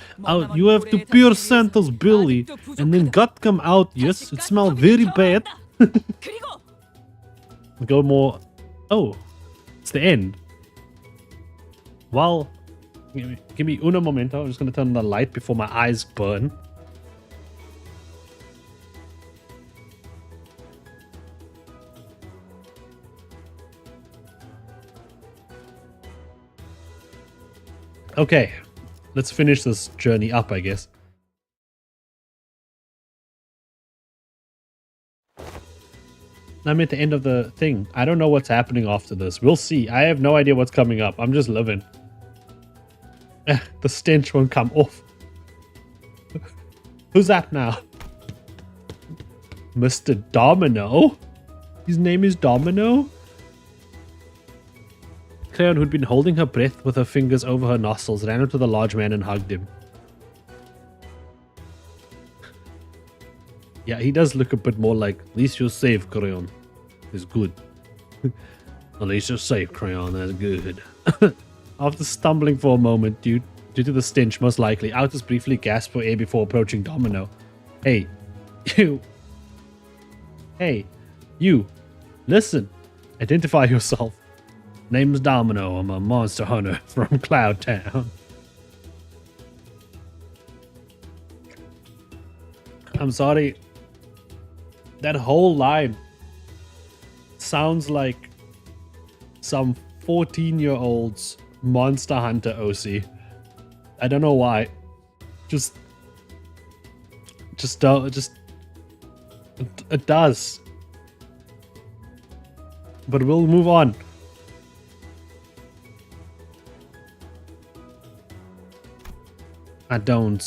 you have to pure Santa's belly, and then gut come out. Yes, it smells very bad. Go more. Oh, it's the end. Well, give me uno momento. I'm just gonna turn on the light before my eyes burn. Okay, let's finish this journey up, I guess. I'm at the end of the thing. I don't know what's happening after this. We'll see. I have no idea what's coming up. I'm just living. The stench won't come off. Who's that now? Mr. Domino? His name is Domino? Crayon, who'd been holding her breath with her fingers over her nostrils, ran up to the large man and hugged him. Yeah, he does look a bit more like, at least you're safe, Crayon. It's good. At least you're safe, Crayon. That's good. After stumbling for a moment, due to the stench, most likely, Altus briefly gasped for air before approaching Domino. Hey, you. Hey, you. Listen. Identify yourself. Name's Domino. I'm a monster hunter from Cloud Town. I'm sorry. That whole line sounds like some 14-year-old's Monster Hunter OC. I don't know why. It does. But we'll move on. I don't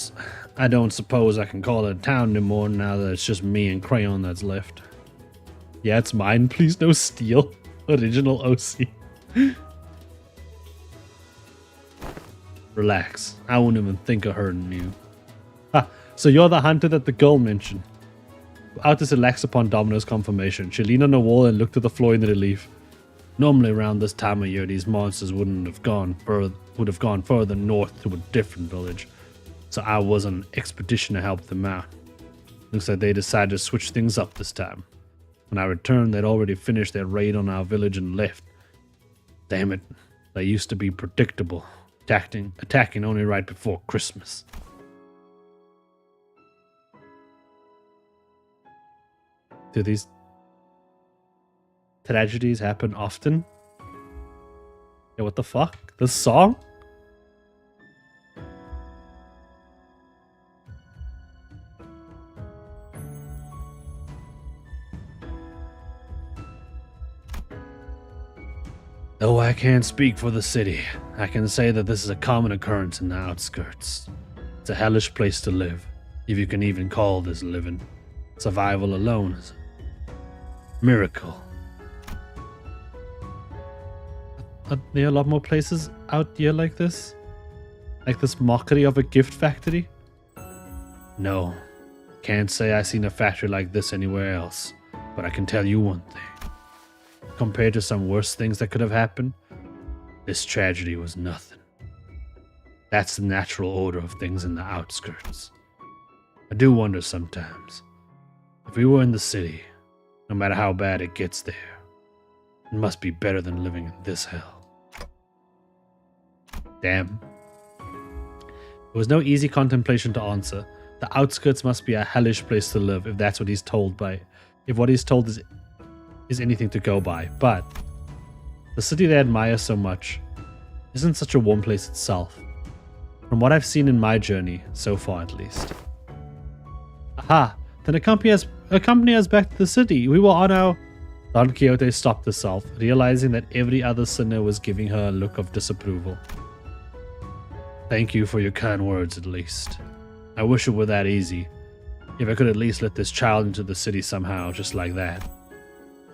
suppose I can call it a town anymore now that it's just me and Crayon that's left. Yeah, it's mine. Please no steal. Original OC. Relax. I won't even think of hurting you. Ah, so you're the hunter that the girl mentioned. Altus relaxed upon Domino's confirmation. She leaned on the wall and looked at the floor in relief. Normally around this time of year, these monsters would have gone further north to a different village. So I was on an expedition to help them out. Looks like they decided to switch things up this time. When I returned, they'd already finished their raid on our village and left. Damn it, they used to be predictable, attacking only right before Christmas. Do these tragedies happen often? Yeah, what the fuck? This song? Though I can't speak for the city, I can say that this is a common occurrence in the outskirts. It's a hellish place to live, if you can even call this living. Survival alone is a miracle. Are there a lot more places out here like this? Like this mockery of a gift factory? No, can't say I've seen a factory like this anywhere else, but I can tell you one thing. Compared to some worse things that could have happened, this tragedy was nothing. That's the natural order of things in the outskirts. I do wonder sometimes, if we were in the city, no matter how bad it gets there, it must be better than living in this hell. Damn. There was no easy contemplation to answer. The outskirts must be a hellish place to live if that's what he's told by. If what he's told is anything to go by. But the city they admire so much isn't such a warm place itself. From what I've seen in my journey, so far at least. Aha! Then accompany us back to the city. We were on our... Don Quixote stopped herself, realizing that every other sinner was giving her a look of disapproval. Thank you for your kind words, at least. I wish it were that easy. If I could at least let this child into the city somehow, just like that.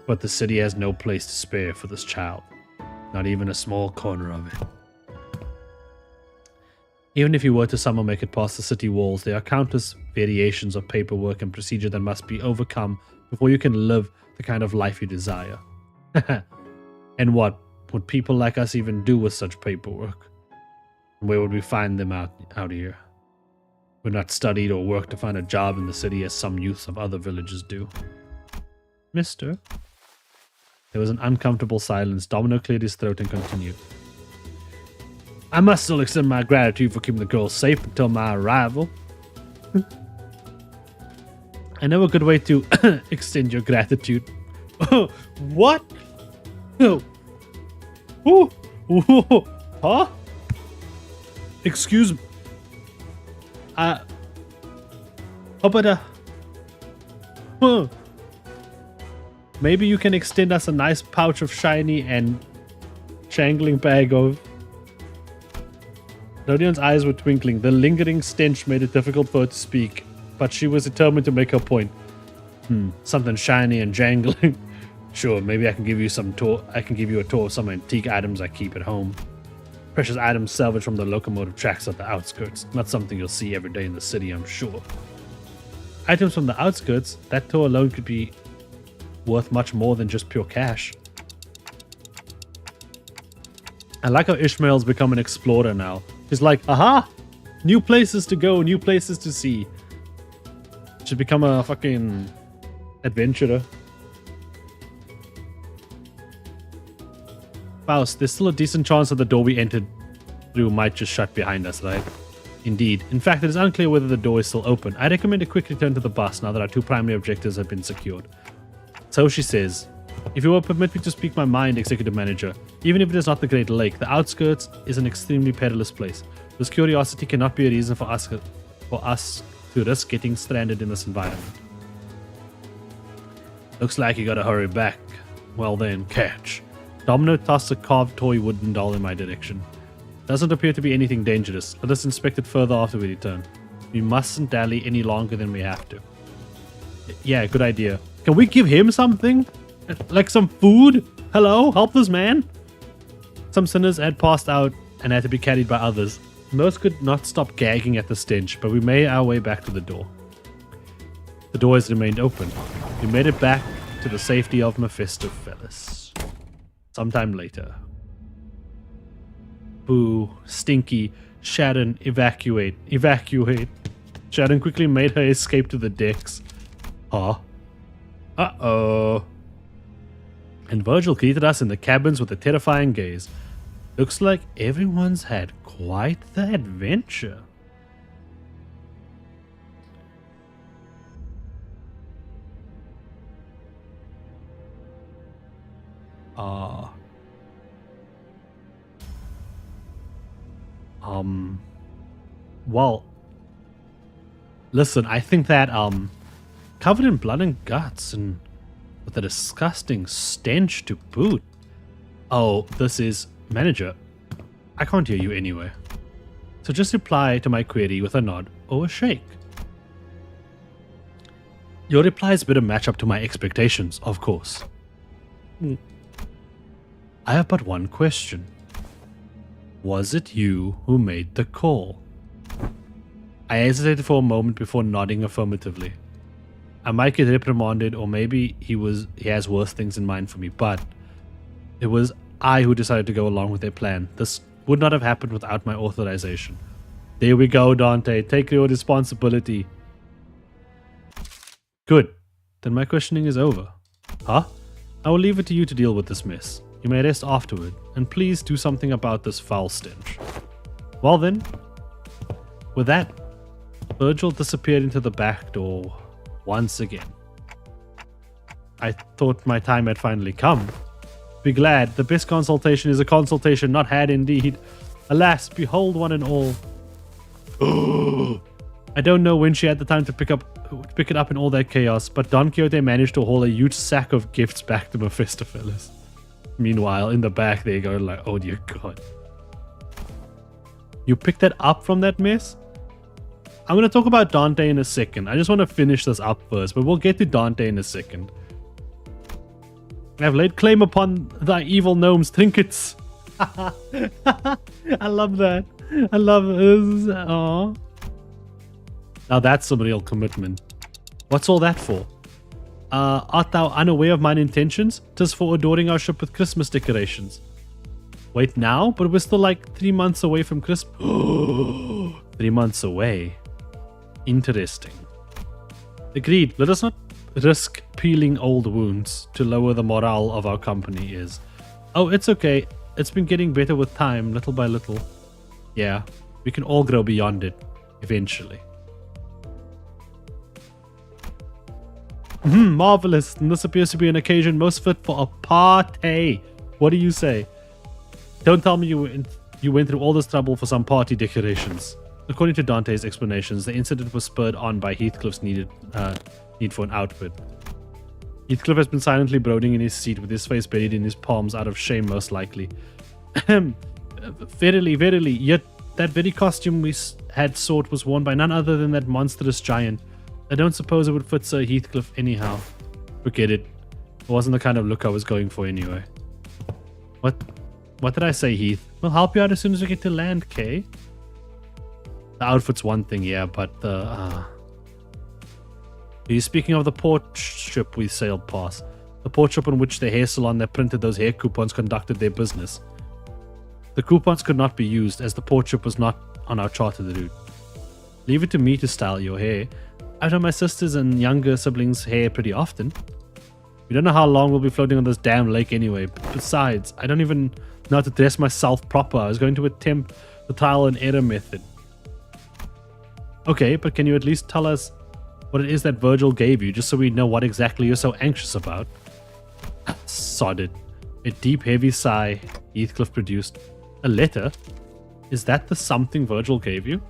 But the city has no place to spare for this child. Not even a small corner of it. Even if you were to somehow make it past the city walls, there are countless variations of paperwork and procedure that must be overcome before you can live the kind of life you desire. And what would people like us even do with such paperwork? Where would we find them out here? We're not studied or worked to find a job in the city as some youths of other villages do. Mister? There was an uncomfortable silence. Domino cleared his throat and continued. I must still extend my gratitude for keeping the girl safe until my arrival. I know a good way to extend your gratitude. What? No. Ooh. Ooh. Huh? Excuse me. Maybe you can extend us a nice pouch of shiny and jangling bag of... Rodian's eyes were twinkling. The lingering stench made it difficult for her to speak, but she was determined to make her point. Something shiny and jangling. Sure, maybe I can give you a tour of some antique items I keep at home. Precious items salvaged from the locomotive tracks at the outskirts. Not something you'll see every day in the city, I'm sure. Items from the outskirts? That tour alone could be worth much more than just pure cash. I like how Ishmael's become an explorer now. He's like, aha! New places to go, new places to see. Should become a fucking adventurer. Faust, there's still a decent chance that the door we entered through might just shut behind us, right? Indeed. In fact, it is unclear whether the door is still open. I recommend a quick return to the bus now that our two primary objectives have been secured. So she says, if you will permit me to speak my mind, Executive Manager, even if it is not the Great Lake, the outskirts is an extremely perilous place. This curiosity cannot be a reason for us to risk getting stranded in this environment. Looks like you gotta hurry back. Well then, catch. Domino tossed a carved toy wooden doll in my direction. Doesn't appear to be anything dangerous. Let us inspect it further after we return. We mustn't dally any longer than we have to. Yeah, good idea. Can we give him something? Like some food? Hello? Help this man? Some sinners had passed out and had to be carried by others. Most could not stop gagging at the stench, but we made our way back to the door. The door has remained open. We made it back to the safety of Mephistopheles. Sometime later. Boo. Stinky. Sharon, evacuate. Evacuate. Sharon quickly made her escape to the decks. Huh? Uh-oh. And Virgil greeted us in the cabins with a terrifying gaze. Looks like everyone's had quite the adventure. Well, listen, I think that, covered in blood and guts and with a disgusting stench to boot. Oh, this is Manager. I can't hear you anyway. So just reply to my query with a nod or a shake. Your replies better match up to my expectations, of course. I have but one question. Was it you who made the call? I hesitated for a moment before nodding affirmatively. I might get reprimanded, or maybe he has worse things in mind for me, but it was I who decided to go along with their plan. This would not have happened without my authorization. There we go, Dante. Take your responsibility. Good. Then my questioning is over. Huh? I will leave it to you to deal with this mess. You may rest afterward, and please do something about this foul stench. Well then, with that, Virgil disappeared into the back door once again. I thought my time had finally come. Be glad, the best consultation is a consultation not had indeed. Alas, behold one and all. I don't know when she had the time to pick it up in all that chaos, but Don Quixote managed to haul a huge sack of gifts back to Mephistopheles. Meanwhile, in the back they go like, oh dear god. You picked that up from that mess? I'm going to talk about Dante in a second. I just want to finish this up first, but we'll get to Dante in a second. I've laid claim upon thy evil gnome's trinkets. I love that. I love this. Aww. Now that's some real commitment. What's all that for? Art thou unaware of mine intentions? 'Tis for adoring our ship with Christmas decorations. Wait now? But we're still like 3 months away from Christmas. 3 months away. Interesting. Agreed. Let us not risk peeling old wounds to lower the morale of our company is. Oh, it's okay. It's been getting better with time, little by little. Yeah, we can all grow beyond it, eventually. Marvelous. And this appears to be an occasion most fit for a party. What do you say? Don't tell me you went through all this trouble for some party decorations. According to Dante's explanations, the incident was spurred on by Heathcliff's need for an outfit. Heathcliff has been silently brooding in his seat with his face buried in his palms out of shame, most likely. Verily, verily, yet that very costume we had sought was worn by none other than that monstrous giant. I don't suppose it would fit Sir Heathcliff anyhow. Forget it. It wasn't the kind of look I was going for anyway. What did I say, Heath? We'll help you out as soon as we get to land, Kay? The outfit's one thing, yeah, but the... Are you speaking of the port ship we sailed past? The port ship on which the hair salon that printed those hair coupons conducted their business. The coupons could not be used as the port ship was not on our chartered route. Leave it to me to style your hair. I've done my sisters and younger siblings' hair pretty often. We don't know how long we'll be floating on this damn lake anyway. Besides, I don't even know how to dress myself proper. I was going to attempt the trial and error method. Okay, but can you at least tell us what it is that Virgil gave you, just so we know what exactly you're so anxious about? Sodded. A deep, heavy sigh Heathcliff produced. A letter? Is that the something Virgil gave you?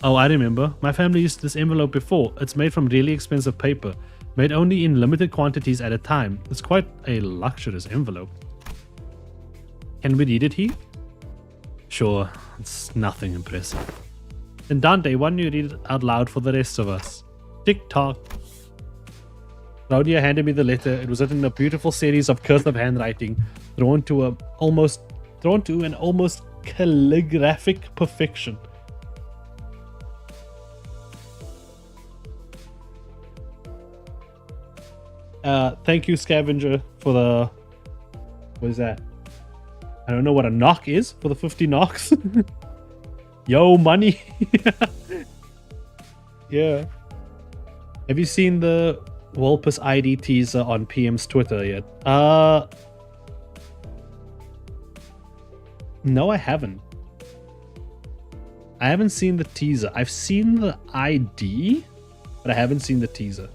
Oh, I remember. My family used this envelope before. It's made from really expensive paper, made only in limited quantities at a time. It's quite a luxurious envelope. Can we read it, Heath? Sure, it's nothing impressive. Then Dante, why don't you read it out loud for the rest of us? Tick-tock. Claudia handed me the letter. It was written in a beautiful series of cursive handwriting, drawn to an almost calligraphic perfection. Thank you, Scavenger, for the... What is that? I don't know what a knock is for the 50 knocks. Yo, money. Yeah. Have you seen the Walpus ID teaser on PM's Twitter yet? No, I haven't. I haven't seen the teaser. I've seen the ID, but I haven't seen the teaser.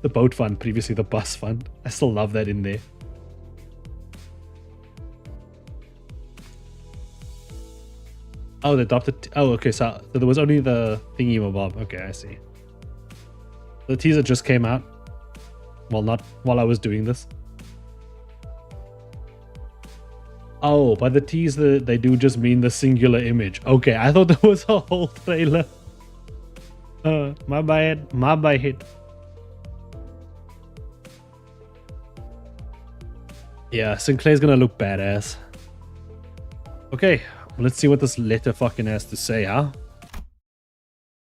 The boat fund, previously the bus fund. I still love that in there. Oh, they adopted... Oh, okay, so there was only the thingy-mabob. Okay, I see. The teaser just came out. Well, not while I was doing this. Oh, by the teaser, they do just mean the singular image. Okay, I thought there was a whole trailer. My bad. My bad. Yeah, Sinclair's gonna look badass. Okay, let's see what this letter fucking has to say, huh?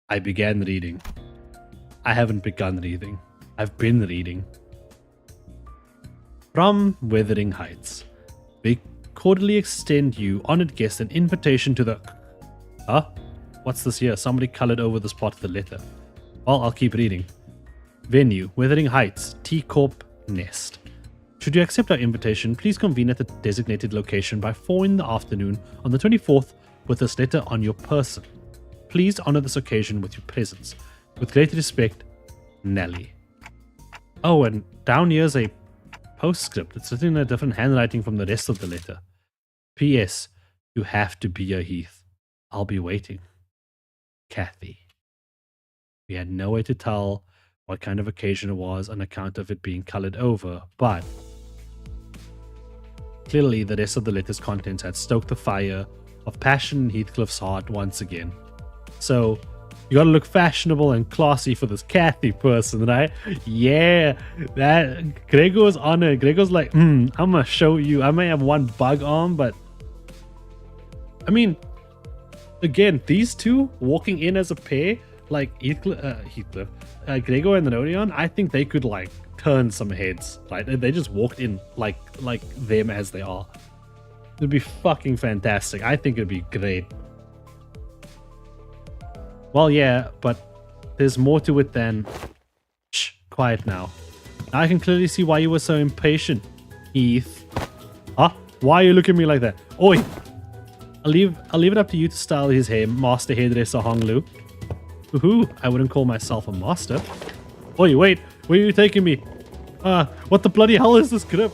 I began reading. I haven't begun reading. I've been reading. From Wuthering Heights. We cordially extend you, honored guest, an invitation to the... Huh? What's this here? Somebody colored over this part of the letter. Well, I'll keep reading. Venue, Wuthering Heights, T Corp Nest. Should you accept our invitation, please convene at the designated location by 4 in the afternoon on the 24th with this letter on your person. Please honor this occasion with your presence. With great respect, Nelly. Oh, and down here's a postscript. It's written in a different handwriting from the rest of the letter. P.S. You have to be a Heath. I'll be waiting. Kathy. We had no way to tell what kind of occasion it was on account of it being colored over, but clearly the rest of the letter's contents had stoked the fire of passion in Heathcliff's heart once again. So, you gotta look fashionable and classy for this Kathy person, right? Yeah, that Gregor's on it. Gregor's like, I'm gonna show you. I may have one bug on, but I mean, again, these two walking in as a pair, like Heathcliff, Gregor and Rodion, I think they could like turn some heads, right? They just walked in like them as they are. It'd be fucking fantastic. I think it'd be great. Well, yeah, but there's more to it than... Shh, quiet now. Now I can clearly see why you were so impatient, Heath. Huh? Why are you looking at me like that? Oi! I'll leave it up to you to style his hair, Master Hairdresser Honglu. Woohoo! I wouldn't call myself a master. Oi, wait! Where are you taking me? What the bloody hell is this grip?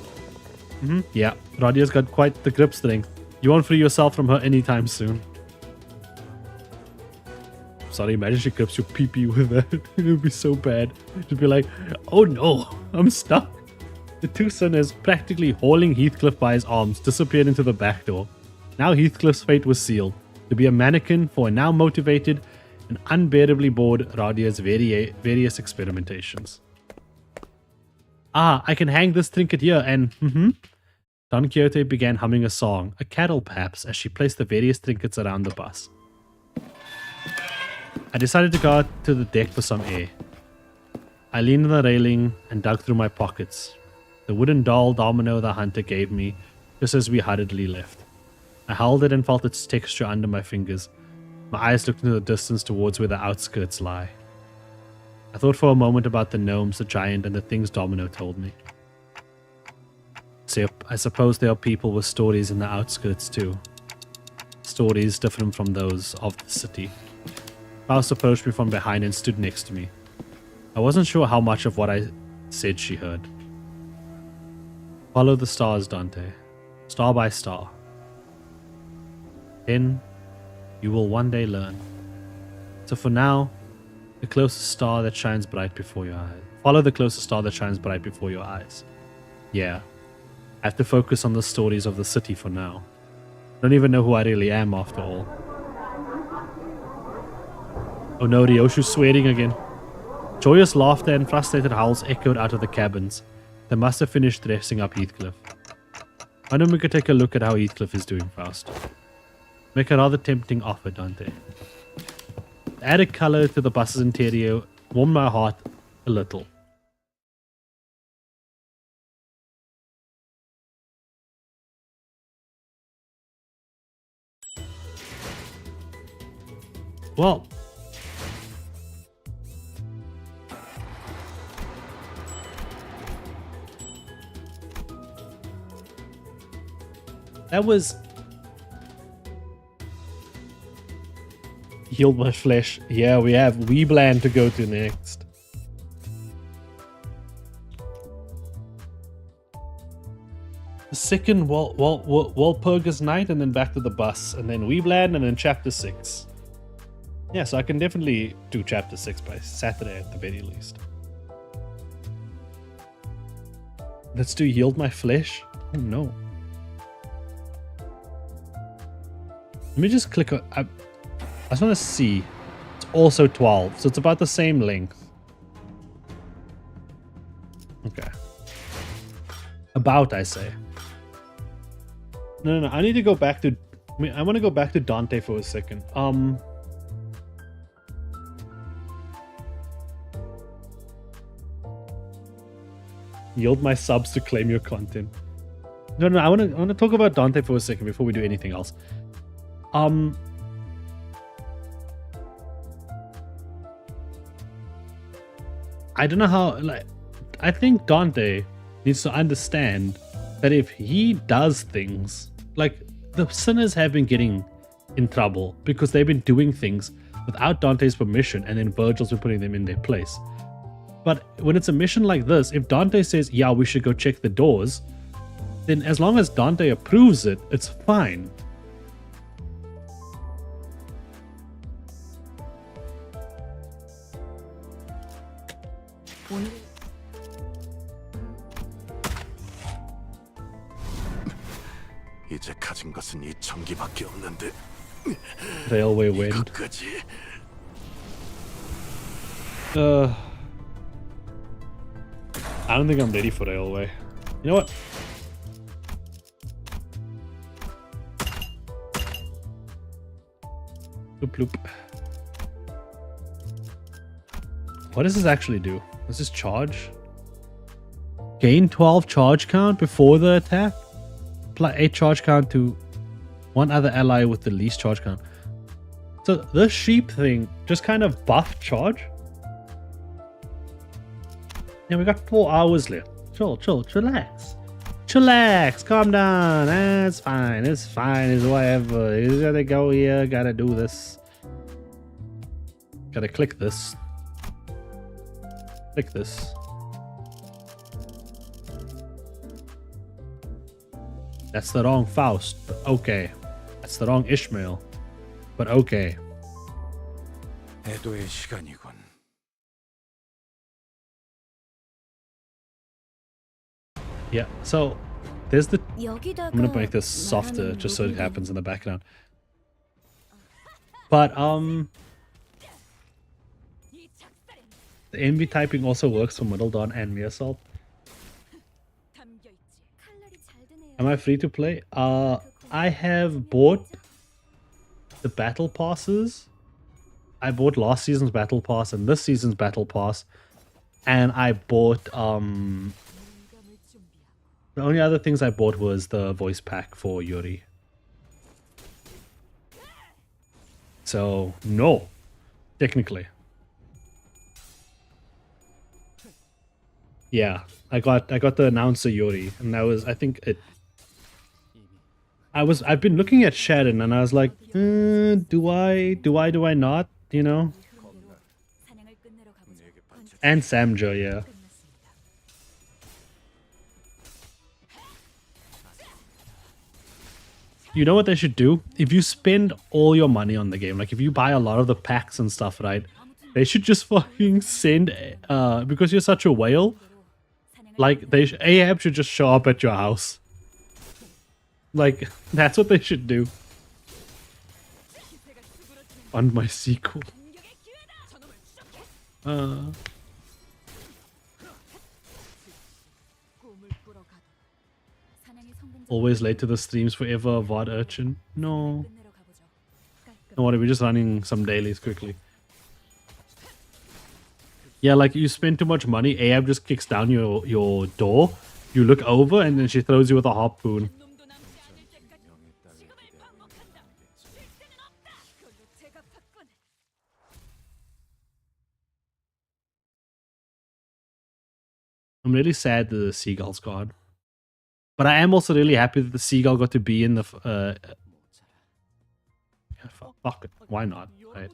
Yeah, Radia's got quite the grip strength. You won't free yourself from her anytime soon. Sorry, imagine she grips your pee-pee with that. It would be so bad. She'd be like, oh no, I'm stuck. The two sinners, practically hauling Heathcliff by his arms, disappeared into the back door. Now Heathcliff's fate was sealed, to be a mannequin for a now motivated and unbearably bored Radia's various experimentations. I can hang this trinket here and... Don Quixote began humming a song, a carol perhaps, as she placed the various trinkets around the bus. I decided to go out to the deck for some air. I leaned on the railing and dug through my pockets. The wooden doll domino the hunter gave me just as we hurriedly left. I held it and felt its texture under my fingers. My eyes looked into the distance towards where the outskirts lie. I thought for a moment about the gnomes, the giant, and the things Domino told me. So I suppose there are people with stories in the outskirts too. Stories different from those of the city. Faust approached me from behind and stood next to me. I wasn't sure how much of what I said she heard. Follow the stars, Dante. Star by star. Then you will one day learn. So for now, the closest star that shines bright before your eyes. Follow the closest star that shines bright before your eyes. Yeah, I have to focus on the stories of the city for now. I don't even know who I really am after all. Oh no, Ryoshu's swearing again. Joyous laughter and frustrated howls echoed out of the cabins. They must have finished dressing up Heathcliff. Why don't we go take a look at how Heathcliff is doing, Faust? Make a rather tempting offer, Dante. The added color to the bus's interior warmed my heart a little. Well, that was healed my flesh. Yeah, we have Weebland to go to next. The second Walpurgis night, and then back to the bus, and then Weebland, and then chapter 6. Yeah, so I can definitely do chapter 6 by Saturday at the very least. Let's do healed my flesh. Oh no. Let me just click on... I just want to see. It's also 12, so it's about the same length. Okay. About, I say. No, I need to go back to... I want to go back to Dante for a second. Yield my subs to claim your content. No, I want to talk about Dante for a second before we do anything else. I don't know how, like, I think Dante needs to understand that if he does things, like, the sinners have been getting in trouble because they've been doing things without Dante's permission, and then Virgil's been putting them in their place. But when it's a mission like this, if Dante says, yeah, we should go check the doors, then as long as Dante approves it, it's fine. 오늘 이제 가진 것은 이 전기밖에 없는데 Railway wind. 끝까지 I don't think I'm ready for railway. You know what? Bloop bloop. What does this actually do? Does this charge? Gain 12 charge count before the attack? Apply 8 charge count to one other ally with the least charge count. So this sheep thing just kind of buffed charge. Yeah, we got 4 hours left. Chillax. Chillax, calm down. It's fine, it's whatever. You gotta go here, gotta do this. Gotta click this. Click this. That's the wrong Faust, but okay. That's the wrong Ishmael, but okay. 애도의 시간이군. Yeah, so there's the... 여기다가 I'm gonna make this softer just so it happens in the background. But the envy typing also works for Middle Dawn and Mere Assault. Am I free to play? I have bought the battle passes. I bought last season's battle pass and this season's battle pass, and I bought the only other things I bought was the voice pack for Yuri. So no, technically. Yeah, I got the announcer Yuri, and that was, I think it. I've been looking at Sharon and I was like, do I not? You know? And Samjo, yeah. You know what they should do? If you spend all your money on the game, like if you buy a lot of the packs and stuff, right? They should just fucking send, because you're such a whale, like Ahab should just show up at your house. Like, that's what they should do. On my sequel. Always late to the streams forever, VOD urchin. No. Don't worry, we're just running some dailies quickly. Yeah, like you spend too much money, Ahab just kicks down your door, you look over, and then she throws you with a harpoon. I'm really sad that the seagull's gone. But I am also really happy that the seagull got to be in the... yeah, fuck it. Why not? Right?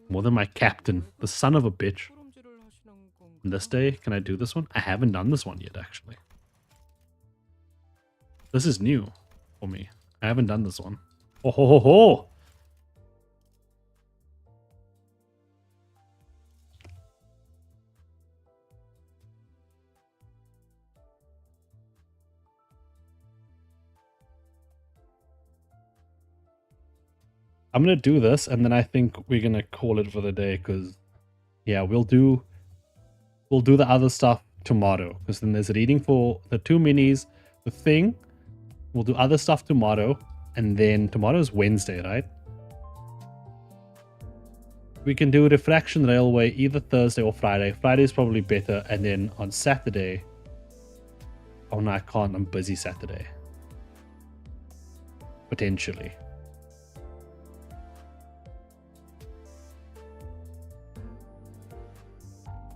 More than my captain. The son of a bitch. On this day, can I do this one? I haven't done this one yet, actually. This is new for me. I haven't done this one. Oh ho ho ho! I'm gonna do this, and then I think we're gonna call it for the day, because yeah, we'll do the other stuff tomorrow, because then there's reading for the 2 minis, the thing. We'll do other stuff tomorrow, and then tomorrow's Wednesday, right? We can do Refraction Railway either Thursday or Friday. Friday is probably better, and then on Saturday... Oh no, I can't. I'm busy Saturday. Potentially.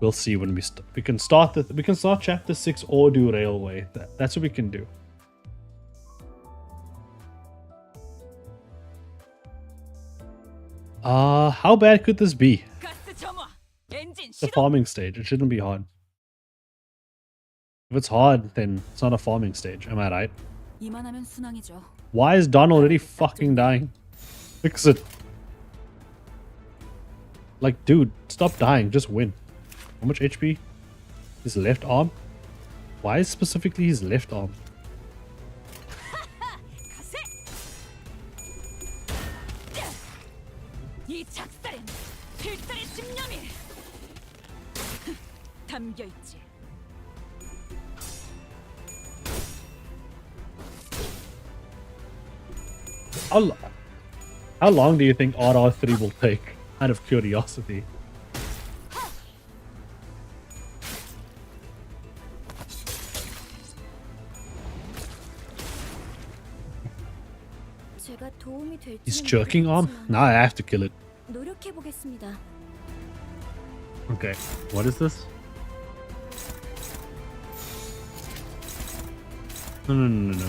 We'll see when we can start chapter 6 or do railway. That's what we can do. How bad could this be? The farming stage. It shouldn't be hard. If it's hard, then it's not a farming stage. Am I right? 이만하면 순항이죠. Why is Don already fucking dying? Fix it. Like, dude, stop dying. Just win. How much HP? His left arm? Why is specifically his left arm? 이 작살엔 필살의 집념이 담겨 있지. How long do you think RR3 will take? Out of curiosity. 제가 도움이 될지는 He's jerking arm? 모르겠지만 Now I have to kill it. 노력해 보겠습니다. Okay, what is this? No.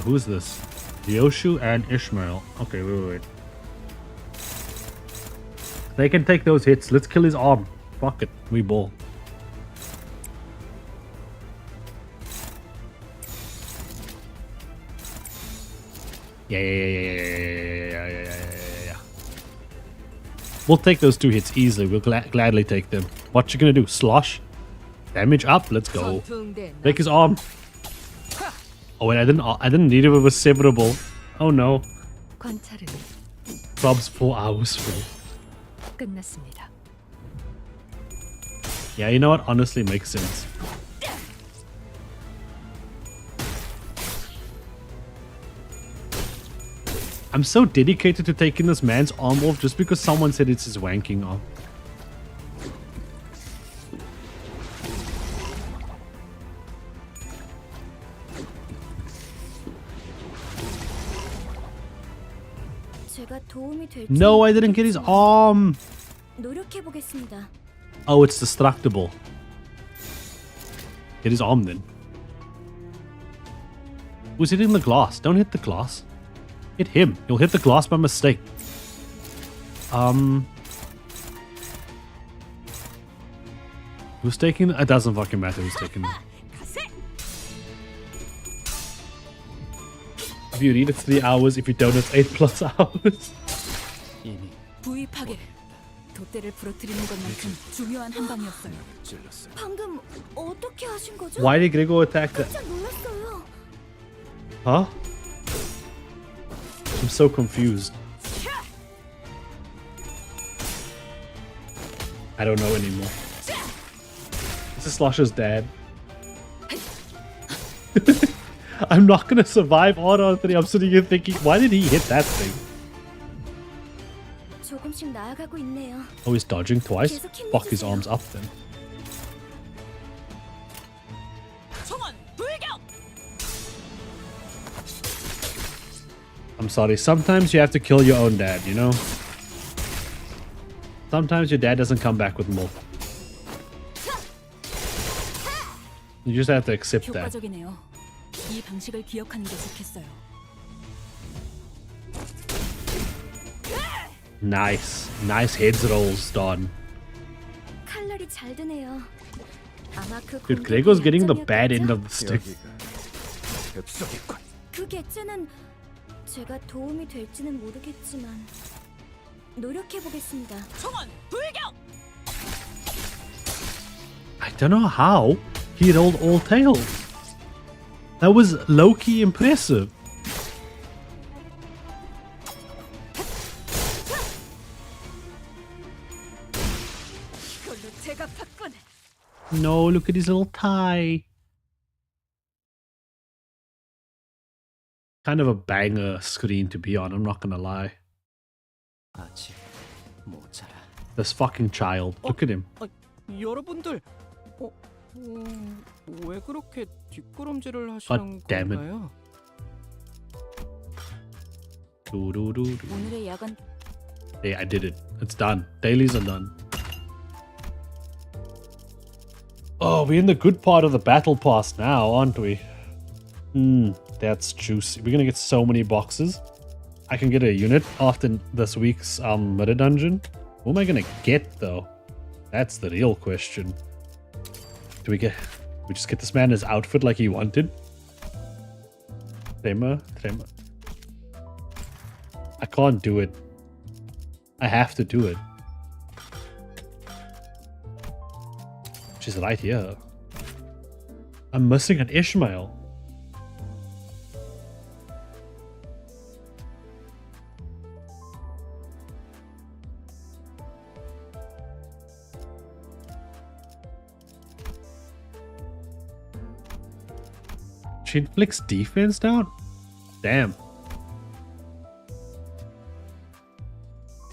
Who's this? Yoshu and Ishmael. Okay, wait. They can take those hits. Let's kill his arm. Fuck it. We ball. Yeah. We'll take those 2 hits easily. We'll gladly take them. What you gonna do? Slosh? Damage up? Let's go. Break his arm. Oh wait, I didn't need it. It was severable. Oh no. 관찰은 Club's 4 hours full. 끝났습니다. Yeah, you know what? Honestly makes sense. I'm so dedicated to taking this man's arm off just because someone said it's his wanking arm. 제가 도움이 될지 No, I didn't get his arm. 노력해 보겠습니다. Oh, it's destructible. Hit his arm then. Who's hitting the glass? Don't hit the glass. Hit him. You'll hit the glass by mistake. Who's taking it? It doesn't fucking matter who's taking it. If you read, it's 3 hours. If you don't, it's 8+ hours. 이미 부위 파괴. 돛대를 부러뜨리는 것만큼 중요한 한 방이었어요. 찔렀어요. 방금 어떻게 하신 거죠? Why did Gregor attack that? 깜짝 놀랐어요. Huh? I'm so confused. I don't know anymore. This is Slosh's dad. I'm not gonna survive RR3. I'm sitting here thinking, why did he hit that thing? 조금씩 나아가고 있네요. Oh, he's dodging twice? Fuck his arms up then. 총원 불격! I'm sorry, sometimes you have to kill your own dad, you know? Sometimes your dad doesn't come back with more. You just have to accept that. 효과적이네요. 이 방식을 기억하는 게 좋겠어요. Nice. Nice heads rolls, Don. 칼날이 잘 드네요. 아마 그 Dude, 공격이 Gregor's getting the bad 약점이었겠죠? end of the stick. 여기가 엽석이군. 그 객체는 제가 도움이 될지는 모르겠지만 노력해 보겠습니다. 총원 불격! I don't know how he rolled all tails. That was low-key impressive. 이걸로 제가 받거나. No, look at his little tie. Kind of a banger screen to be on, I'm not gonna lie. 아직 모자라. This fucking child. Look at him. 여러분들, 왜 그렇게 뒷걸음질을 하시는 damn it. 건가요? Doo-doo-doo-doo. 오늘의 야간 Hey, I did it. It's done. Dailies are done. Oh, we're in the good part of the battle pass now, aren't we? That's juicy. We're gonna get so many boxes. I can get a unit after this week's meta dungeon. Who am I gonna get though? That's the real question. Do we just get this man his outfit like he wanted? Tremor. I can't do it. I have to do it. She's right here. I'm missing an Ishmael. She inflicts defense down? Damn.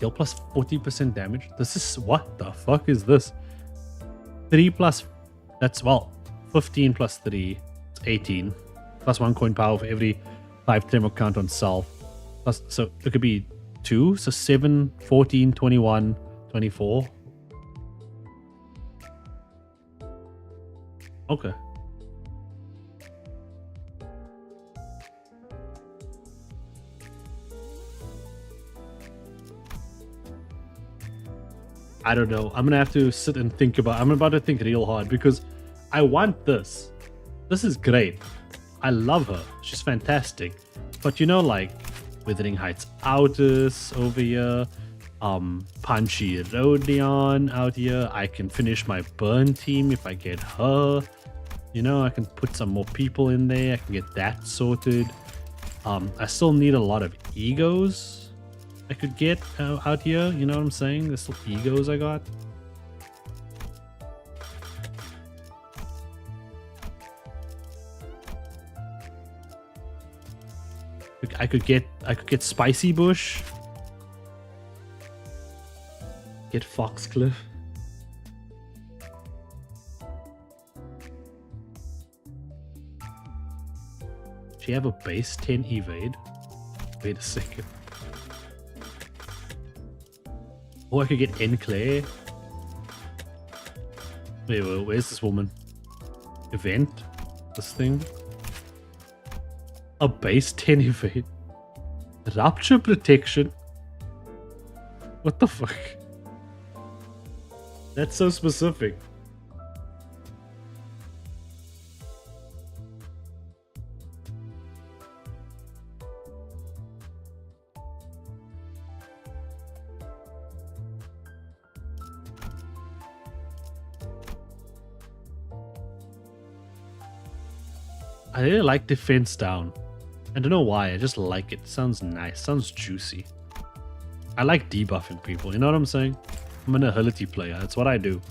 Deal plus 40% damage? This is... what the fuck is this? 3 plus... that's, well, 15 plus 3. It's 18. Plus 1 coin power for every 5 tremor count on self. Plus, so it could be 2. So 7, 14, 21, 24. Okay. I don't know. I'm gonna have to sit and think about... I'm about to think real hard because I want this. This is great. I love her. She's fantastic. But you know, like Withering Heights Outis over here, Punchy Rodion out here. I can finish my burn team if I get her. You know, I can put some more people in there. I can get that sorted. I still need a lot of egos I could get out here, you know what I'm saying? There's still egos I got. I could get Spicy Bush. Get Foxcliff. She have a base 10 evade. Wait a second. Oh, I could get Enclair. Wait, where's this woman? Event? This thing? A base 10 evade. Rapture protection? What the fuck? That's so specific. I really like defense down. I don't know why, I just like it. Sounds nice, sounds juicy. I like debuffing people, you know what I'm saying? I'm an agility player, that's what I do.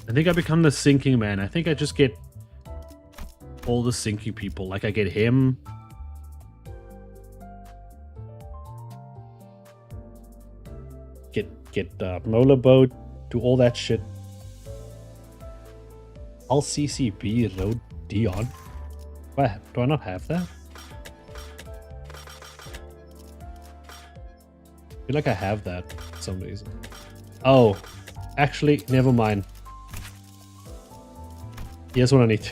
I think I become the sinking man. I think I just get all the sinking people. Like I get him. Get the Mola boat, do all that shit. I'll CCB Road Dion. Do I not have that? I feel like I have that for some reason. Oh, actually, never mind. Here's what I need.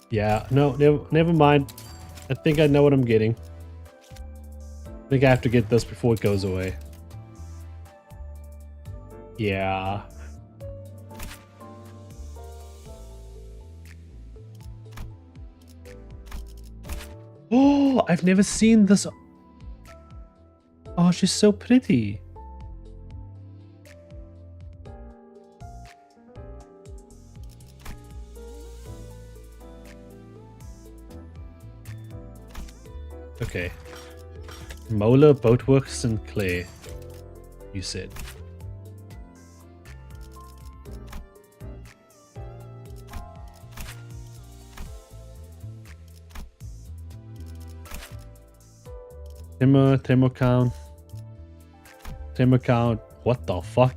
Yeah, no, never mind. I think I know what I'm getting. I think I have to get this before it goes away. Yeah. Oh, I've never seen this. Oh, she's so pretty. Okay. Mola, Boatworks, and Clay. You said. Timber count. Timber count. What the fuck?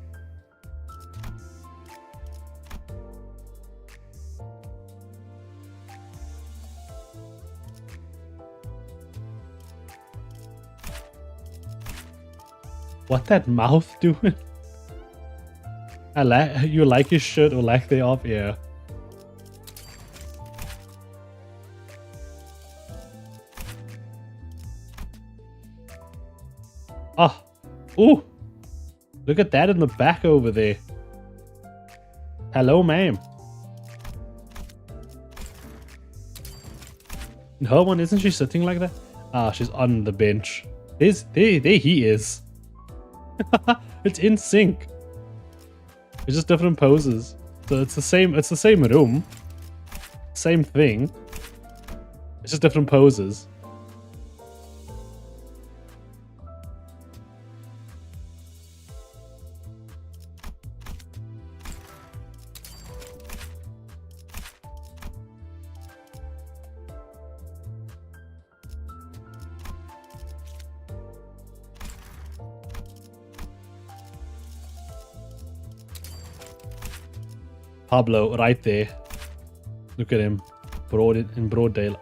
What that mouth doing? You like his shirt or lack thereof? Yeah. Ah. Ooh. Look at that in the back over there. Hello, ma'am. Her one, isn't she sitting like that? Ah, she's on the bench. There he is. It's in sync. It's just different poses. So it's the same room. Same thing. It's just different poses. Pablo, right there. Look at him. In broad daylight.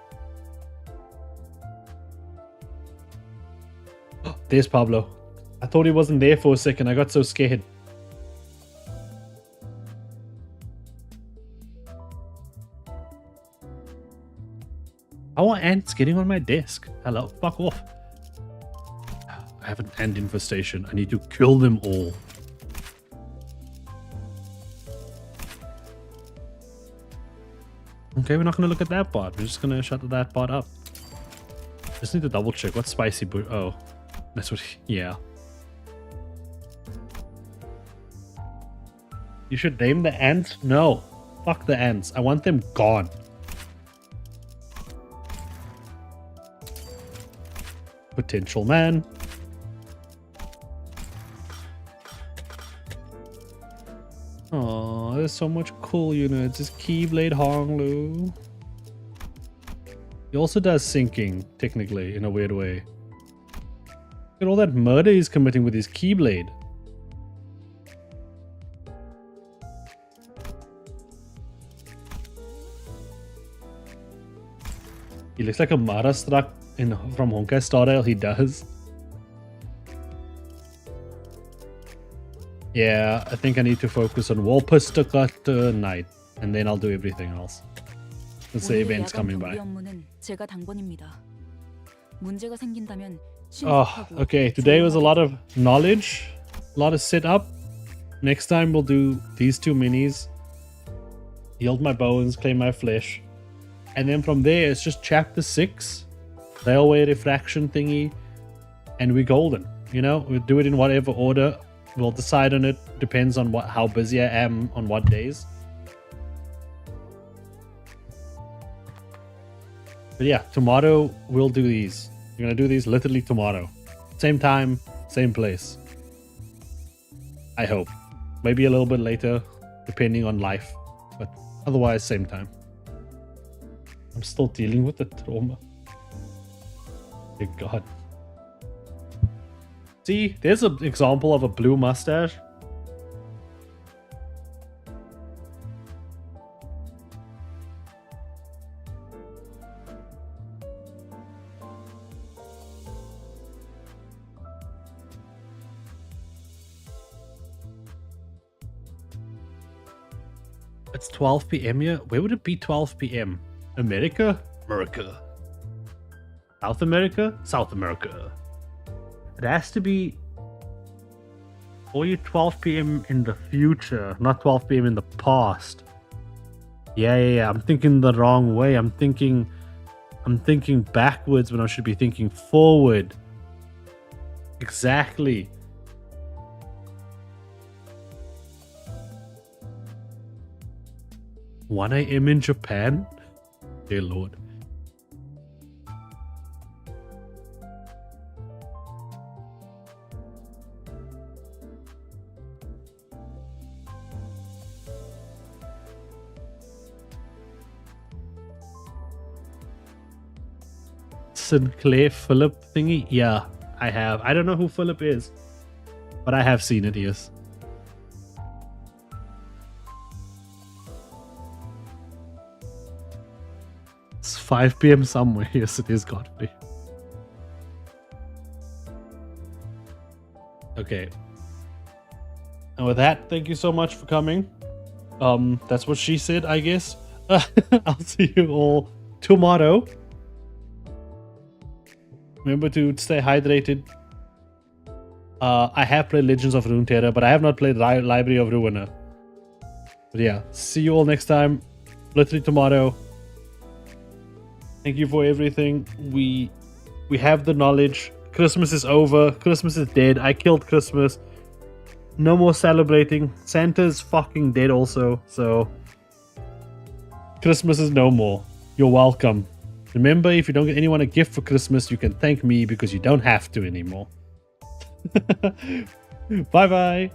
There's Pablo. I thought he wasn't there for a second. I got so scared. How are ants getting on my desk? Hello? Fuck off. I have an ant infestation. I need to kill them all. Okay, we're not going to look at that part. We're just going to shut that part up. Just need to double check. What's spicy? Oh, that's what. Yeah. You should name the ants? No. Fuck the ants. I want them gone. Potential man. Oh, there's so much cool units. This Keyblade Honglu. He also does sinking, technically, in a weird way. Look at all that murder he's committing with his Keyblade. He looks like a Mara struck from Honkai Star Rail. He does. Yeah, I think I need to focus on Wolperstuck Knight, and then I'll do everything else. Since the event's coming by. Oh, okay. Today was a lot of knowledge, a lot of setup. Next time we'll do these two minis. Heal my bones, claim my flesh. And then from there, it's just chapter 6. Railway refraction thingy. And we're golden. You know, we'll do it in whatever order. We'll decide on it. Depends on how busy I am on what days. But yeah, tomorrow we'll do these. We're going to do these literally tomorrow. Same time, same place. I hope. Maybe a little bit later, depending on life. But otherwise, same time. I'm still dealing with the trauma. Dear God. See, there's an example of a blue mustache. It's 12 p.m. here. Where would it be 12 p.m.? America? America. South America? South America. It has to be for you 12 p.m. in the future, not 12 p.m. in the past. Yeah. I'm thinking the wrong way. I'm thinking backwards when I should be thinking forward. Exactly. "1 a.m. in Japan?" Dear Lord. Sinclair Philip thingy? Yeah, I have. I don't know who Philip is, but I have seen it, yes. It's 5 p.m. somewhere. Yes, it is, gotta be. Okay. And with that, thank you so much for coming. That's what she said, I guess. I'll see you all tomorrow. Remember to stay hydrated. I have played Legends of Runeterra, but I have not played Library of Ruiner. But yeah, see you all next time. Literally tomorrow. Thank you for everything. We have the knowledge. Christmas is over. Christmas is dead. I killed Christmas. No more celebrating. Santa's fucking dead also. So Christmas is no more. You're welcome. Remember, if you don't get anyone a gift for Christmas, you can thank me because you don't have to anymore. Bye bye.